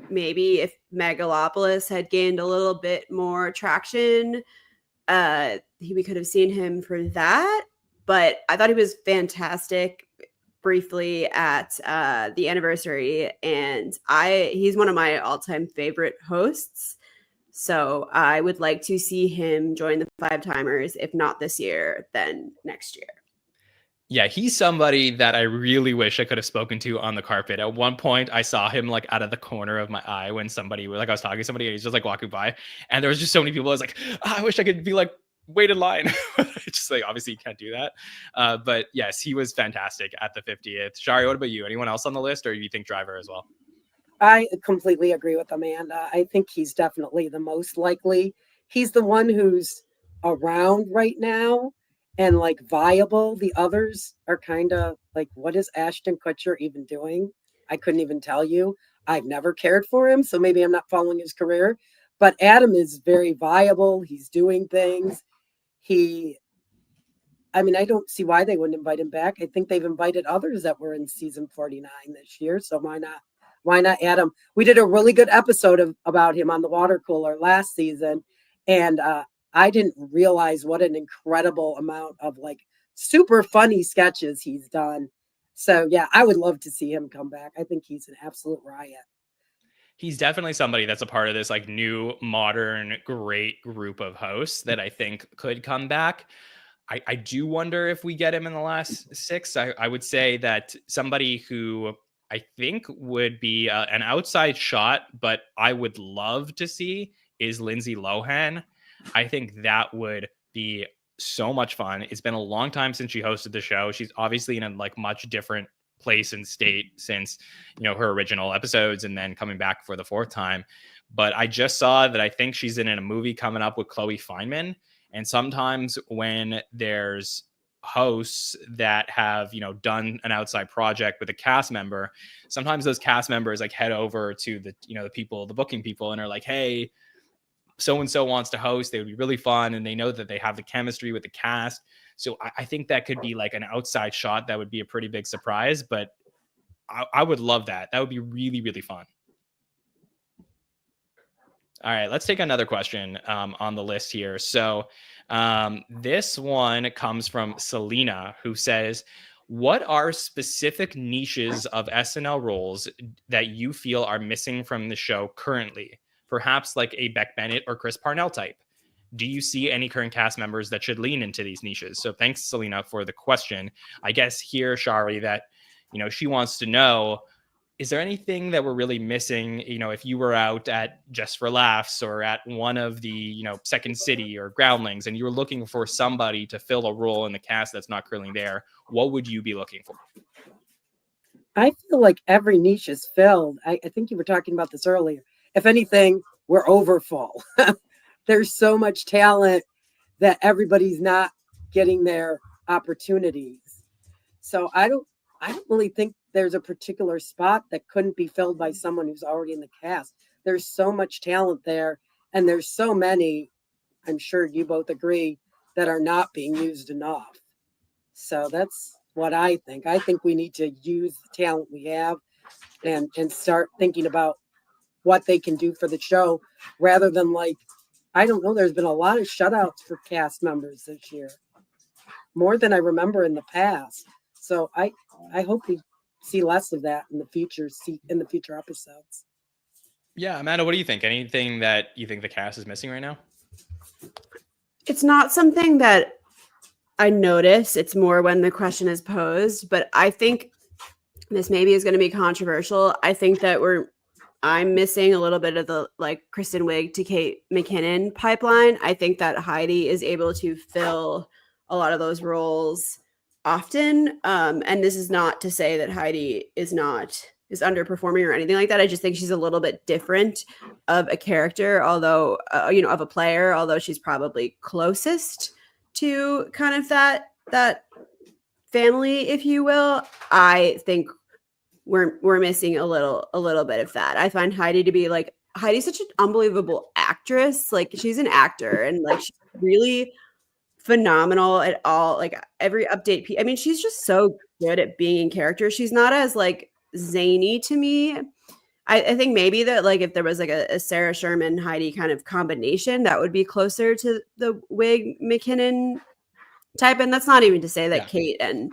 Maybe if Megalopolis had gained a little bit more traction, we could have seen him for that. But I thought he was fantastic briefly at the anniversary, and he's one of my all-time favorite hosts. So I would like to see him join the 5 timers, if not this year, then next year. Yeah, he's somebody that I really wish I could have spoken to on the carpet. At one point, I saw him like out of the corner of my eye when somebody, like I was talking to somebody, and he's just like walking by, and there was just so many people. I was like, I wish I could be like, wait in line. Just like, obviously you can't do that. But yes, he was fantastic at the 50th. Shari, what about you? Anyone else on the list, or do you think Driver as well? I completely agree with Amanda. I think he's definitely the most likely. He's the one who's around right now and like viable. The others are kind of like, what is Ashton Kutcher even doing? I couldn't even tell you. I've never cared for him, so maybe I'm not following his career. But Adam is very viable. He's doing things. I don't see why they wouldn't invite him back. I think they've invited others that were in season 49 this year, so why not? Why not Adam? We did a really good episode about him on the water cooler last season. And I didn't realize what an incredible amount of like super funny sketches he's done. So yeah, I would love to see him come back. I think he's an absolute riot. He's definitely somebody that's a part of this like new, modern, great group of hosts that I think could come back. I do wonder if we get him in the last 6. I would say that somebody who I think would be an outside shot, but I would love to see is Lindsay Lohan. I think that would be so much fun. It's been a long time since she hosted the show. She's obviously in a like much different place and state since, her original episodes and then coming back for the 4th time. But I just saw that I think she's in a movie coming up with Chloe Fineman. And sometimes when there's hosts that have done an outside project with a cast member, sometimes those cast members like head over to the the booking people, and are like, hey, so and so wants to host, they would be really fun, and they know that they have the chemistry with the cast. So I think that could be like an outside shot that would be a pretty big surprise, but I would love that. That would be really, really fun. All right, let's take another question on the list here. So this one comes from Selena, who says, what are specific niches of SNL roles that you feel are missing from the show currently? Perhaps like a Beck Bennett or Chris Parnell type. Do you see any current cast members that should lean into these niches? So thanks, Selena, for the question. I guess here, Shari, that, she wants to know, is there anything that we're really missing? If you were out at Just for Laughs or at one of the, Second City or Groundlings, and you were looking for somebody to fill a role in the cast that's not currently there, what would you be looking for? I feel like every niche is filled. I think you were talking about this earlier. If anything, we're overfull. There's so much talent that everybody's not getting their opportunities. So I don't really think there's a particular spot that couldn't be filled by someone who's already in the cast. there's so much talent there, and there's so many, I'm sure you both agree, that are not being used enough. So that's what I think. I think we need to use the talent we have and start thinking about what they can do for the show rather than like, I don't know, there's been a lot of shutouts for cast members this year, more than I remember in the past. So I hope we see less of that in the future episodes. Yeah, Amanda, what do you think? Anything that you think the cast is missing right now? It's not something that I notice. It's more when the question is posed, but I think this maybe is going to be controversial. I think that I'm missing a little bit of the like Kristen Wiig to Kate McKinnon pipeline. I think that Heidi is able to fill a lot of those roles often. And this is not to say that Heidi is underperforming or anything like that. I just think she's a little bit different of a character, although, of a player, although she's probably closest to kind of that family, if you will. I think we're missing a little bit of that. I find Heidi to be like, Heidi's such an unbelievable actress. Like, she's an actor, and like, she's really phenomenal at all. Like, every update. I mean, she's just so good at being in character. She's not as like zany to me. I think maybe that like if there was like a Sarah Sherman Heidi kind of combination, that would be closer to the Wiig McKinnon type. And that's not even to say that Kate and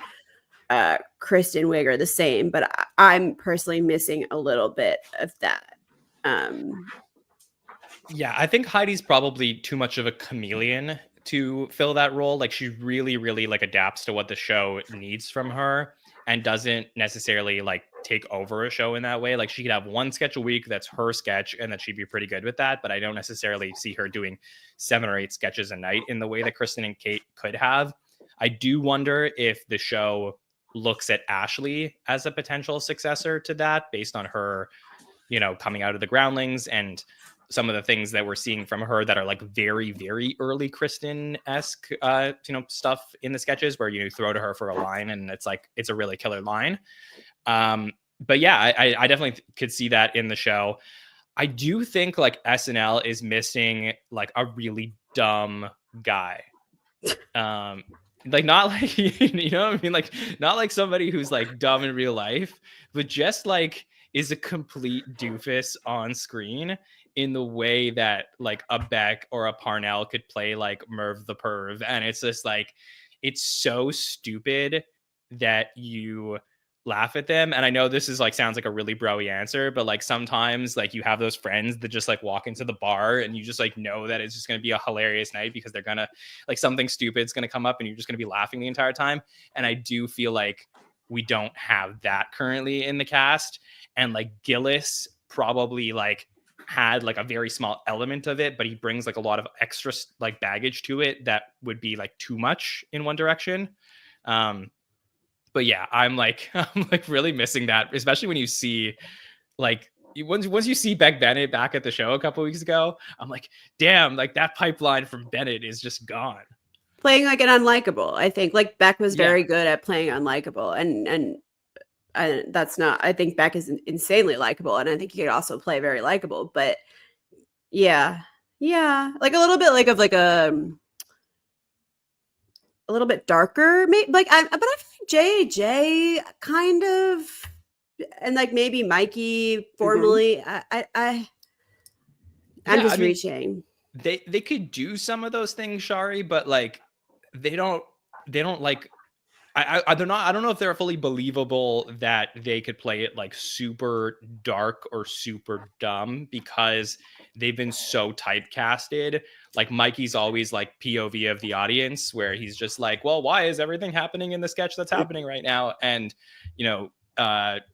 Kristen Wiig are the same, but I'm personally missing a little bit of that. Yeah, I think Heidi's probably too much of a chameleon to fill that role. Like, she really, really like adapts to what the show needs from her and doesn't necessarily like take over a show in that way. Like, she could have one sketch a week that's her sketch and that she'd be pretty good with that. But I don't necessarily see her doing 7 or 8 sketches a night in the way that Kristen and Kate could have. I do wonder if the show looks at Ashley as a potential successor to that based on her, coming out of the Groundlings and some of the things that we're seeing from her that are like very, very early Kristen-esque, stuff in the sketches where you throw to her for a line and it's like, it's a really killer line. But yeah, I definitely could see that in the show. I do think like SNL is missing like a really dumb guy. Like, not like, you know what I mean? Like, not like somebody who's like dumb in real life, but just like is a complete doofus on screen in the way that like a Beck or a Parnell could play like Merv the Perv. And it's just like, it's so stupid that you laugh at them. And I know this is like, sounds like a really bro-y answer, but like sometimes like you have those friends that just like walk into the bar and you just like know that it's just going to be a hilarious night because they're gonna like something stupid's going to come up and you're just going to be laughing the entire time. And I do feel like we don't have that currently in the cast. And like Gillis probably like had like a very small element of it, but he brings like a lot of extra like baggage to it that would be like too much in one direction. But yeah, I'm like really missing that, especially when you see like once you see Beck Bennett back at the show a couple weeks ago, I'm like, damn, like that pipeline from Bennett is just gone. Playing like an unlikable. I think like Beck was very good at playing unlikable, and that's not. I think Beck is insanely likable, and I think he could also play very likable. But yeah, like a little bit like of like a little bit darker, maybe like but I feel like JJ kind of, and like maybe Mikey formally. I'm just reaching. They could do some of those things, Shari, but like they don't like. They're not. I don't know if they're fully believable that they could play it like super dark or super dumb because they've been so typecasted. Like Mikey's always like POV of the audience, where he's just like, "Well, why is everything happening in the sketch that's happening right now?" And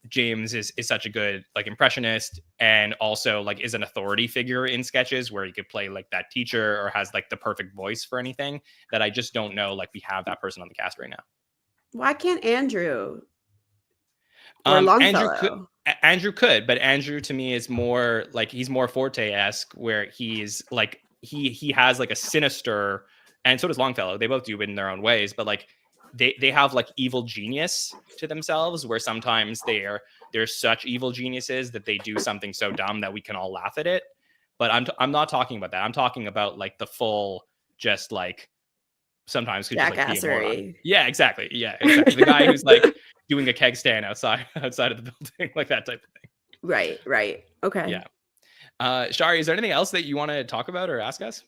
James is such a good like impressionist, and also like is an authority figure in sketches where he could play like that teacher or has like the perfect voice for anything. That I just don't know. Like we have that person on the cast right now. Why can't Andrew? Or Longfellow? Andrew could, but Andrew to me is more like he's more Forte-esque, where he's like he has like a sinister, and so does Longfellow. They both do it in their own ways, but like they have like evil genius to themselves, where sometimes they're such evil geniuses that they do something so dumb that we can all laugh at it. But I'm not talking about that. I'm talking about like the full, just like sometimes could just like be a moron. Jackassery. Yeah, exactly. Yeah, exactly. The guy who's like doing a keg stand outside of the building, like that type of thing. Right. Okay. Yeah. Shari, is there anything else that you want to talk about or ask us?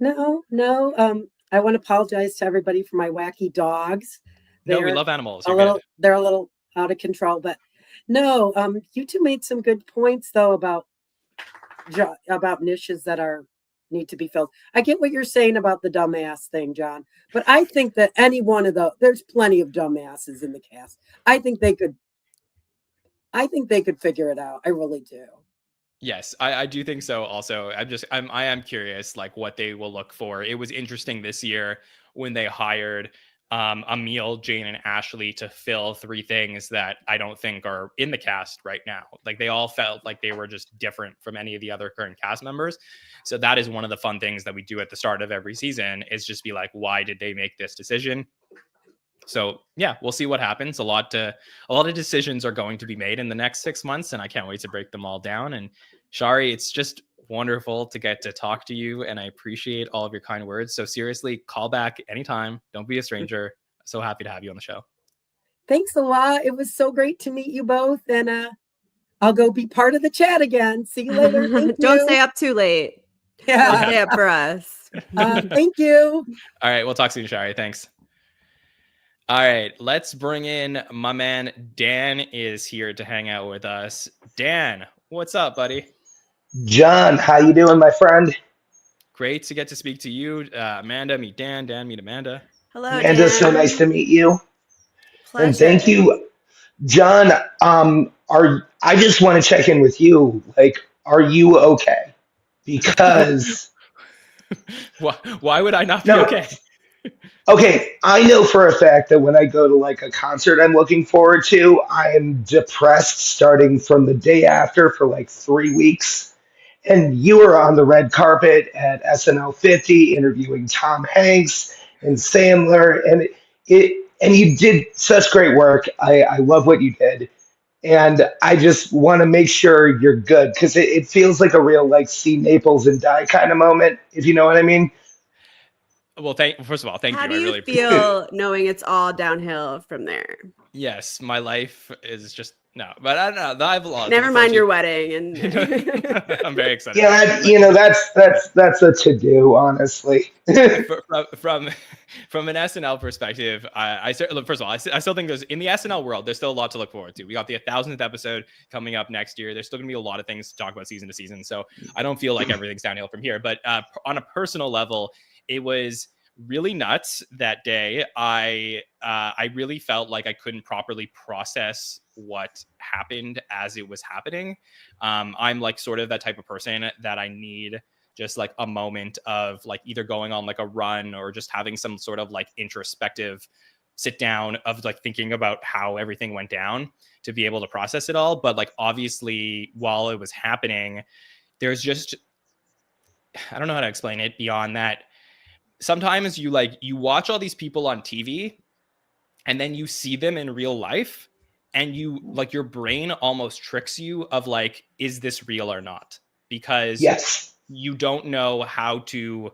No. I want to apologize to everybody for my wacky dogs. No, we love animals. They're a little out of control, but no. You two made some good points though about niches that need to be filled. I get what you're saying about the dumbass thing, John, but I think that any one of there's plenty of dumbasses in the cast. I think they could figure it out. I really do. Yes, I do think so. Also, I am curious, like what they will look for. It was interesting this year when they hired Emil, Jane, and Ashley to fill 3 things that I don't think are in the cast right now. Like they all felt like they were just different from any of the other current cast members. So that is one of the fun things that we do at the start of every season, is just be like, why did they make this decision? So yeah, we'll see what happens. A lot of decisions are going to be made in the next 6 months, and I can't wait to break them all down. And Shari, it's just wonderful to get to talk to you, and I appreciate all of your kind words. So seriously, call back anytime. Don't be a stranger. So happy to have you on the show. Thanks a lot. It was so great to meet you both, and I'll go be part of the chat again. See you later. Don't stay up too late. Yeah. Don't stay up for us. Thank you. All right, we'll talk soon, Shari. Thanks. All right, let's bring in my man Dan is here to hang out with us. Dan, what's up, buddy? John, how you doing, my friend? Great to get to speak to you. Amanda, meet Dan. Dan, meet Amanda. Hello, Amanda, Dan. so nice to meet you. Pleasure. And thank you, John. I just want to check in with you. Like, are you okay? Because why would I not be okay? Okay, I know for a fact that when I go to like a concert I'm looking forward to, I am depressed starting from the day after for like 3 weeks. And you were on the red carpet at SNL 50 interviewing Tom Hanks and Sandler, and you did such great work. I love what you did. And I just want to make sure you're good, because it feels like a real like see Naples and die kind of moment, if you know what I mean. Well, first of all, thank you. How do I you really feel knowing it's all downhill from there? Yes, my life is just no, but I don't know. I have a lot. Never mind your wedding, and I'm very excited. Yeah, that's a to do, honestly. From an SNL perspective, I first of all, I still think in the SNL world, there's still a lot to look forward to. We got the 1,000th episode coming up next year. There's still gonna be a lot of things to talk about season to season. So I don't feel like everything's downhill from here. But on a personal level, it was really nuts that day. I really felt like I couldn't properly process what happened as it was happening. I'm like sort of that type of person that I need just like a moment of like either going on like a run or just having some sort of like introspective sit down of like thinking about how everything went down to be able to process it all. But like obviously while it was happening, there's just, I don't know how to explain it beyond that. Sometimes you watch all these people on TV and then you see them in real life and you like your brain almost tricks you of like, is this real or not? Because yes, you don't know how to,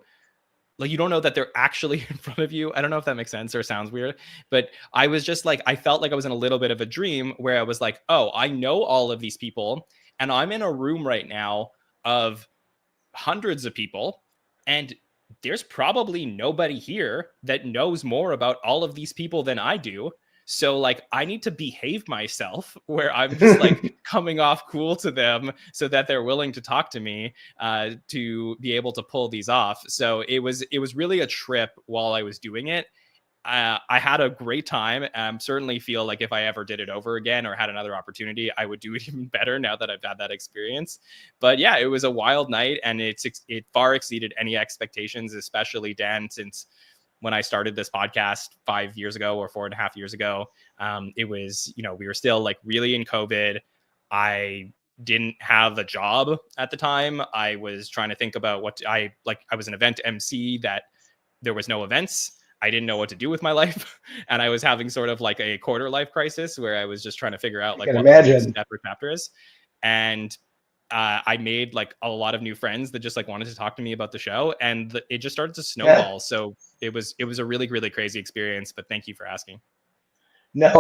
like, you don't know that they're actually in front of you. I don't know if that makes sense or sounds weird, but I was just like, I felt like I was in a little bit of a dream where I was like, oh, I know all of these people and I'm in a room right now of hundreds of people and there's probably nobody here that knows more about all of these people than I do. So like, I need to behave myself where I'm just like coming off cool to them so that they're willing to talk to me to be able to pull these off. So it was really a trip while I was doing it. I had a great time. Certainly feel like if I ever did it over again or had another opportunity, I would do it even better now that I've had that experience. But yeah, it was a wild night and it far exceeded any expectations, especially Dan, since when I started this podcast 5 years ago or 4.5 years ago, it was, we were still like really in COVID. I didn't have a job at the time. I was trying to think about I was an event MC that there was no events. I didn't know what to do with my life, and I was having sort of like a quarter life crisis where I was just trying to figure out like can what the next imagine. step or chapter is. And I made like a lot of new friends that just like wanted to talk to me about the show, and it just started to snowball. Yeah. So it was a really, really crazy experience. But thank you for asking. No,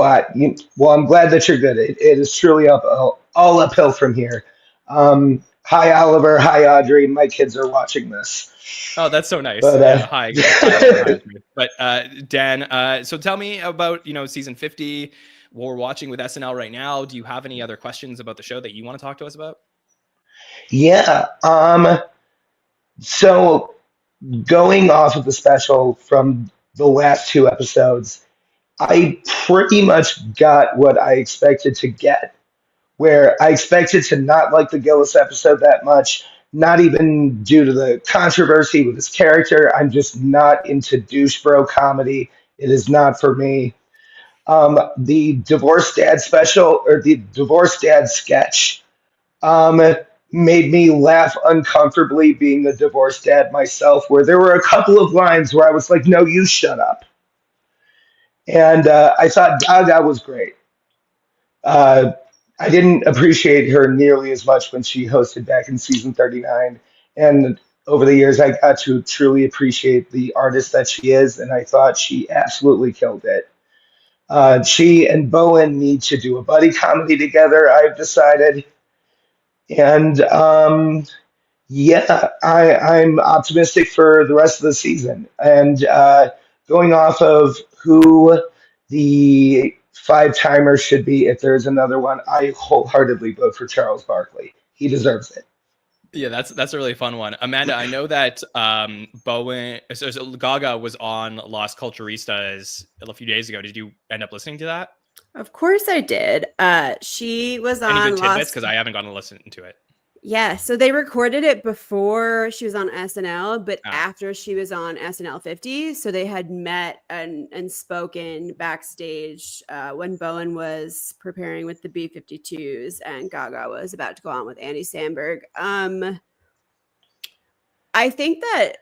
well, I'm glad that you're good. It is truly all uphill from here. Hi, Oliver. Hi, Audrey. My kids are watching this. Oh, that's so nice. But, Yeah, hi. Hi. But Dan, so tell me about season 50. What we're watching with SNL right now. Do you have any other questions about the show that you want to talk to us about? Yeah. So going off of the special from the last two episodes, I pretty much got what I expected to get, where I expected to not like the Gillis episode that much, not even due to the controversy with his character. I'm just not into douche bro comedy. It is not for me. The divorced dad special, or the divorced dad sketch, made me laugh uncomfortably being a divorced dad myself, where there were a couple of lines where I was like, no, you shut up. And I thought Gaga was great. I didn't appreciate her nearly as much when she hosted back in season 39. And over the years, I got to truly appreciate the artist that she is, and I thought she absolutely killed it. She and Bowen need to do a buddy comedy together, I've decided. And yeah, I'm optimistic for the rest of the season. And going off of who the five-timer should be, if there's another one, I wholeheartedly vote for Charles Barkley. He deserves it. Yeah, that's a really fun one. Amanda, I know that Gaga was on Las Culturistas a few days ago. Did you end up listening to that? Of course I did. She was on Any good tidbits? Because I haven't gotten to listen to it. Yeah, so they recorded it before she was on SNL, but after she was on SNL 50. So they had met and spoken backstage when Bowen was preparing with the B-52s and Gaga was about to go on with Andy Samberg. I think that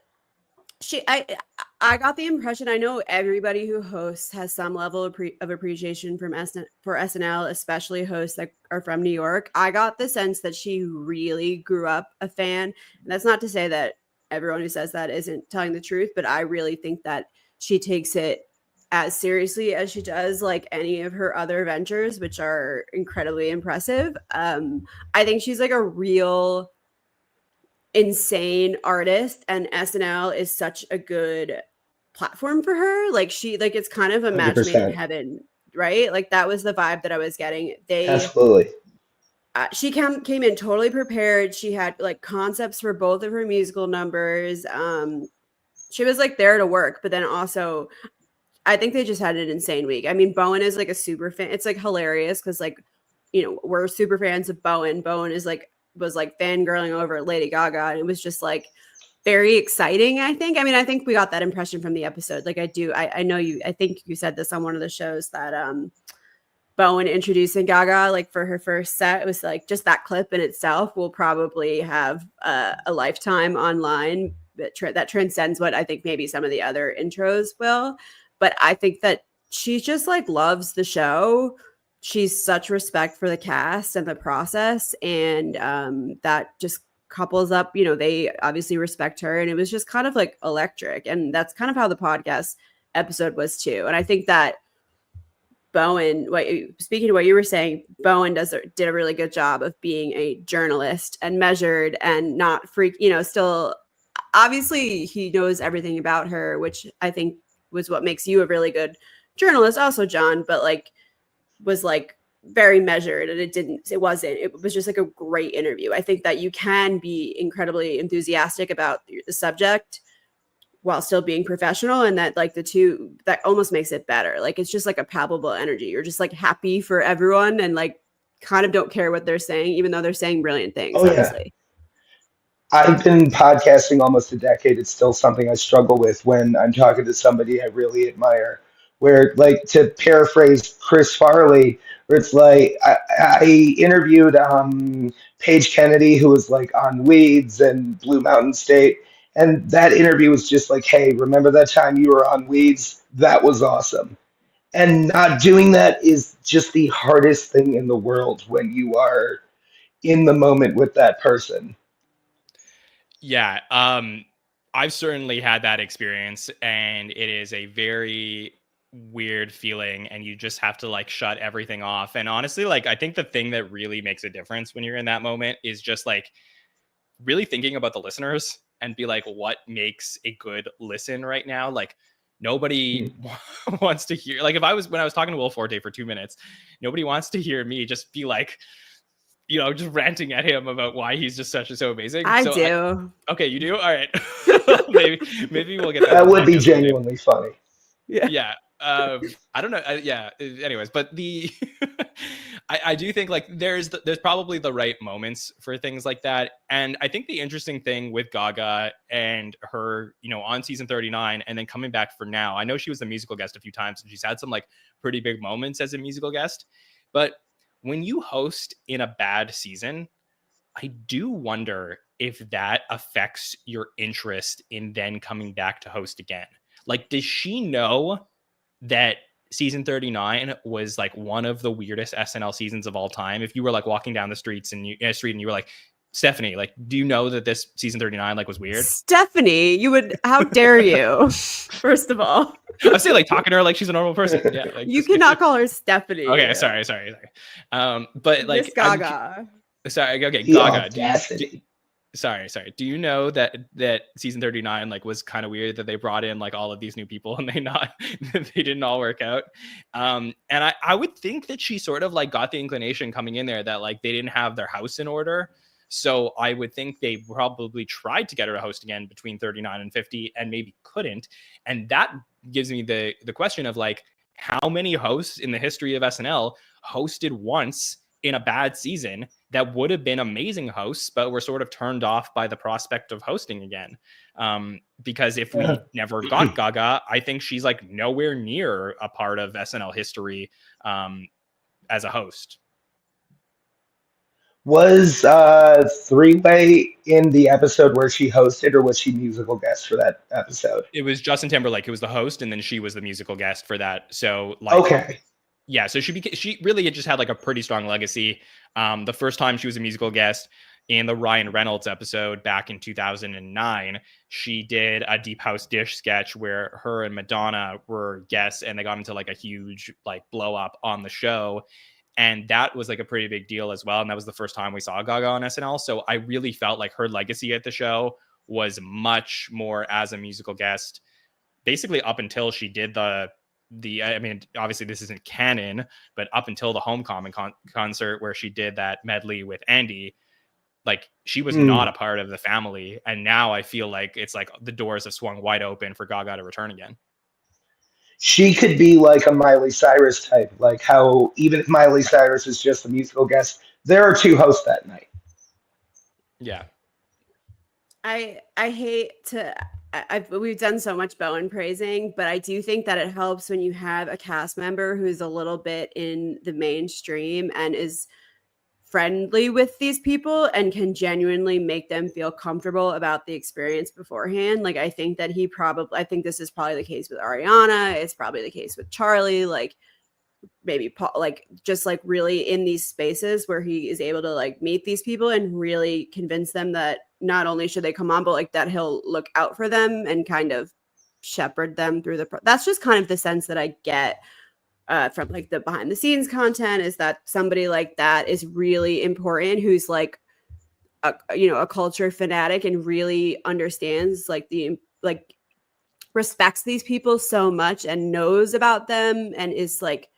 I got the impression, I know everybody who hosts has some level of appreciation for SNL, especially hosts that are from New York. I got the sense that she really grew up a fan. And that's not to say that everyone who says that isn't telling the truth, but I really think that she takes it as seriously as she does like any of her other ventures, which are incredibly impressive. I think she's like a real insane artist, and SNL is such a good platform for her. Like it's kind of a match made in heaven, right? Like that was the vibe that I was getting. Absolutely. She came in totally prepared. She had like concepts for both of her musical numbers. She was like there to work, but then also I think they just had an insane week. I mean, Bowen is like a super fan. It's like hilarious because like, we're super fans of Bowen. Bowen was fangirling over Lady Gaga, and it was just like very exciting, I think. I mean, I think we got that impression from the episode. Like I know I think you said this on one of the shows that Bowen introducing Gaga like for her first set. It was like just that clip in itself will probably have a lifetime online that transcends what I think maybe some of the other intros will. But I think that she just like loves the show. She's such respect for the cast and the process, and that just couples up, they obviously respect her, and it was just kind of like electric, and that's kind of how the podcast episode was too. And I think that Bowen, speaking to what you were saying, Bowen did a really good job of being a journalist and measured and not still obviously he knows everything about her, which I think was what makes you a really good journalist also, John, but like was like very measured, and it was just like a great interview. I think that you can be incredibly enthusiastic about the subject while still being professional, and that like the two, that almost makes it better. Like it's just like a palpable energy. You're just like happy for everyone and like kind of don't care what they're saying, even though they're saying brilliant things. Oh, honestly. I've been podcasting almost a decade. It's still something I struggle with when I'm talking to somebody I really admire. Where, like, to paraphrase Chris Farley, where it's like I interviewed Paige Kennedy, who was like on Weeds and Blue Mountain State, And that interview was just like, hey, remember that time you were on weeds? That was awesome. And not doing that is just the hardest thing in the world when you are in the moment with that person. Yeah, I've certainly had that experience, and it is a very weird feeling, and you just have to like shut everything off. And honestly, like I think the thing that really makes a difference when you're in that moment is just like really thinking about the listeners and be like, what makes a good listen right now? Like nobody wants to hear, like if I was, when I was talking to Will Forte for 2 minutes, nobody wants to hear me just be like, just ranting at him about why he's just so amazing. I So do. okay, you do? All right. maybe we'll get that. That would be genuinely funny. Yeah. I don't know. Yeah. Anyways, but I do think like there's probably the right moments for things like that. And I think the interesting thing with Gaga and her, on season 39 and then coming back for now, I know she was a musical guest a few times and she's had some like pretty big moments as a musical guest, but when you host in a bad season, I do wonder if that affects your interest in then coming back to host again. Like, does she know that season 39 was like one of the weirdest SNL seasons of all time? If you were like walking down the streets and you were like, Stephanie, like, do you know that this season 39 like was weird? Stephanie, how dare you? First of all, I was saying like talking to her like she's a normal person. Yeah, like, you cannot call her Stephanie. Okay, sorry. But like Miss Gaga. Sorry, okay, The Gaga. audacity. Sorry. Do you know that season 39 like was kind of weird that they brought in like all of these new people and they didn't all work out? And I would think that she sort of like got the inclination coming in there that like they didn't have their house in order. So I would think they probably tried to get her to host again between 39 and 50 and maybe couldn't. And that gives me the question of like, how many hosts in the history of SNL hosted once in a bad season that would have been amazing hosts, but were sort of turned off by the prospect of hosting again. Because if we never got Gaga, I think she's like nowhere near a part of SNL history as a host. Was Three-Way in the episode where she hosted, or was she musical guest for that episode? It was Justin Timberlake who was the host, and then she was the musical guest for that. So like, okay. Yeah, so she really just had like a pretty strong legacy. The first time she was a musical guest in the Ryan Reynolds episode back in 2009, she did a Deep House Dish sketch where her and Madonna were guests, and they got into like a huge like blow up on the show. And that was like a pretty big deal as well. And that was the first time we saw Gaga on SNL. So I really felt like her legacy at the show was much more as a musical guest, basically up until she did I mean, obviously this isn't canon, but up until the Homecoming concert where she did that medley with Andy, like she was not a part of the family. And now I feel like it's like the doors have swung wide open for Gaga to return again. She could be like a Miley Cyrus type, like how even if Miley Cyrus is just a musical guest, there are two hosts that night. Yeah. I hate to. We've done so much Bowen praising, but I do think that it helps when you have a cast member who's a little bit in the mainstream and is friendly with these people and can genuinely make them feel comfortable about the experience beforehand. Like I think that I think this is probably the case with Ariana. It's probably the case with Charlie. Like maybe Paul, like just like really in these spaces where he is able to like meet these people and really convince them that not only should they come on, but like that he'll look out for them and kind of shepherd them through that's just kind of the sense that I get from like the behind the scenes content, is that somebody like that is really important, who's like a culture fanatic and really understands respects these people so much and knows about them and is like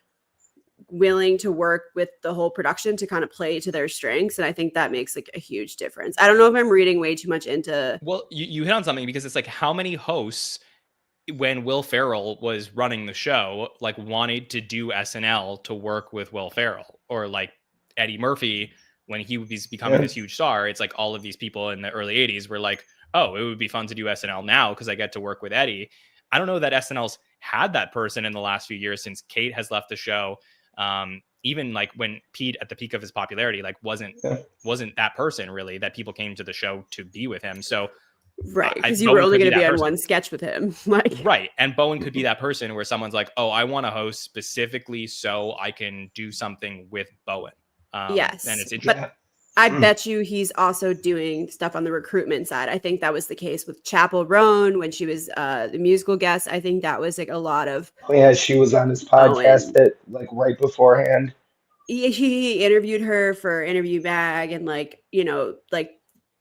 willing to work with the whole production to kind of play to their strengths. And I think that makes like a huge difference. I don't know if I'm reading way too much into. Well, you hit on something, because it's like how many hosts, when Will Ferrell was running the show, like wanted to do SNL to work with Will Ferrell, or like Eddie Murphy when he was becoming this huge star. It's like all of these people in the early 80s were like, oh, it would be fun to do SNL now because I get to work with Eddie. I don't know that SNL's had that person in the last few years since Kate has left the show. Even like when Pete at the peak of his popularity, like wasn't that person really that people came to the show to be with him. So Right, because you were Bowen only could be going to be that on person. one sketch with him. Like, Right. And Bowen could be that person where someone's like, oh, I want to host specifically so I can do something with Bowen. And yes, it's interesting. but I bet you he's also doing stuff on the recruitment side. I think that was the case with Chapel Roan when she was the musical guest. I think that was like a lot of Oh yeah, she was on his podcast Bowen. that like right beforehand. He interviewed her for Interview Bag, and like, you know, like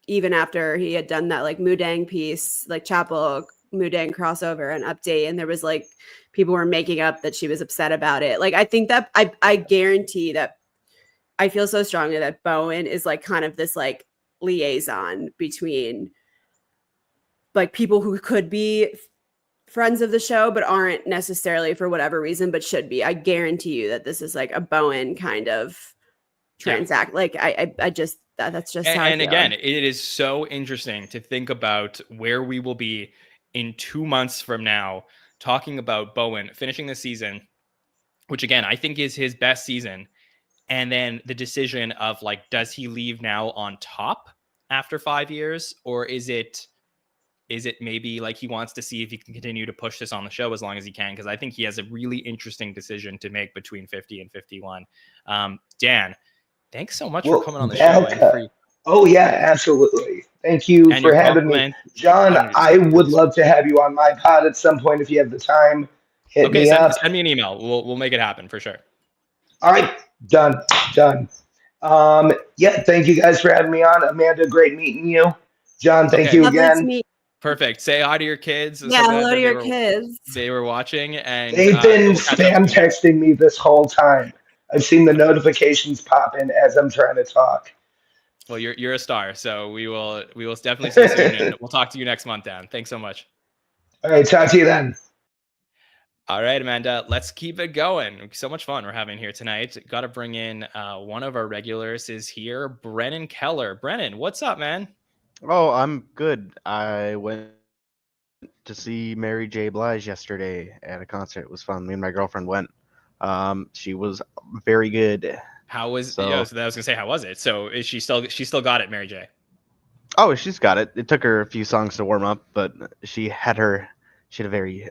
even after he had done that like Mudang piece, like Chapel Mudang crossover and update, and there was like people were making up that she was upset about it. Like I think that I guarantee that I feel so strongly that Bowen is like kind of this like liaison between like people who could be friends of the show but aren't necessarily for whatever reason but should be. I guarantee you that this is like a Bowen kind of transact. Like I just that's just how I And feel. again, it is so interesting to think about where we will be in 2 months from now talking about Bowen finishing the season, which again I think is his best season. And then the decision of like, does he leave now on top after 5 years, or is it maybe like he wants to see if he can continue to push this on the show as long as he can? Because I think he has a really interesting decision to make between 50 and 51. Dan, thanks so much for coming on the show. And oh yeah, absolutely. Thank you and for your having me, compliment John. on your I would discussions. love to have you on my pod at some point if you have the time. Hit Okay, me up. send me an email. We'll make it happen for sure. All right, done. Yeah, thank you guys for having me on. Amanda, great meeting you. John, thank Okay. you Lovely to again. meet. Perfect. Say hi to your kids. So Yeah, that hello to they your were- kids. They were watching, and They've been we'll catch up spam soon. texting me this whole time. I've seen the notifications pop in as I'm trying to talk. Well, you're a star, so we will definitely see you soon, and we'll talk to you next month, Dan. Thanks so much. All right, talk to you then. All right, Amanda, let's keep it going. So much fun we're having here tonight. Got to bring in one of our regulars is here, Brennan Keller. Brennan, what's up, man? Oh, I'm good. I went to see Mary J. Blige yesterday at a concert. It was fun. Me and my girlfriend went. She was very good. How was? So- I was gonna say, how was it? So is she still got it, Mary J? Oh, she's got it. It took her a few songs to warm up, but she had a very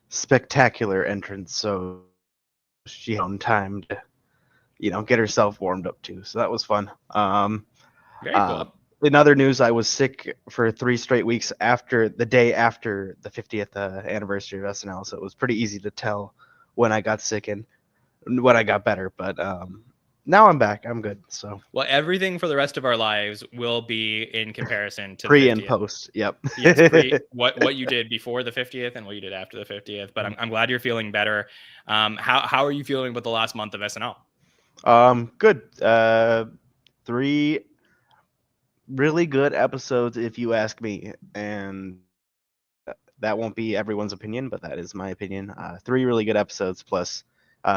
spectacular entrance, so she had time to, get herself warmed up too. So that was fun. Very cool. In other news, I was sick for 3 straight weeks after the day after the 50th anniversary of SNL, so it was pretty easy to tell when I got sick and when I got better. But now I'm back. I'm good. So Well, everything for the rest of our lives will be in comparison to pre the and 50th. post. Yep. Yes, what you did before the 50th and what you did after the 50th. But I'm glad you're feeling better. How are you feeling with the last month of SNL? Good. 3 really good episodes, if you ask me, and that won't be everyone's opinion, but that is my opinion. 3 really good episodes, plus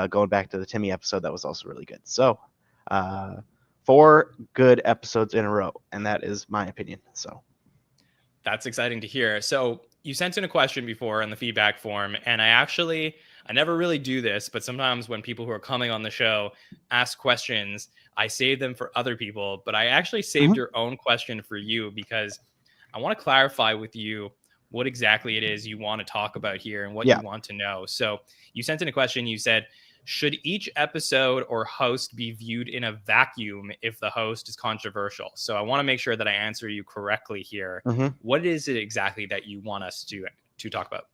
going back to the Timmy episode, that was also really good. So 4 good episodes in a row, and that is my opinion. So That's exciting to hear. So you sent in a question before in the feedback form, and I never really do this, but sometimes when people who are coming on the show ask questions, I save them for other people, but I actually saved your own question for you because I want to clarify with you what exactly it is you want to talk about here and what you want to know. So you sent in a question. You said, should each episode or host be viewed in a vacuum if the host is controversial? So I want to make sure that I answer you correctly here. What is it exactly that you want us to talk about?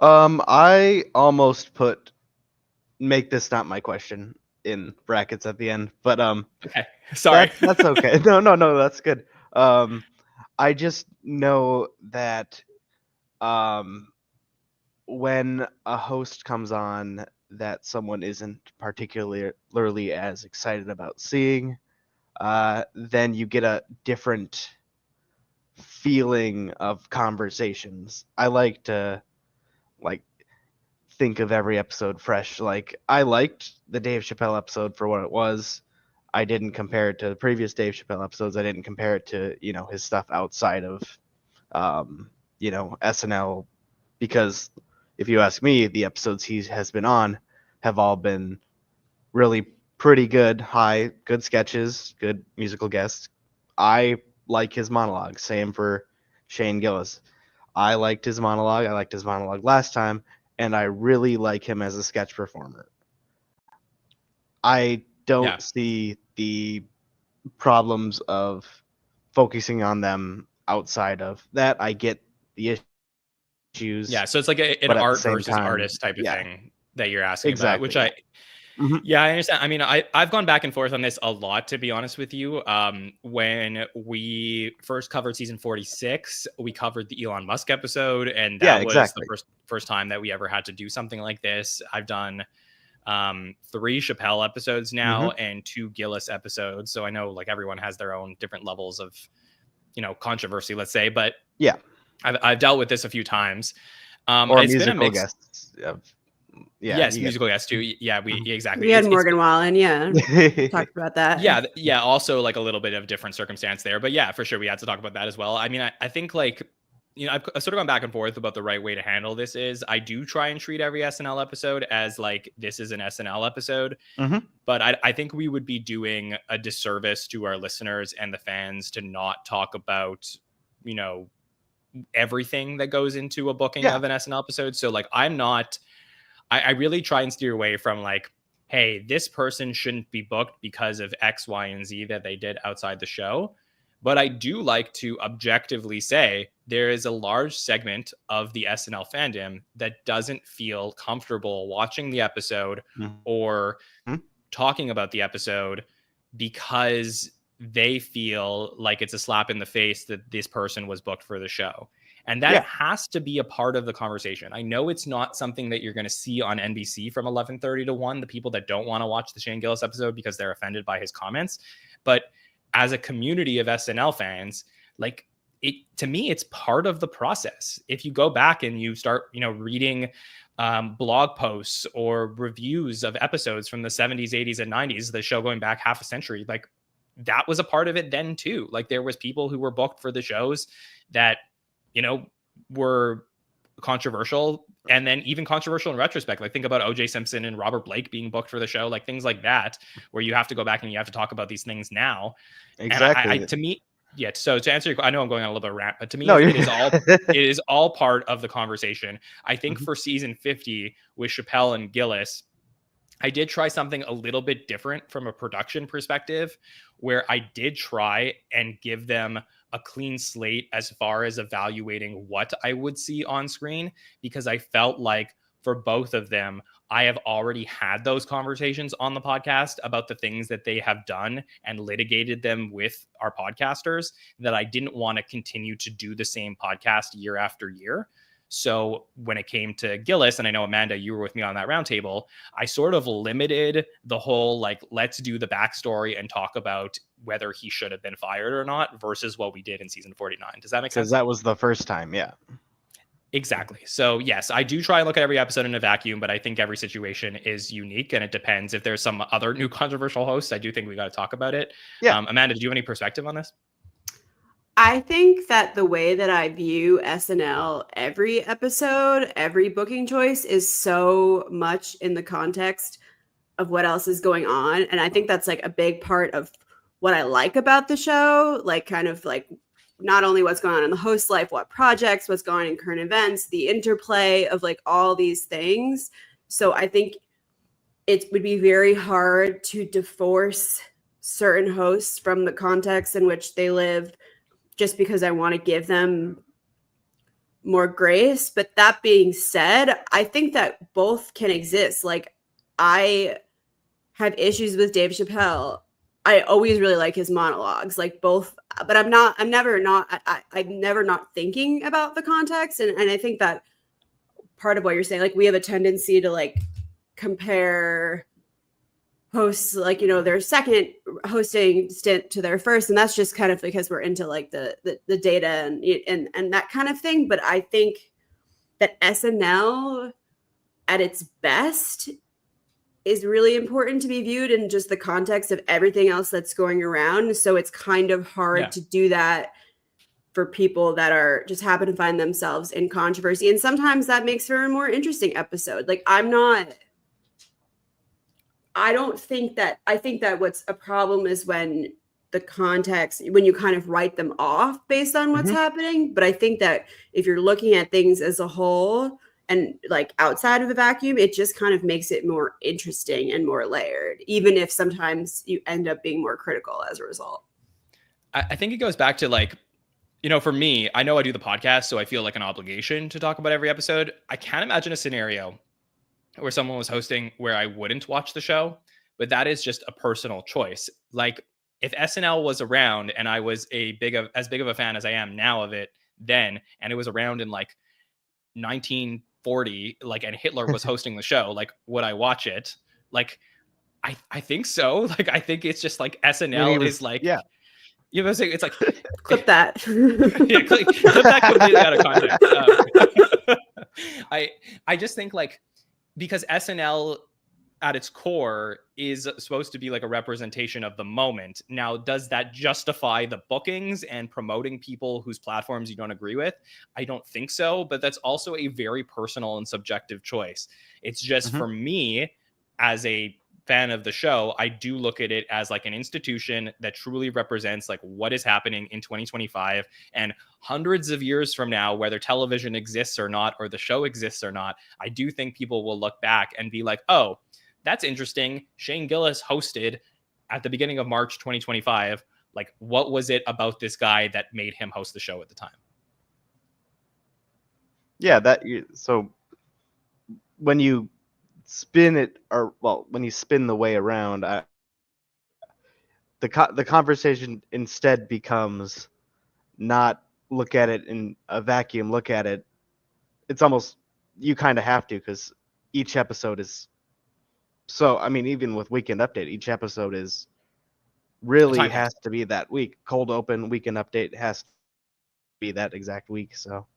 I almost make this not my question in brackets at the end, but okay, sorry. That's okay. No, that's good. I just know that when a host comes on that someone isn't particularly as excited about seeing, then you get a different feeling of conversations. I like to think of every episode fresh. Like, I liked the Dave Chappelle episode for what it was. I didn't compare it to the previous Dave Chappelle episodes. I didn't compare it to, his stuff outside of, SNL, because if you ask me, the episodes he has been on have all been really pretty good, good sketches, good musical guests. I like his monologue. Same for Shane Gillis. I liked his monologue. I liked his monologue last time, and I really like him as a sketch performer. I don't see the problems of focusing on them outside of that. I get the issues. Yeah, so it's like an but at the art same versus time, artist type of yeah. thing that you're asking about, which Exactly. yeah, I understand. I mean, I've gone back and forth on this a lot, to be honest with you. When we first covered season 46, we covered the Elon Musk episode, and Yeah, that was exactly. the first time that we ever had to do something like this. I've done 3 Chappelle episodes now and 2 Gillis episodes, so I know like everyone has their own different levels of, you know, controversy, let's say, but Yeah. I've dealt with this a few times. Or It's been a musical mix. guests. Yeah. Yes, you musical guests too. Yeah, exactly. We had It's Morgan Wallen. Yeah, get- talked about that. yeah, also like a little bit of different circumstance there, but yeah, for sure we had to talk about that as well. I mean, I think like, you know, I've sort of gone back and forth about the right way to handle this. Is I do try and treat every SNL episode as like this is an SNL episode, but I think we would be doing a disservice to our listeners and the fans to not talk about, you know, everything that goes into a booking of an SNL episode. So like I really try and steer away from like, hey, this person shouldn't be booked because of X, Y, and Z that they did outside the show. But I do like to objectively say there is a large segment of the SNL fandom that doesn't feel comfortable watching the episode or talking about the episode because they feel like it's a slap in the face that this person was booked for the show. And that has to be a part of the conversation. I know it's not something that you're going to see on NBC from 11:30 to 1, the people that don't want to watch the Shane Gillis episode because they're offended by his comments. But as a community of SNL fans, like it, to me, it's part of the process. If you go back and you start, you know, reading blog posts or reviews of episodes from the 70s, 80s, and 90s, the show going back half a century, like that was a part of it then too. Like there was people who were booked for the shows that, you know, were controversial and then even controversial in retrospect. Like think about OJ Simpson and Robert Blake being booked for the show, like things like that, where you have to go back and you have to talk about these things now. Exactly. And to me, yeah. So to answer your, I know I'm going on a little bit of a rant, but to me, No, it is all part of the conversation. I think for season 50 with Chappelle and Gillis, I did try something a little bit different from a production perspective, where I did try and give them a clean slate as far as evaluating what I would see on screen, because I felt like for both of them, I have already had those conversations on the podcast about the things that they have done and litigated them with our podcasters, that I didn't want to continue to do the same podcast year after year. So when it came to Gillis, and I know Amanda, you were with me on that roundtable, I sort of limited the whole, like, let's do the backstory and talk about whether he should have been fired or not versus what we did in season 49. Does that make sense? Because that was the first time. Yeah. Exactly. So yes, I do try and look at every episode in a vacuum, but I think every situation is unique and it depends. If there's some other new controversial hosts, I do think we got to talk about it. Yeah. Amanda, do you have any perspective on this? I think that the way that I view SNL, every episode, every booking choice is so much in the context of what else is going on. And I think that's like a big part of what I like about the show, like kind of like not only what's going on in the host's life, what projects, what's going on in current events, the interplay of like all these things. So I think it would be very hard to divorce certain hosts from the context in which they live, just because I want to give them more grace. But that being said, I think that both can exist. Like I have issues with Dave Chappelle. I always really like his monologues, like both, but I'm never not thinking about the context. And I think that part of what you're saying, like we have a tendency to like compare hosts, like, you know, their second hosting stint to their first, and that's just kind of because we're into like the data and that kind of thing. But I think that SNL at its best is really important to be viewed in just the context of everything else that's going around. So it's kind of hard to do that for people that are just happen to find themselves in controversy, and sometimes that makes for a more interesting episode. Like I think that what's a problem is when the context when you kind of write them off based on what's happening. But I think that if you're looking at things as a whole and like outside of the vacuum, it just kind of makes it more interesting and more layered, even if sometimes you end up being more critical as a result. I think it goes back to like, you know, for me, I know I do the podcast, so I feel like an obligation to talk about every episode. I can't imagine a scenario where someone was hosting where I wouldn't watch the show, but that is just a personal choice. Like if SNL was around and I was as big of a fan as I am now of it then, and it was around in like 1940, like, and Hitler was hosting the show, like, would I watch it? Like, I think so. Like, I think it's just like SNL is like, yeah. You know, it's like clip that. Yeah, clip that completely out of context. I just think like because SNL at its core is supposed to be like a representation of the moment. Now, does that justify the bookings and promoting people whose platforms you don't agree with? I don't think so, but that's also a very personal and subjective choice. It's just for me as a fan of the show, I do look at it as like an institution that truly represents like what is happening in 2025 and hundreds of years from now, whether television exists or not, or the show exists or not. I do think people will look back and be like, oh, that's interesting. Shane Gillis hosted at the beginning of March 2025. Like, what was it about this guy that made him host the show at the time? Yeah, so when you spin it, or well, when you spin the way around, the conversation instead becomes not look at it in a vacuum, look at it. It's almost, you kind of have to, because each episode is, so I mean, even with Weekend Update, each episode is really has to be that week. Cold Open, Weekend Update has to be that exact week. So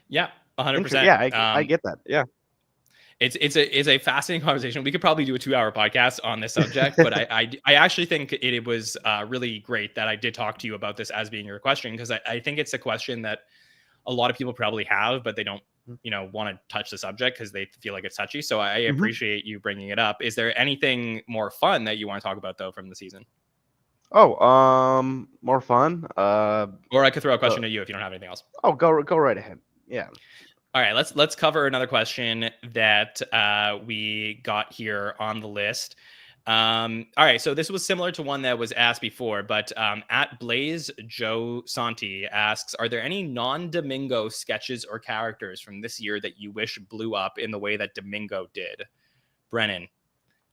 yeah, 100%. Yeah, I get that. Yeah. It's a fascinating conversation. We could probably do a 2-hour podcast on this subject, but I actually think it was really great that I did talk to you about this as being your question, because I think it's a question that a lot of people probably have, but they don't, you know, want to touch the subject because they feel like it's touchy. So I appreciate you bringing it up. Is there anything more fun that you want to talk about though from the season? Oh, more fun. Or I could throw a question at you if you don't have anything else. Oh, go right ahead. Yeah. All right, let's cover another question that we got here on the list. All right, so this was similar to one that was asked before, but at Blaze Joe Santi asks, are there any non-Domingo sketches or characters from this year that you wish blew up in the way that Domingo did? Brennan,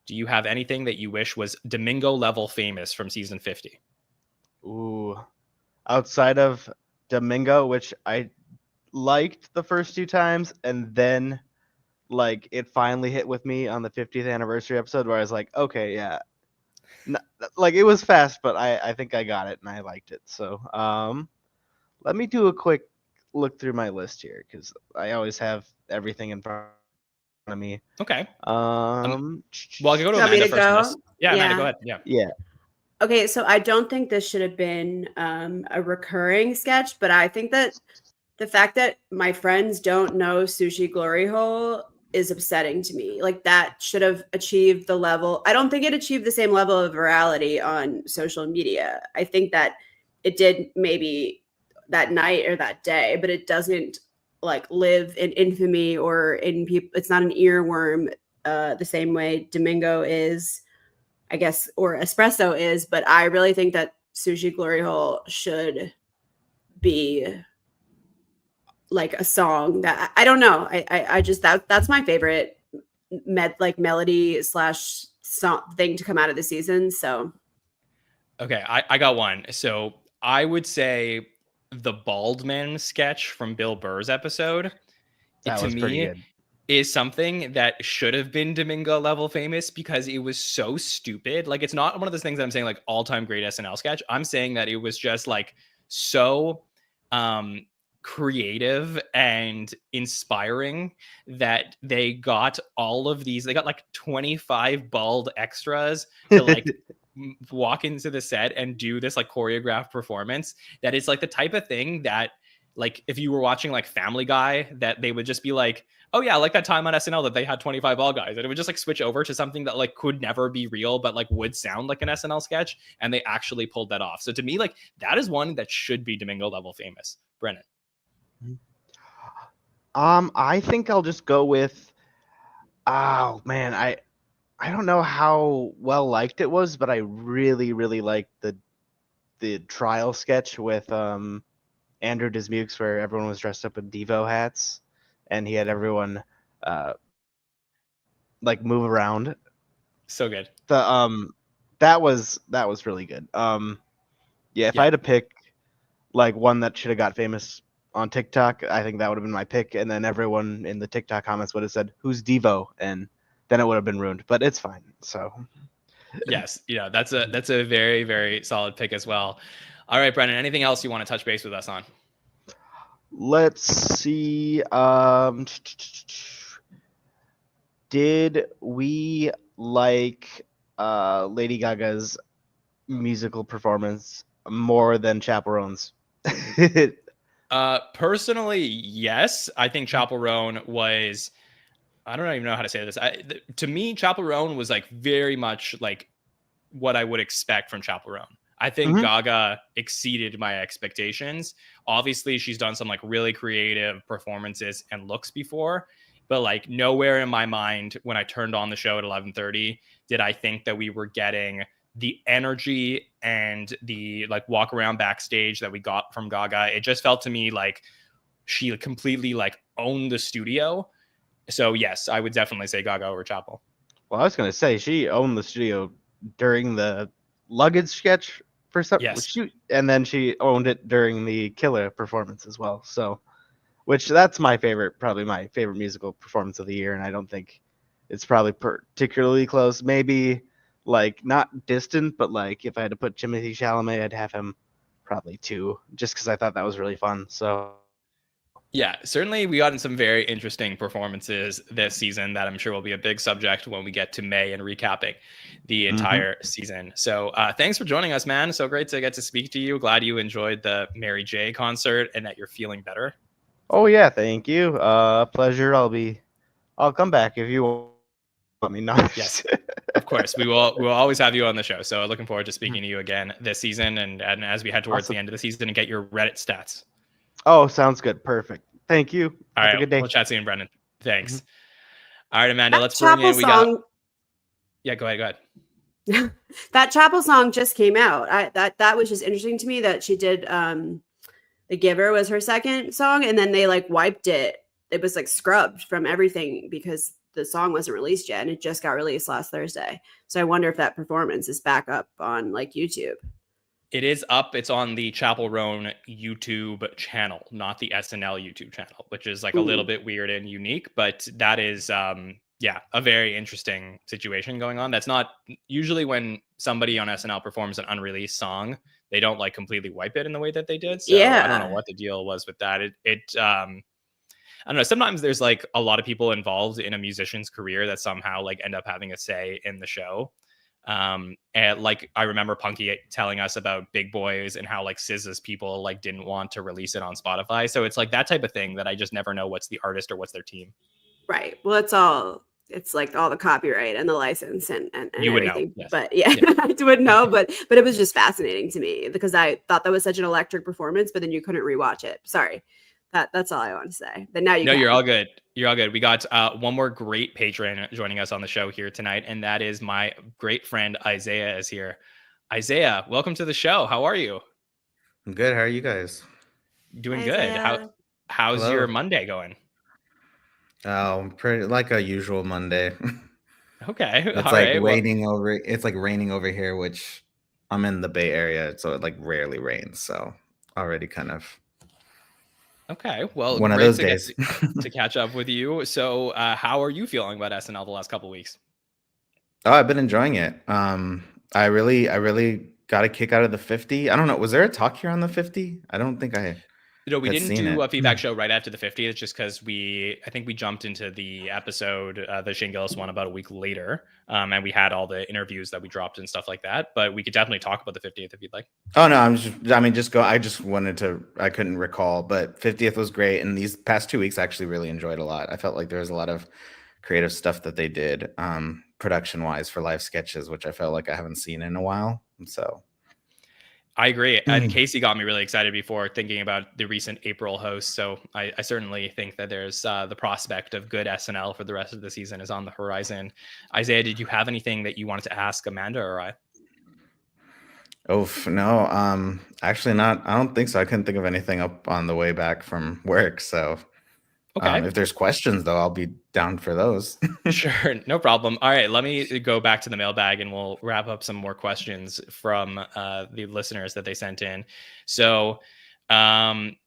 do you have anything that you wish was Domingo level famous from season 50? Ooh, outside of Domingo, which I liked the first 2 times, and then like it finally hit with me on the 50th anniversary episode where I was like, okay, yeah, like it was fast, but I think I got it and I liked it. So let me do a quick look through my list here, because I always have everything in front of me. Okay. Well, I can go to Amanda first. Yeah, Amanda, go ahead. Yeah. Okay, so I don't think this should have been a recurring sketch, but I think that the fact that my friends don't know Sushi Glory Hole is upsetting to me. Like, that should have achieved the level. I don't think it achieved the same level of virality on social media. I think that it did maybe that night or that day, but it doesn't like live in infamy or in people. It's not an earworm the same way Domingo is, I guess, or Espresso is. But I really think that Sushi Glory Hole should be like a song that I don't know. I just that's my favorite melody / song thing to come out of the season. So okay, I got one. So I would say the Baldman sketch from Bill Burr's episode, that was pretty good, is something that should have been Domingo level famous, because it was so stupid. Like, it's not one of those things that I'm saying like all-time great SNL sketch. I'm saying that it was just like so creative and inspiring that they got all of these. They got like 25 bald extras to like walk into the set and do this like choreographed performance. That is like the type of thing that like if you were watching like Family Guy, that they would just be like, oh yeah, like that time on SNL that they had 25 ball guys, and it would just like switch over to something that like could never be real, but like would sound like an SNL sketch, and they actually pulled that off. So to me, like that is one that should be Domingo level famous. Brennan. I think I'll just go with. Oh man, I don't know how well liked it was, but I really liked the trial sketch with Andrew Dismukes where everyone was dressed up in Devo hats, and he had everyone like move around. So good. The that was really good. Yeah, if I had to pick like one that should have got famous on TikTok, I think that would have been my pick, and then everyone in the TikTok comments would have said, "Who's Devo?" and then it would have been ruined, but it's fine. So yes, yeah, that's a very, very solid pick as well. All right, Brennan, anything else you want to touch base with us on? let's see. Did we like Lady Gaga's musical performance more than Chaperone's? Personally, yes. I think Chaperone was, I don't even know how to say this. To me, Chaperone was like very much like what I would expect from Chaperone. I think Gaga exceeded my expectations. Obviously, she's done some like really creative performances and looks before, but like nowhere in my mind when I turned on the show at 11:30 did I think that we were getting the energy and the like walk around backstage that we got from Gaga. It just felt to me like she completely like owned the studio. So yes, I would definitely say Gaga over Chapel. Well, I was gonna say she owned the studio during the luggage sketch for some, yes, and then she owned it during the Killer performance as well. So, which that's probably my favorite musical performance of the year, and I don't think it's probably particularly close. Maybe like not distant, but like if I had to put Timothée Chalamet, I'd have him probably 2, just because I thought that was really fun. So yeah, certainly we got some very interesting performances this season that I'm sure will be a big subject when we get to May and recapping the entire season. So thanks for joining us, man. So great to get to speak to you. Glad you enjoyed the Mary J concert and that you're feeling better. Oh yeah, thank you. Pleasure. I'll come back if you want me. No. Yes, of course. We'll always have you on the show. So looking forward to speaking to you again this season and as we head towards the end of the season and get your Reddit stats. Oh, sounds good. Perfect. Thank you. All Have right. a good day. We'll chat soon, Brendan. Thanks. All right, Amanda, let's bring in. Yeah, go ahead. That Chapel song just came out. That was just interesting to me that she did The Giver was her second song, and then they like wiped it. It was like scrubbed from everything because the song wasn't released yet, and it just got released last Thursday. So I wonder if that performance is back up on like YouTube. It is up. It's on the Chapel Roan YouTube channel, not the SNL YouTube channel, which is like a little bit weird and unique, but that is a very interesting situation going on. That's not usually when somebody on SNL performs an unreleased song, they don't like completely wipe it in the way that they did. So I don't know what the deal was with that. I don't know. Sometimes there's like a lot of people involved in a musician's career that somehow like end up having a say in the show. And like I remember Punky telling us about Big Boys and how like SZA's people like didn't want to release it on Spotify. So it's like that type of thing that I just never know what's the artist or what's their team. Right. Well, it's like all the copyright and the license and you would everything. know. Yes. But I would know. But it was just fascinating to me because I thought that was such an electric performance, but then you couldn't rewatch it. Sorry. That's all I want to say. But now you're all good. You're all good. We got one more great patron joining us on the show here tonight, and that is my great friend Isaiah is here. Isaiah, welcome to the show. How are you? I'm good. How are you guys? Doing good. How's your Monday going? Oh, pretty like a usual Monday. Okay. It's like raining over. It's like raining over here, which I'm in the Bay Area, so it like rarely rains. So already kind of. Okay, well, one of those days to catch up with you. So, how are you feeling about SNL the last couple of weeks? Oh, I've been enjoying it. I really got a kick out of the 50. I don't know. Was there a talk here on the 50? I don't think I. We that's didn't seen do it. a feedback show right after the 50th just because I think we jumped into the episode, the Shane Gillis one, about a week later. And we had all the interviews that we dropped and stuff like that. But we could definitely talk about the 50th if you'd like. Oh no, I just wanted to, I couldn't recall, but 50th was great. And these past 2 weeks I actually really enjoyed a lot. I felt like there was a lot of creative stuff that they did, production wise, for live sketches, which I felt like I haven't seen in a while. So I agree. And Casey got me really excited before thinking about the recent April host. So I certainly think that there's the prospect of good SNL for the rest of the season is on the horizon. Isaiah, did you have anything that you wanted to ask Amanda or I? Oh no, actually not. I don't think so. I couldn't think of anything up on the way back from work. So Okay. if there's questions though, I'll be down for those. Sure, no problem. All right, let me go back to the mailbag and we'll wrap up some more questions from the listeners that they sent in. So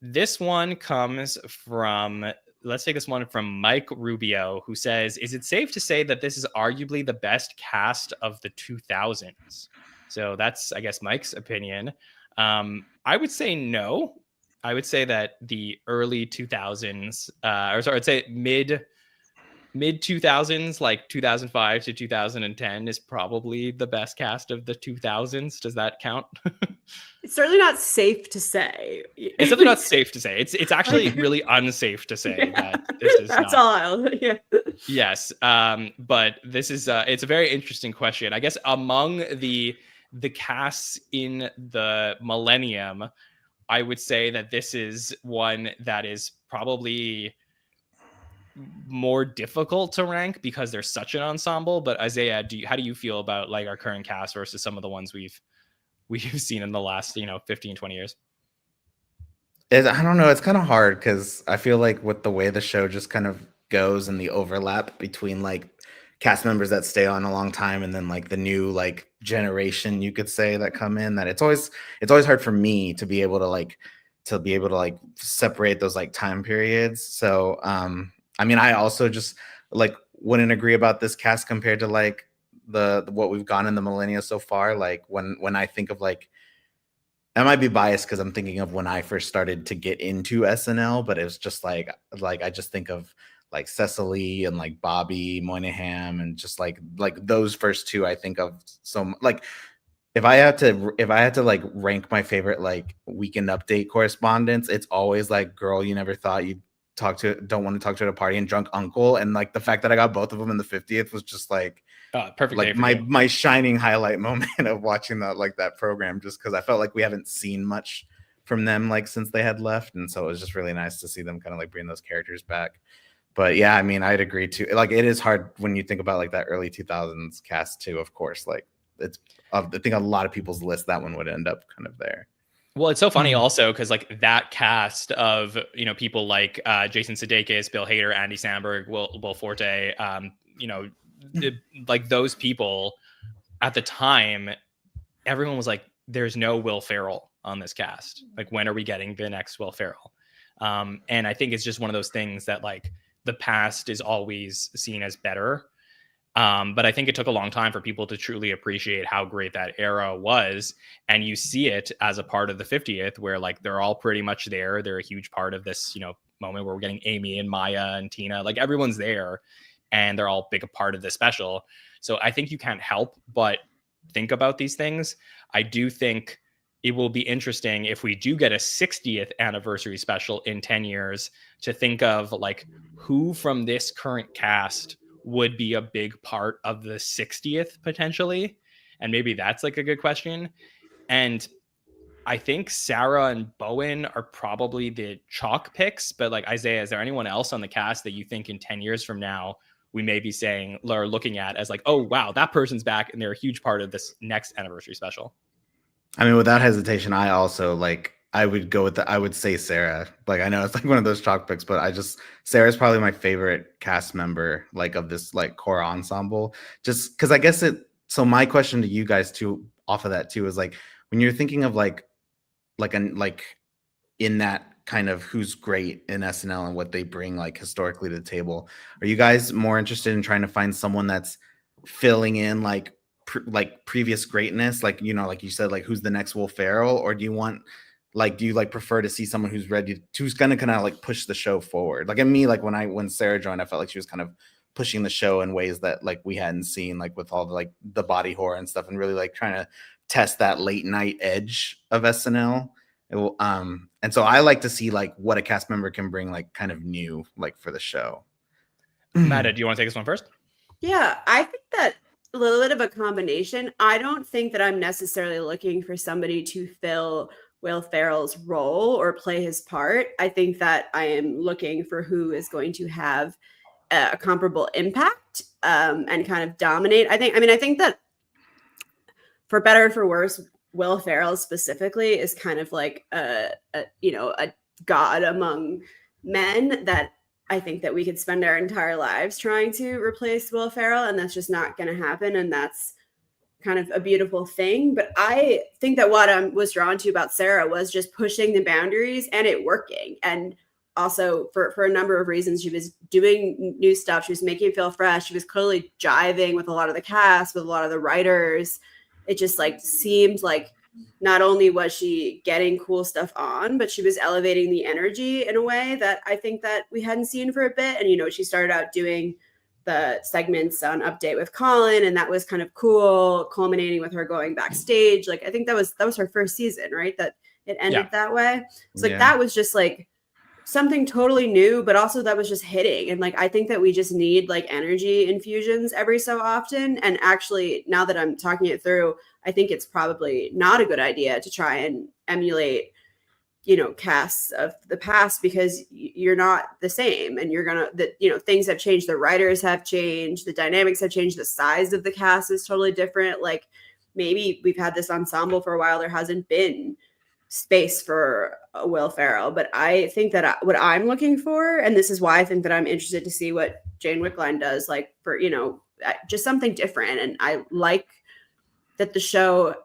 this one comes from, let's take this one from Mike Rubio, who says, is it safe to say that this is arguably the best cast of the 2000s? So that's, I guess, Mike's opinion. I would say no. I would say that the early 2000s, I'd say mid 2000s, like 2005 to 2010, is probably the best cast of the 2000s. Does that count? It's certainly not safe to say. It's certainly not safe to say. It's actually really unsafe to say that this is That's not. all. Yeah. Yes, but this is it's a very interesting question. I guess among the casts in the millennium, I would say that this is one that is probably more difficult to rank because there's such an ensemble. But Isaiah, how do you feel about like our current cast versus some of the ones we've seen in the last 15, 20 years? I don't know. It's kind of hard because I feel like with the way the show just kind of goes and the overlap between like cast members that stay on a long time and then like the new like generation, you could say, that come in, that it's always hard for me to be able to separate those like time periods. So I mean, I also just like wouldn't agree about this cast compared to like the what we've gone in the millennia so far. Like when I think of like, I might be biased because I'm thinking of when I first started to get into SNL, but it was just like I just think of like Cecily and like Bobby Moynihan and just like those first two I think of. So like if I had to like rank my favorite like Weekend Update correspondents, it's always like Girl You Never Thought You'd don't want to talk to at a party and Drunk Uncle. And like the fact that I got both of them in the 50th was just like perfect. Like my shining highlight moment of watching that program, just because I felt like we haven't seen much from them like since they had left. And so it was just really nice to see them kind of like bring those characters back. But yeah, I mean, I'd agree too. Like it is hard when you think about like that early 2000s cast too, of course. Like it's, I think a lot of people's list, that one would end up kind of there. Well, it's so funny also because like that cast of people like Jason Sudeikis, Bill Hader, Andy Samberg, Will Forte, like those people at the time, everyone was like, "There's no Will Ferrell on this cast. Like, when are we getting the next Will Ferrell?" And I think it's just one of those things that like the past is always seen as better. But I think it took a long time for people to truly appreciate how great that era was. And you see it as a part of the 50th where like they're all pretty much there. They're a huge part of this, moment where we're getting Amy and Maya and Tina, like everyone's there and they're all big a part of this special. So I think you can't help but think about these things. I do think it will be interesting if we do get a 60th anniversary special in 10 years to think of like who from this current cast would be a big part of the 60th potentially. And maybe that's like a good question. And I think Sarah and Bowen are probably the chalk picks, but like Isaiah, is there anyone else on the cast that you think in 10 years from now we may be saying or looking at as like, oh wow, that person's back and they're a huge part of this next anniversary special? I mean, without hesitation, I also like, I would go with I would say Sarah. Like, I know it's like one of those chalk picks, but Sarah's probably my favorite cast member, like of this like core ensemble, just because I guess so my question to you guys too, off of that too, is like, when you're thinking of like in that kind of who's great in SNL and what they bring like historically to the table, are you guys more interested in trying to find someone that's filling in like previous greatness, like like you said, like who's the next Will Ferrell, or do you want Like, do you like prefer to see someone who's who's gonna kind of like push the show forward? Like, in me, like when Sarah joined, I felt like she was kind of pushing the show in ways that like we hadn't seen, like with all the like the body horror and stuff, and really like trying to test that late night edge of SNL. And so I like to see like what a cast member can bring, like kind of new, like for the show. Matta, do you want to take this one first? Yeah, I think that a little bit of a combination. I don't think that I'm necessarily looking for somebody to fill Will Ferrell's role or play his part. I think that I am looking for who is going to have a comparable impact and kind of dominate. I think that for better or for worse, Will Ferrell specifically is kind of like a god among men that I think that we could spend our entire lives trying to replace Will Ferrell, and that's just not going to happen. And that's kind of a beautiful thing. But I think that what I was drawn to about Sarah was just pushing the boundaries and it working. And also for a number of reasons, she was doing new stuff. She was making it feel fresh. She was clearly jiving with a lot of the cast, with a lot of the writers. It just like seemed like not only was she getting cool stuff on, but she was elevating the energy in a way that I think that we hadn't seen for a bit. And, she started out doing the segments on Update with Colin, and that was kind of cool, culminating with her going backstage. Like, I think that was her first season, right? That it ended that way. So like that was just like something totally new, but also that was just hitting. And like, I think that we just need like energy infusions every so often. And actually, now that I'm talking it through, I think it's probably not a good idea to try and emulate, casts of the past, because you're not the same, and things have changed. The writers have changed, the dynamics have changed, the size of the cast is totally different. Like, maybe we've had this ensemble for a while. There hasn't been space for a Will Ferrell, but I think that what I'm looking for, and this is why I think that I'm interested to see what Jane Wickline does, like for, just something different. And I like that the show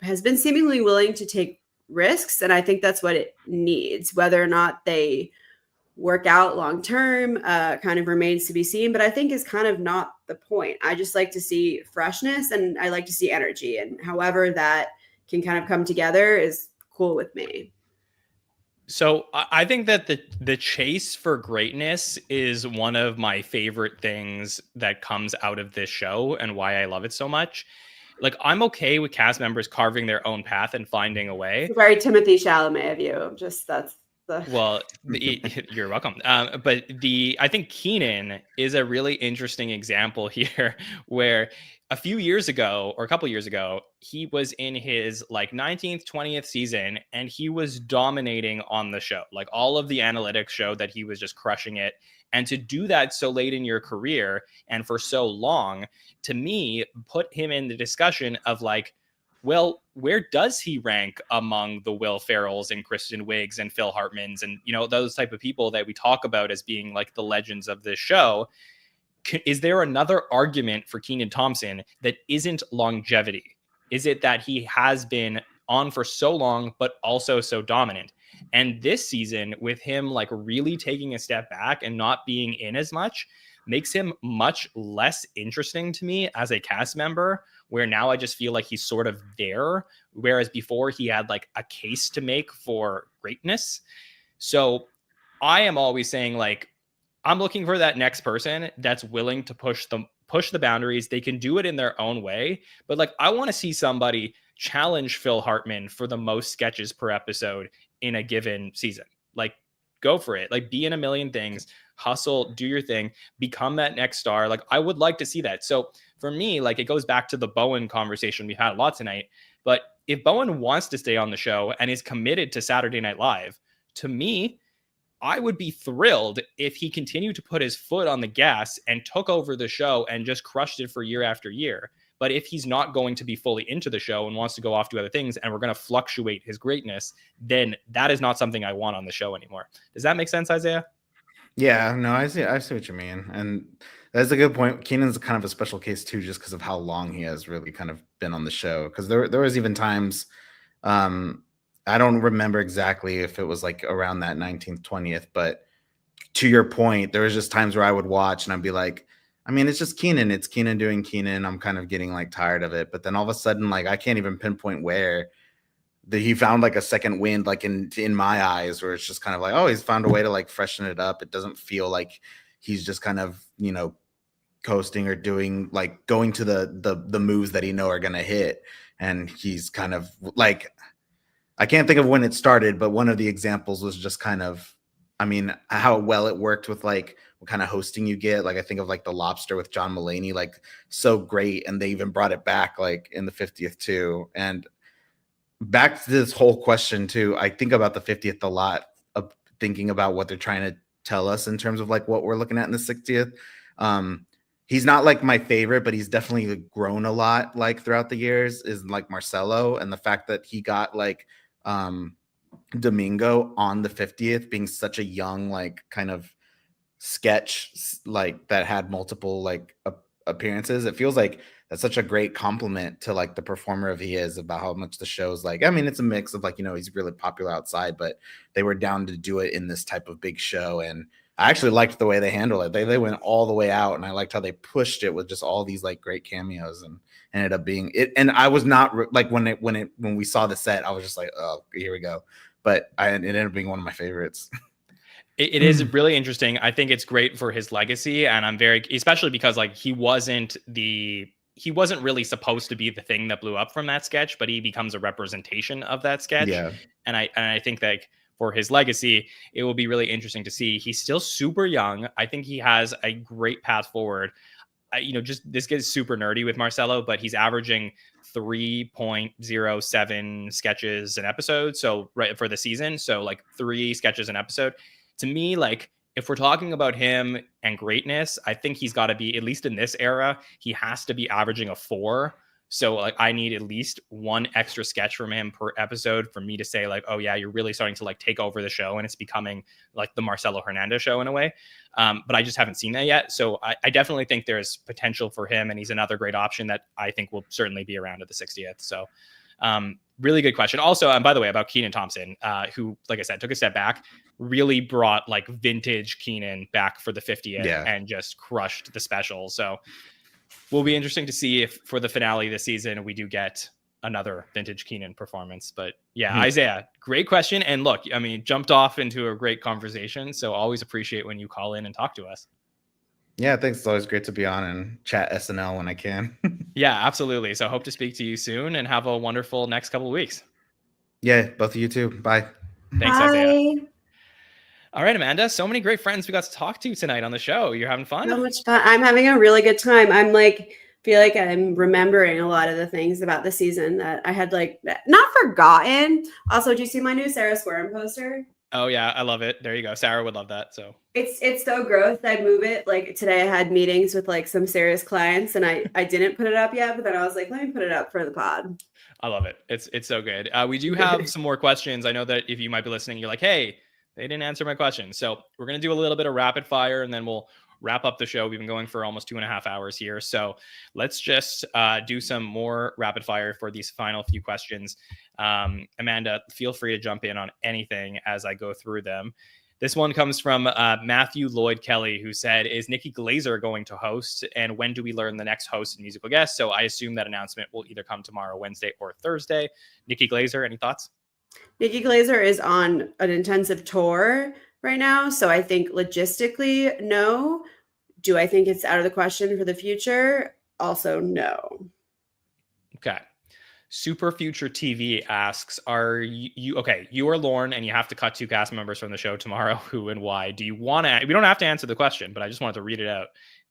has been seemingly willing to take risks, and I think that's what it needs. Whether or not they work out long term kind of remains to be seen, but I think is kind of not the point. I just like to see freshness, and I like to see energy, and however that can kind of come together is cool with me. So I think that the chase for greatness is one of my favorite things that comes out of this show, and why I love it so much. Like, I'm okay with cast members carving their own path and finding a way. It's very Timothy Chalamet of you. Just that's the well, you're welcome. But I think Kenan is a really interesting example here, where a couple years ago, he was in his like 19th, 20th season, and he was dominating on the show. Like, all of the analytics showed that he was just crushing it. And to do that so late in your career and for so long, to me, put him in the discussion of like, well, where does he rank among the Will Ferrells and Kristen Wiggs and Phil Hartmans and, those type of people that we talk about as being like the legends of this show? Is there another argument for Kenan Thompson that isn't longevity? Is it that he has been on for so long, but also so dominant? And this season, with him like really taking a step back and not being in as much, makes him much less interesting to me as a cast member, where now I just feel like he's sort of there, whereas before he had like a case to make for greatness. So I am always saying, like, I'm looking for that next person that's willing to push the boundaries. They can do it in their own way, but like, I want to see somebody challenge Phil Hartman for the most sketches per episode in a given season. Like, go for it. Like, be in a million things, hustle, do your thing, become that next star. Like, I would like to see that. So for me, like, it goes back to the Bowen conversation we had a lot tonight. But if Bowen wants to stay on the show and is committed to Saturday Night Live, to me, I would be thrilled if he continued to put his foot on the gas and took over the show and just crushed it for year after year. But if he's not going to be fully into the show and wants to go off to other things, and we're going to fluctuate his greatness, then that is not something I want on the show anymore. Does that make sense, Isaiah? Yeah, no, I see what you mean. And that's a good point. Kenan's kind of a special case too, just because of how long he has really kind of been on the show. Because there was even times, I don't remember exactly if it was like around that 19th, 20th, but to your point, there was just times where I would watch and I'd be like, I mean, it's just Kenan. It's Kenan doing Kenan. I'm kind of getting like tired of it. But then all of a sudden, like, I can't even pinpoint where he found like a second wind, like in my eyes, where it's just kind of like, oh, he's found a way to like freshen it up. It doesn't feel like he's just kind of, you know, coasting or doing like going to the moves that he know are gonna hit. And he's kind of like, I can't think of when it started, but one of the examples was just kind of, I mean, how well it worked with like what kind of hosting you get. Like I think of like The Lobster with John Mulaney, like so great. And they even brought it back like in the 50th too. And back to this whole question too, I think about the 50th a lot, of thinking about what they're trying to tell us in terms of like what we're looking at in the 60th. He's not like my favorite, but he's definitely grown a lot like throughout the years, is like Marcelo. And the fact that he got like Domingo on the 50th being such a young, like kind of sketch, like that had multiple like appearances. It feels like that's such a great compliment to like the performer of he is, about how much the show's like, I mean, it's a mix of like, you know, he's really popular outside, but they were down to do it in this type of big show. And I actually liked the way they handled it. They went all the way out, and I liked how they pushed it with just all these like great cameos, and ended up being it. And I was not like when we saw the set, I was just like, oh, here we go. But it ended up being one of my favorites. It is really interesting. I think it's great for his legacy, and I'm very, especially because like he wasn't really supposed to be the thing that blew up from that sketch, but he becomes a representation of that sketch. Yeah. And I think that for his legacy, it will be really interesting to see. He's still super young. I think he has a great path forward. You know, just this gets super nerdy with Marcelo, but he's averaging 3.07 sketches an episode. So right for the season. So like 3 sketches an episode. To me, like if we're talking about him and greatness, I think he's got to be, at least in this era, he has to be averaging a 4. So like I need at least 1 extra sketch from him per episode for me to say like, oh yeah, you're really starting to like take over the show, and it's becoming like the Marcelo Hernandez show in a way. But I just haven't seen that yet. So I definitely think there's potential for him, and he's another great option that I think will certainly be around at the 60th. So really good question. Also, and by the way, about Kenan Thompson, who, like I said, took a step back, really brought like vintage Kenan back for the 50th and just crushed the special. So will be interesting to see if for the finale this season we do get another vintage Kenan performance. But yeah, Isaiah, great question. And look, I mean, jumped off into a great conversation. So always appreciate when you call in and talk to us. Yeah, thanks. It's always great to be on and chat SNL when I can. Yeah, absolutely. So hope to speak to you soon, and have a wonderful next couple of weeks. Yeah, both of you too. Bye. Thanks, Isaiah. All right, Amanda. So many great friends we got to talk to tonight on the show. You're having fun? So much fun. I'm having a really good time. I'm like, feel like I'm remembering a lot of the things about the season that I had like not forgotten. Also, do you see my new Sarah Squarin poster? Oh yeah, I love it. There you go. Sarah would love that. So it's so gross. I'd move it. Like today I had meetings with like some serious clients, and I didn't put it up yet, but then I was like, let me put it up for the pod. I love it. It's so good. We do have some more questions. I know that if you might be listening, you're like, hey, they didn't answer my question. So we're going to do a little bit of rapid fire, and then we'll wrap up the show. We've been going for almost 2.5 hours here. So let's just do some more rapid fire for these final few questions. Amanda, feel free to jump in on anything as I go through them. This one comes from Matthew Lloyd Kelly, who said, is Nikki Glaser going to host? And when do we learn the next host and musical guest? So I assume that announcement will either come tomorrow, Wednesday, or Thursday. Nikki Glaser, any thoughts? Nikki Glaser is on an intensive tour right now. So I think logistically, no. Do I think it's out of the question for the future? Also, no. Okay. Super Future TV asks, are you okay? You are Lorne, and you have to cut 2 cast members from the show tomorrow. Who and why? Do you want to? We don't have to answer the question, but I just wanted to read it out.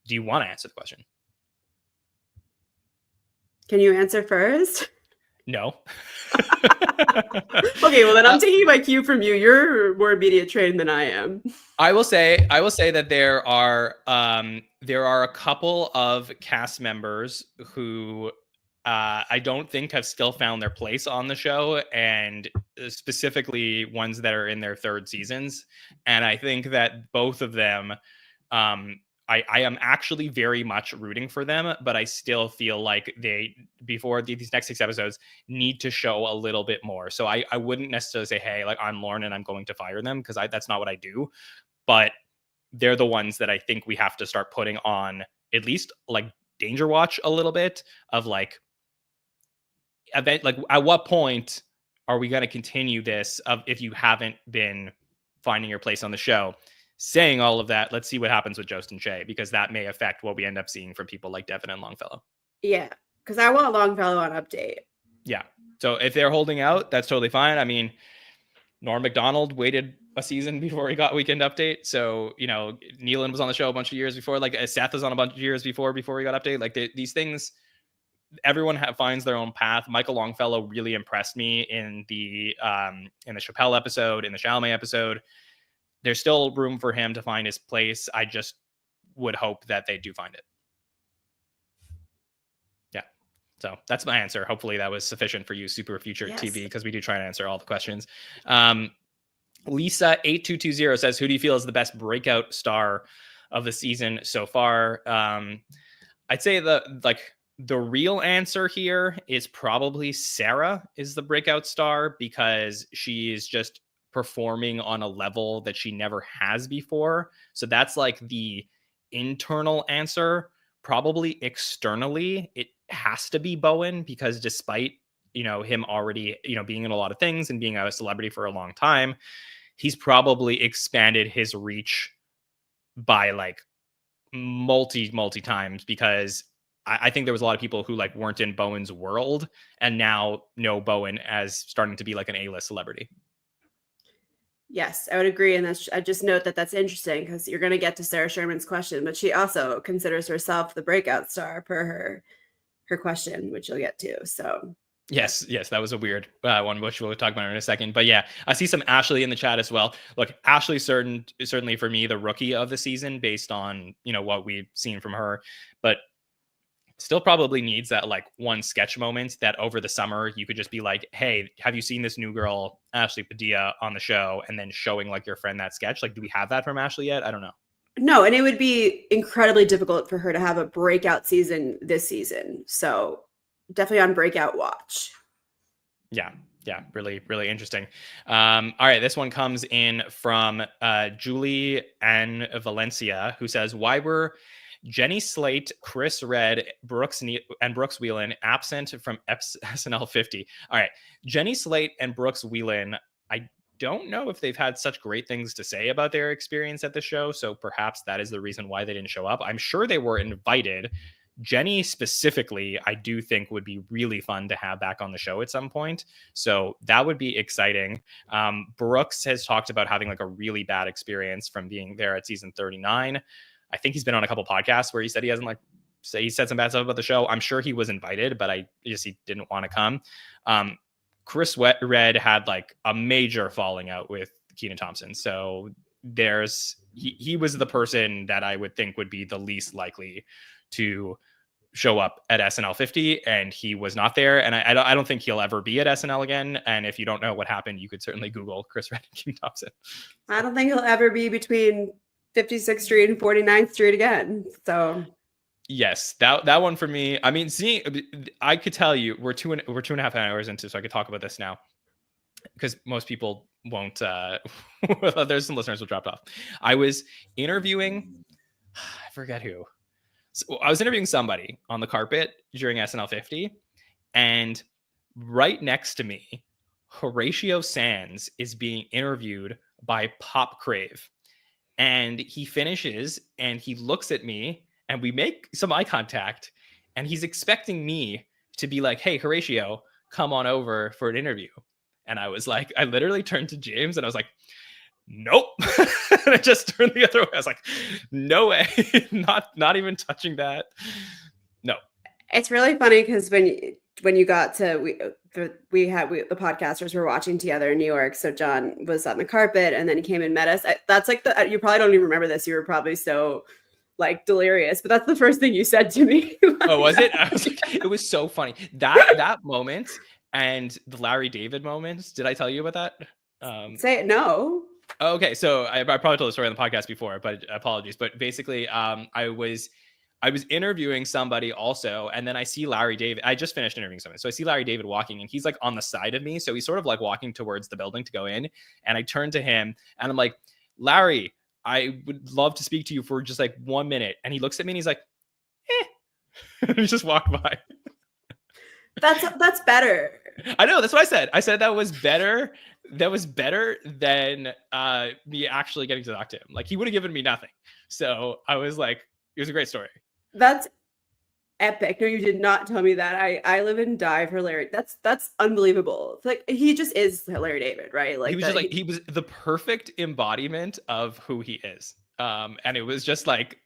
Do you want to answer the question? Can you answer first? No. Okay, well then I'm taking my cue from you. You're more media trained than I am. I will say that there are a couple of cast members who I don't think have still found their place on the show, and specifically ones that are in their 3rd seasons. And I think that both of them, I am actually very much rooting for them, but I still feel like they, before these next 6 episodes, need to show a little bit more. So I wouldn't necessarily say, hey, like I'm Lorne and I'm going to fire them, because that's not what I do. But they're the ones that I think we have to start putting on at least like danger watch a little bit of like event. Like at what point are we going to continue this of if you haven't been finding your place on the show? Saying all of that, let's see what happens with Jost and Shay, because that may affect what we end up seeing from people like Devin and Longfellow. Yeah, because I want Longfellow on Update. Yeah. So if they're holding out, that's totally fine. I mean, Norm Macdonald waited a season before he got Weekend Update. So, you know, Nealon was on the show a bunch of years before. Like Seth was on a bunch of years before he got Update. Like these things, everyone finds their own path. Michael Longfellow really impressed me in the Chappelle episode, in the Chalamet episode. There's still room for him to find his place. I just would hope that they do find it. Yeah. So that's my answer. Hopefully that was sufficient for you, Super Future TV, because we do try to answer all the questions. Lisa8220 says, who do you feel is the best breakout star of the season so far? I'd say the real answer here is probably Sarah is the breakout star, because she is just performing on a level that she never has before. So that's like the internal answer. Probably externally, it has to be Bowen, because despite, you know, him already, you know, being in a lot of things and being a celebrity for a long time, he's probably expanded his reach by like multi times, because I think there was a lot of people who like weren't in Bowen's world and now know Bowen as starting to be like an A-list celebrity. Yes, I would agree. And I just note that that's interesting, because you're going to get to Sarah Sherman's question, but she also considers herself the breakout star per her question, which you'll get to. So yes, that was a weird one, which we'll talk about in a second. But yeah, I see some Ashley in the chat as well. Look, Ashley certainly for me the rookie of the season based on, you know, what we've seen from her, but still probably needs that like one sketch moment that over the summer you could just be like, hey, have you seen this new girl, Ashley Padilla, on the show? And then showing like your friend that sketch. Like, do we have that from Ashley yet? I don't know. No, and it would be incredibly difficult for her to have a breakout season this season. So definitely on breakout watch. Yeah, really, really interesting. All right, this one comes in from Julie Ann Valencia, who says, why were Jenny Slate, Chris Redd, and Brooks Wheelan absent from SNL 50? All right, Jenny Slate and Brooks Wheelan, I don't know if they've had such great things to say about their experience at the show, so perhaps that is the reason why they didn't show up. I'm sure they were invited. Jenny specifically, I do think would be really fun to have back on the show at some point. So that would be exciting. Brooks has talked about having like a really bad experience from being there at season 39. I think he's been on a couple podcasts where he said he hasn't he said some bad stuff about the show. I'm sure he was invited, but he didn't want to come. Chris Redd had like a major falling out with Kenan Thompson. So he was the person that I would think would be the least likely to show up at SNL 50, and he was not there. And I don't think he'll ever be at SNL again. And if you don't know what happened, you could certainly Google Chris Redd and Kenan Thompson. I don't think he'll ever be between 56th Street and 49th Street again. So yes, that one for me. I mean, I could tell you we're two and a half hours into, so I could talk about this now because most people won't. There's some listeners who dropped off. I was interviewing, I forget who. So I was interviewing somebody on the carpet during SNL 50, and right next to me, Horatio Sands is being interviewed by Pop Crave. And he finishes and he looks at me and we make some eye contact, and he's expecting me to be like, hey, Horatio, come on over for an interview. And I was like, I literally turned to James and I was like, nope. And I just turned the other way. I was like, no way. not even touching that. No. It's really funny because when you got to the podcasters were watching together in New York. So John was on the carpet and then he came and met us. That's like you probably don't even remember this. You were probably so like delirious, but that's the first thing you said to me. Oh, was it? I was like, it was so funny. That moment and the Larry David moments. Did I tell you about that? Say it. No. Okay. So I probably told the story on the podcast before, but apologies. But basically, I was interviewing somebody also, and then I see Larry David. I just finished interviewing someone. So I see Larry David walking, and he's like on the side of me. So he's sort of like walking towards the building to go in. And I turn to him and I'm like, Larry, I would love to speak to you for just like 1 minute. And he looks at me and he's like, and he just walked by. That's better. I know, that's what I said. I said that was better. That was better than me actually getting to talk to him. Like, he would have given me nothing. So I was like, it was a great story. That's epic. No, you did not tell me that. I live and die for Larry. That's unbelievable. Like, he just is Larry David, right? Like, He was just like, he was the perfect embodiment of who he is. And it was just like,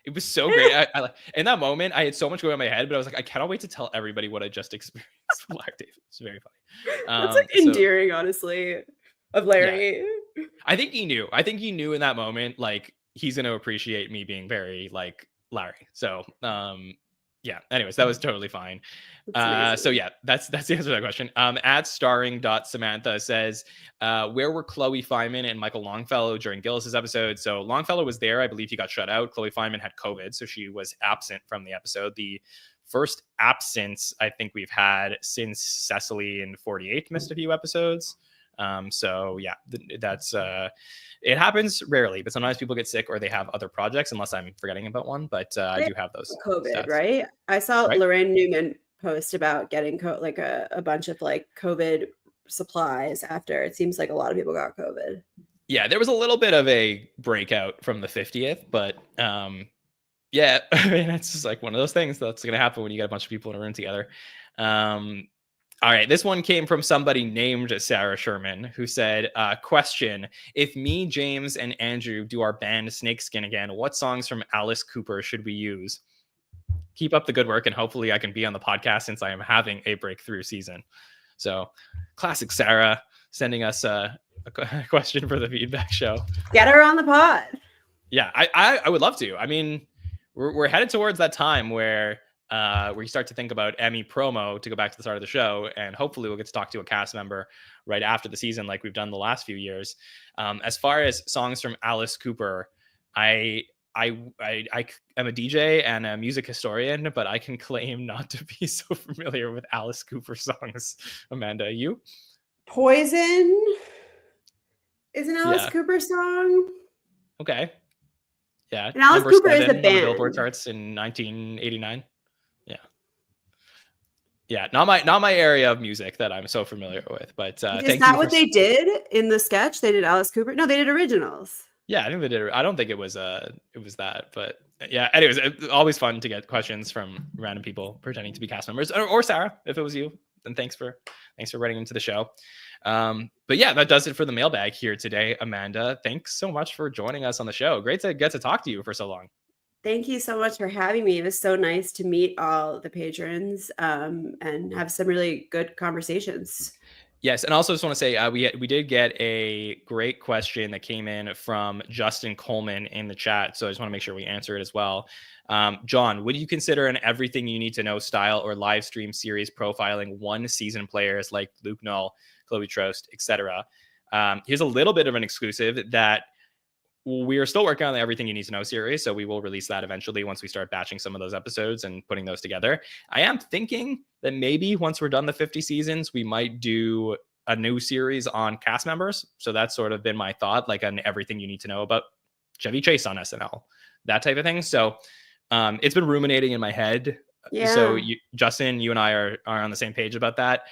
it was so great. I in that moment, I had so much going on in my head, but I was like, I cannot wait to tell everybody what I just experienced with Larry David. It's very funny. That's like endearing, honestly, of Larry. Yeah. I think he knew. I think he knew in that moment, like, he's going to appreciate me being very like Larry. So, yeah. Anyways, that was totally fine. So yeah, that's the answer to that question. At starring.samantha says, where were Chloe Fineman and Michael Longfellow during Gillis's episode? So Longfellow was there. I believe he got shut out. Chloe Fineman had COVID, so she was absent from the episode. The first absence I think we've had since Cecily in 48 missed a few episodes. So yeah, that's it happens rarely, but sometimes people get sick or they have other projects, unless I'm forgetting about one. But I do have those COVID, stats. right? I saw Right? Lorraine Newman post about getting like a bunch of like COVID supplies after. It seems like a lot of people got COVID. Yeah, there was a little bit of a breakout from the 50th, but yeah, I mean, it's just like one of those things that's going to happen when you get a bunch of people in a room together. All right, this one came from somebody named Sarah Sherman, who said, question, if me, James, and Andrew do our band Snakeskin again, what songs from Alice Cooper should we use? Keep up the good work, and hopefully I can be on the podcast since I am having a breakthrough season. So, classic Sarah sending us a question for the feedback show. Get her on the pod. Yeah, I would love to. I mean, we're headed towards that time where you start to think about Emmy promo, to go back to the start of the show, and hopefully we'll get to talk to a cast member right after the season, like we've done the last few years. As far as songs from Alice Cooper, I am a DJ and a music historian, but I can claim not to be so familiar with Alice Cooper songs. Amanda, you? Poison is an Alice Yeah. Cooper song. Okay. Yeah. And Alice Number Cooper is 7 a on the band. Billboard charts in 1989. Yeah, not my area of music that I'm so familiar with, but Is thank that you. what they did in the sketch? They did Alice Cooper? No, they did originals. Yeah, I think they did. I don't think it was that, but yeah. Anyways, it's always fun to get questions from random people pretending to be cast members, or Sarah, if it was you. Then thanks for writing into the show. But yeah, that does it for the mailbag here today. Amanda, thanks so much for joining us on the show. Great to get to talk to you for so long. Thank you so much for having me. It was so nice to meet all the patrons and have some really good conversations. Yes, and also just want to say we did get a great question that came in from Justin Coleman in the chat, so I just want to make sure we answer it as well. John, would you consider an everything you need to know style or live stream series profiling one season players like Luke Null, Chloe Trost, etc.? Here's a little bit of an exclusive that we are still working on the Everything You Need to Know series, so we will release that eventually once we start batching some of those episodes and putting those together. I am thinking that maybe once we're done the 50 seasons, we might do a new series on cast members. So that's sort of been my thought, like an Everything You Need to Know about Chevy Chase on SNL, that type of thing. So it's been ruminating in my head. Yeah. So Justin, you and I are on the same page about that.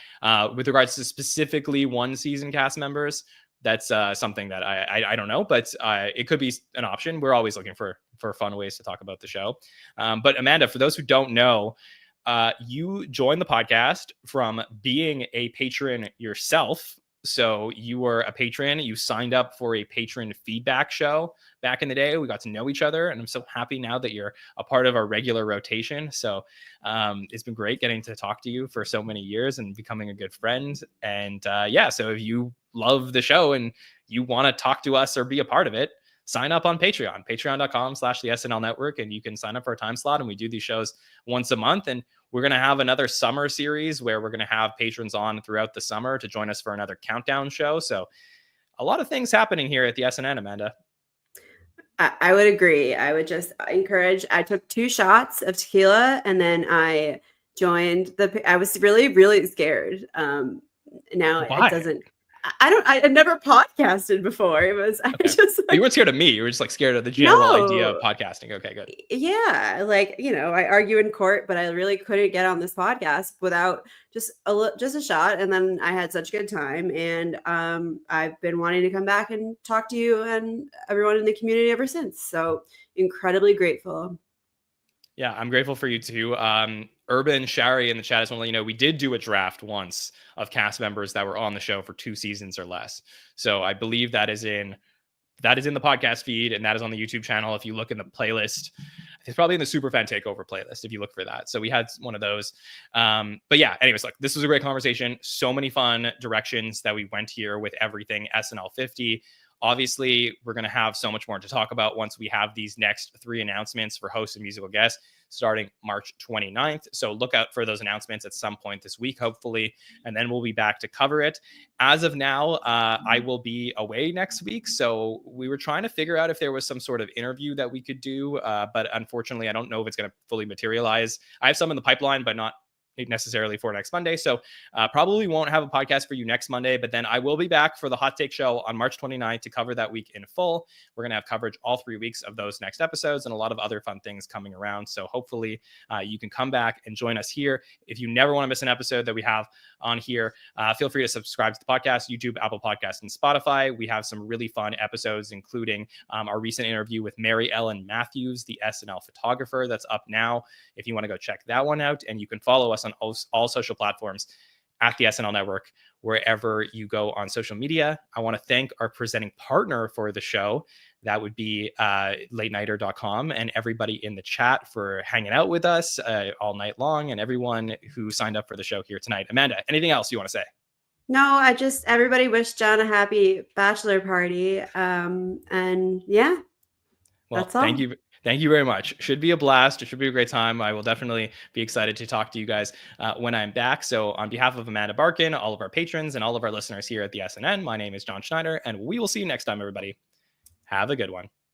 With regards to specifically one season cast members, that's something that I don't know, but it could be an option. We're always looking for fun ways to talk about the show. But Amanda, for those who don't know, you joined the podcast from being a patron yourself. So you were a patron. You signed up for a patron feedback show back in the day. We got to know each other, and I'm so happy now that you're a part of our regular rotation. So it's been great getting to talk to you for so many years and becoming a good friend. And yeah, so if you love the show and you want to talk to us or be a part of it, sign up on Patreon, patreon.com/the SNL Network, and you can sign up for a time slot. And we do these shows once a month. And we're going to have another summer series where we're going to have patrons on throughout the summer to join us for another countdown show. So a lot of things happening here at the SNN, Amanda. I would agree. I would just encourage. I took 2 shots of tequila and then I joined I was really, really scared. Now Why? it doesn't. I never podcasted before. It was, I Okay. just You weren't scared of me. You were just like scared of the general idea of No. podcasting. Okay, good. Yeah, like, I argue in court, but I really couldn't get on this podcast without just a shot. And then I had such a good time, and I've been wanting to come back and talk to you and everyone in the community ever since. So incredibly grateful. Yeah, I'm grateful for you too. Urban Shari in the chat, I just want to let you know we did do a draft once of cast members that were on the show for 2 seasons or less. So I believe that is in the podcast feed, and that is on the YouTube channel. If you look in the playlist, it's probably in the Superfan Takeover playlist if you look for that. So we had one of those. But yeah, anyways, look, this was a great conversation. So many fun directions that we went here with everything SNL 50. Obviously, we're going to have so much more to talk about once we have these next 3 announcements for hosts and musical guests starting March 29th. So look out for those announcements at some point this week, hopefully, and then we'll be back to cover it. As of now, I will be away next week. So we were trying to figure out if there was some sort of interview that we could do, but unfortunately, I don't know if it's going to fully materialize. I have some in the pipeline, but not necessarily for next Monday. So probably won't have a podcast for you next Monday, but then I will be back for the Hot Take Show on March 29th to cover that week in full. We're going to have coverage all 3 weeks of those next episodes and a lot of other fun things coming around. So hopefully you can come back and join us here. If you never want to miss an episode that we have on here, feel free to subscribe to the podcast, YouTube, Apple Podcasts, and Spotify. We have some really fun episodes, including our recent interview with Mary Ellen Matthews, the SNL photographer. That's up now if you want to go check that one out. And you can follow us on all social platforms at the SNL Network, wherever you go on social media. I want to thank our presenting partner for the show. That would be latenighter.com, and everybody in the chat for hanging out with us all night long, and everyone who signed up for the show here tonight. Amanda, anything else you want to say? No, everybody wish John a happy bachelor party. And yeah, Well, that's all. Thank you very much. Should be a blast. It should be a great time. I will definitely be excited to talk to you guys when I'm back. So on behalf of Amanda Barkin, all of our patrons, and all of our listeners here at the SNN, my name is Jon Schneider, and we will see you next time, everybody. Have a good one.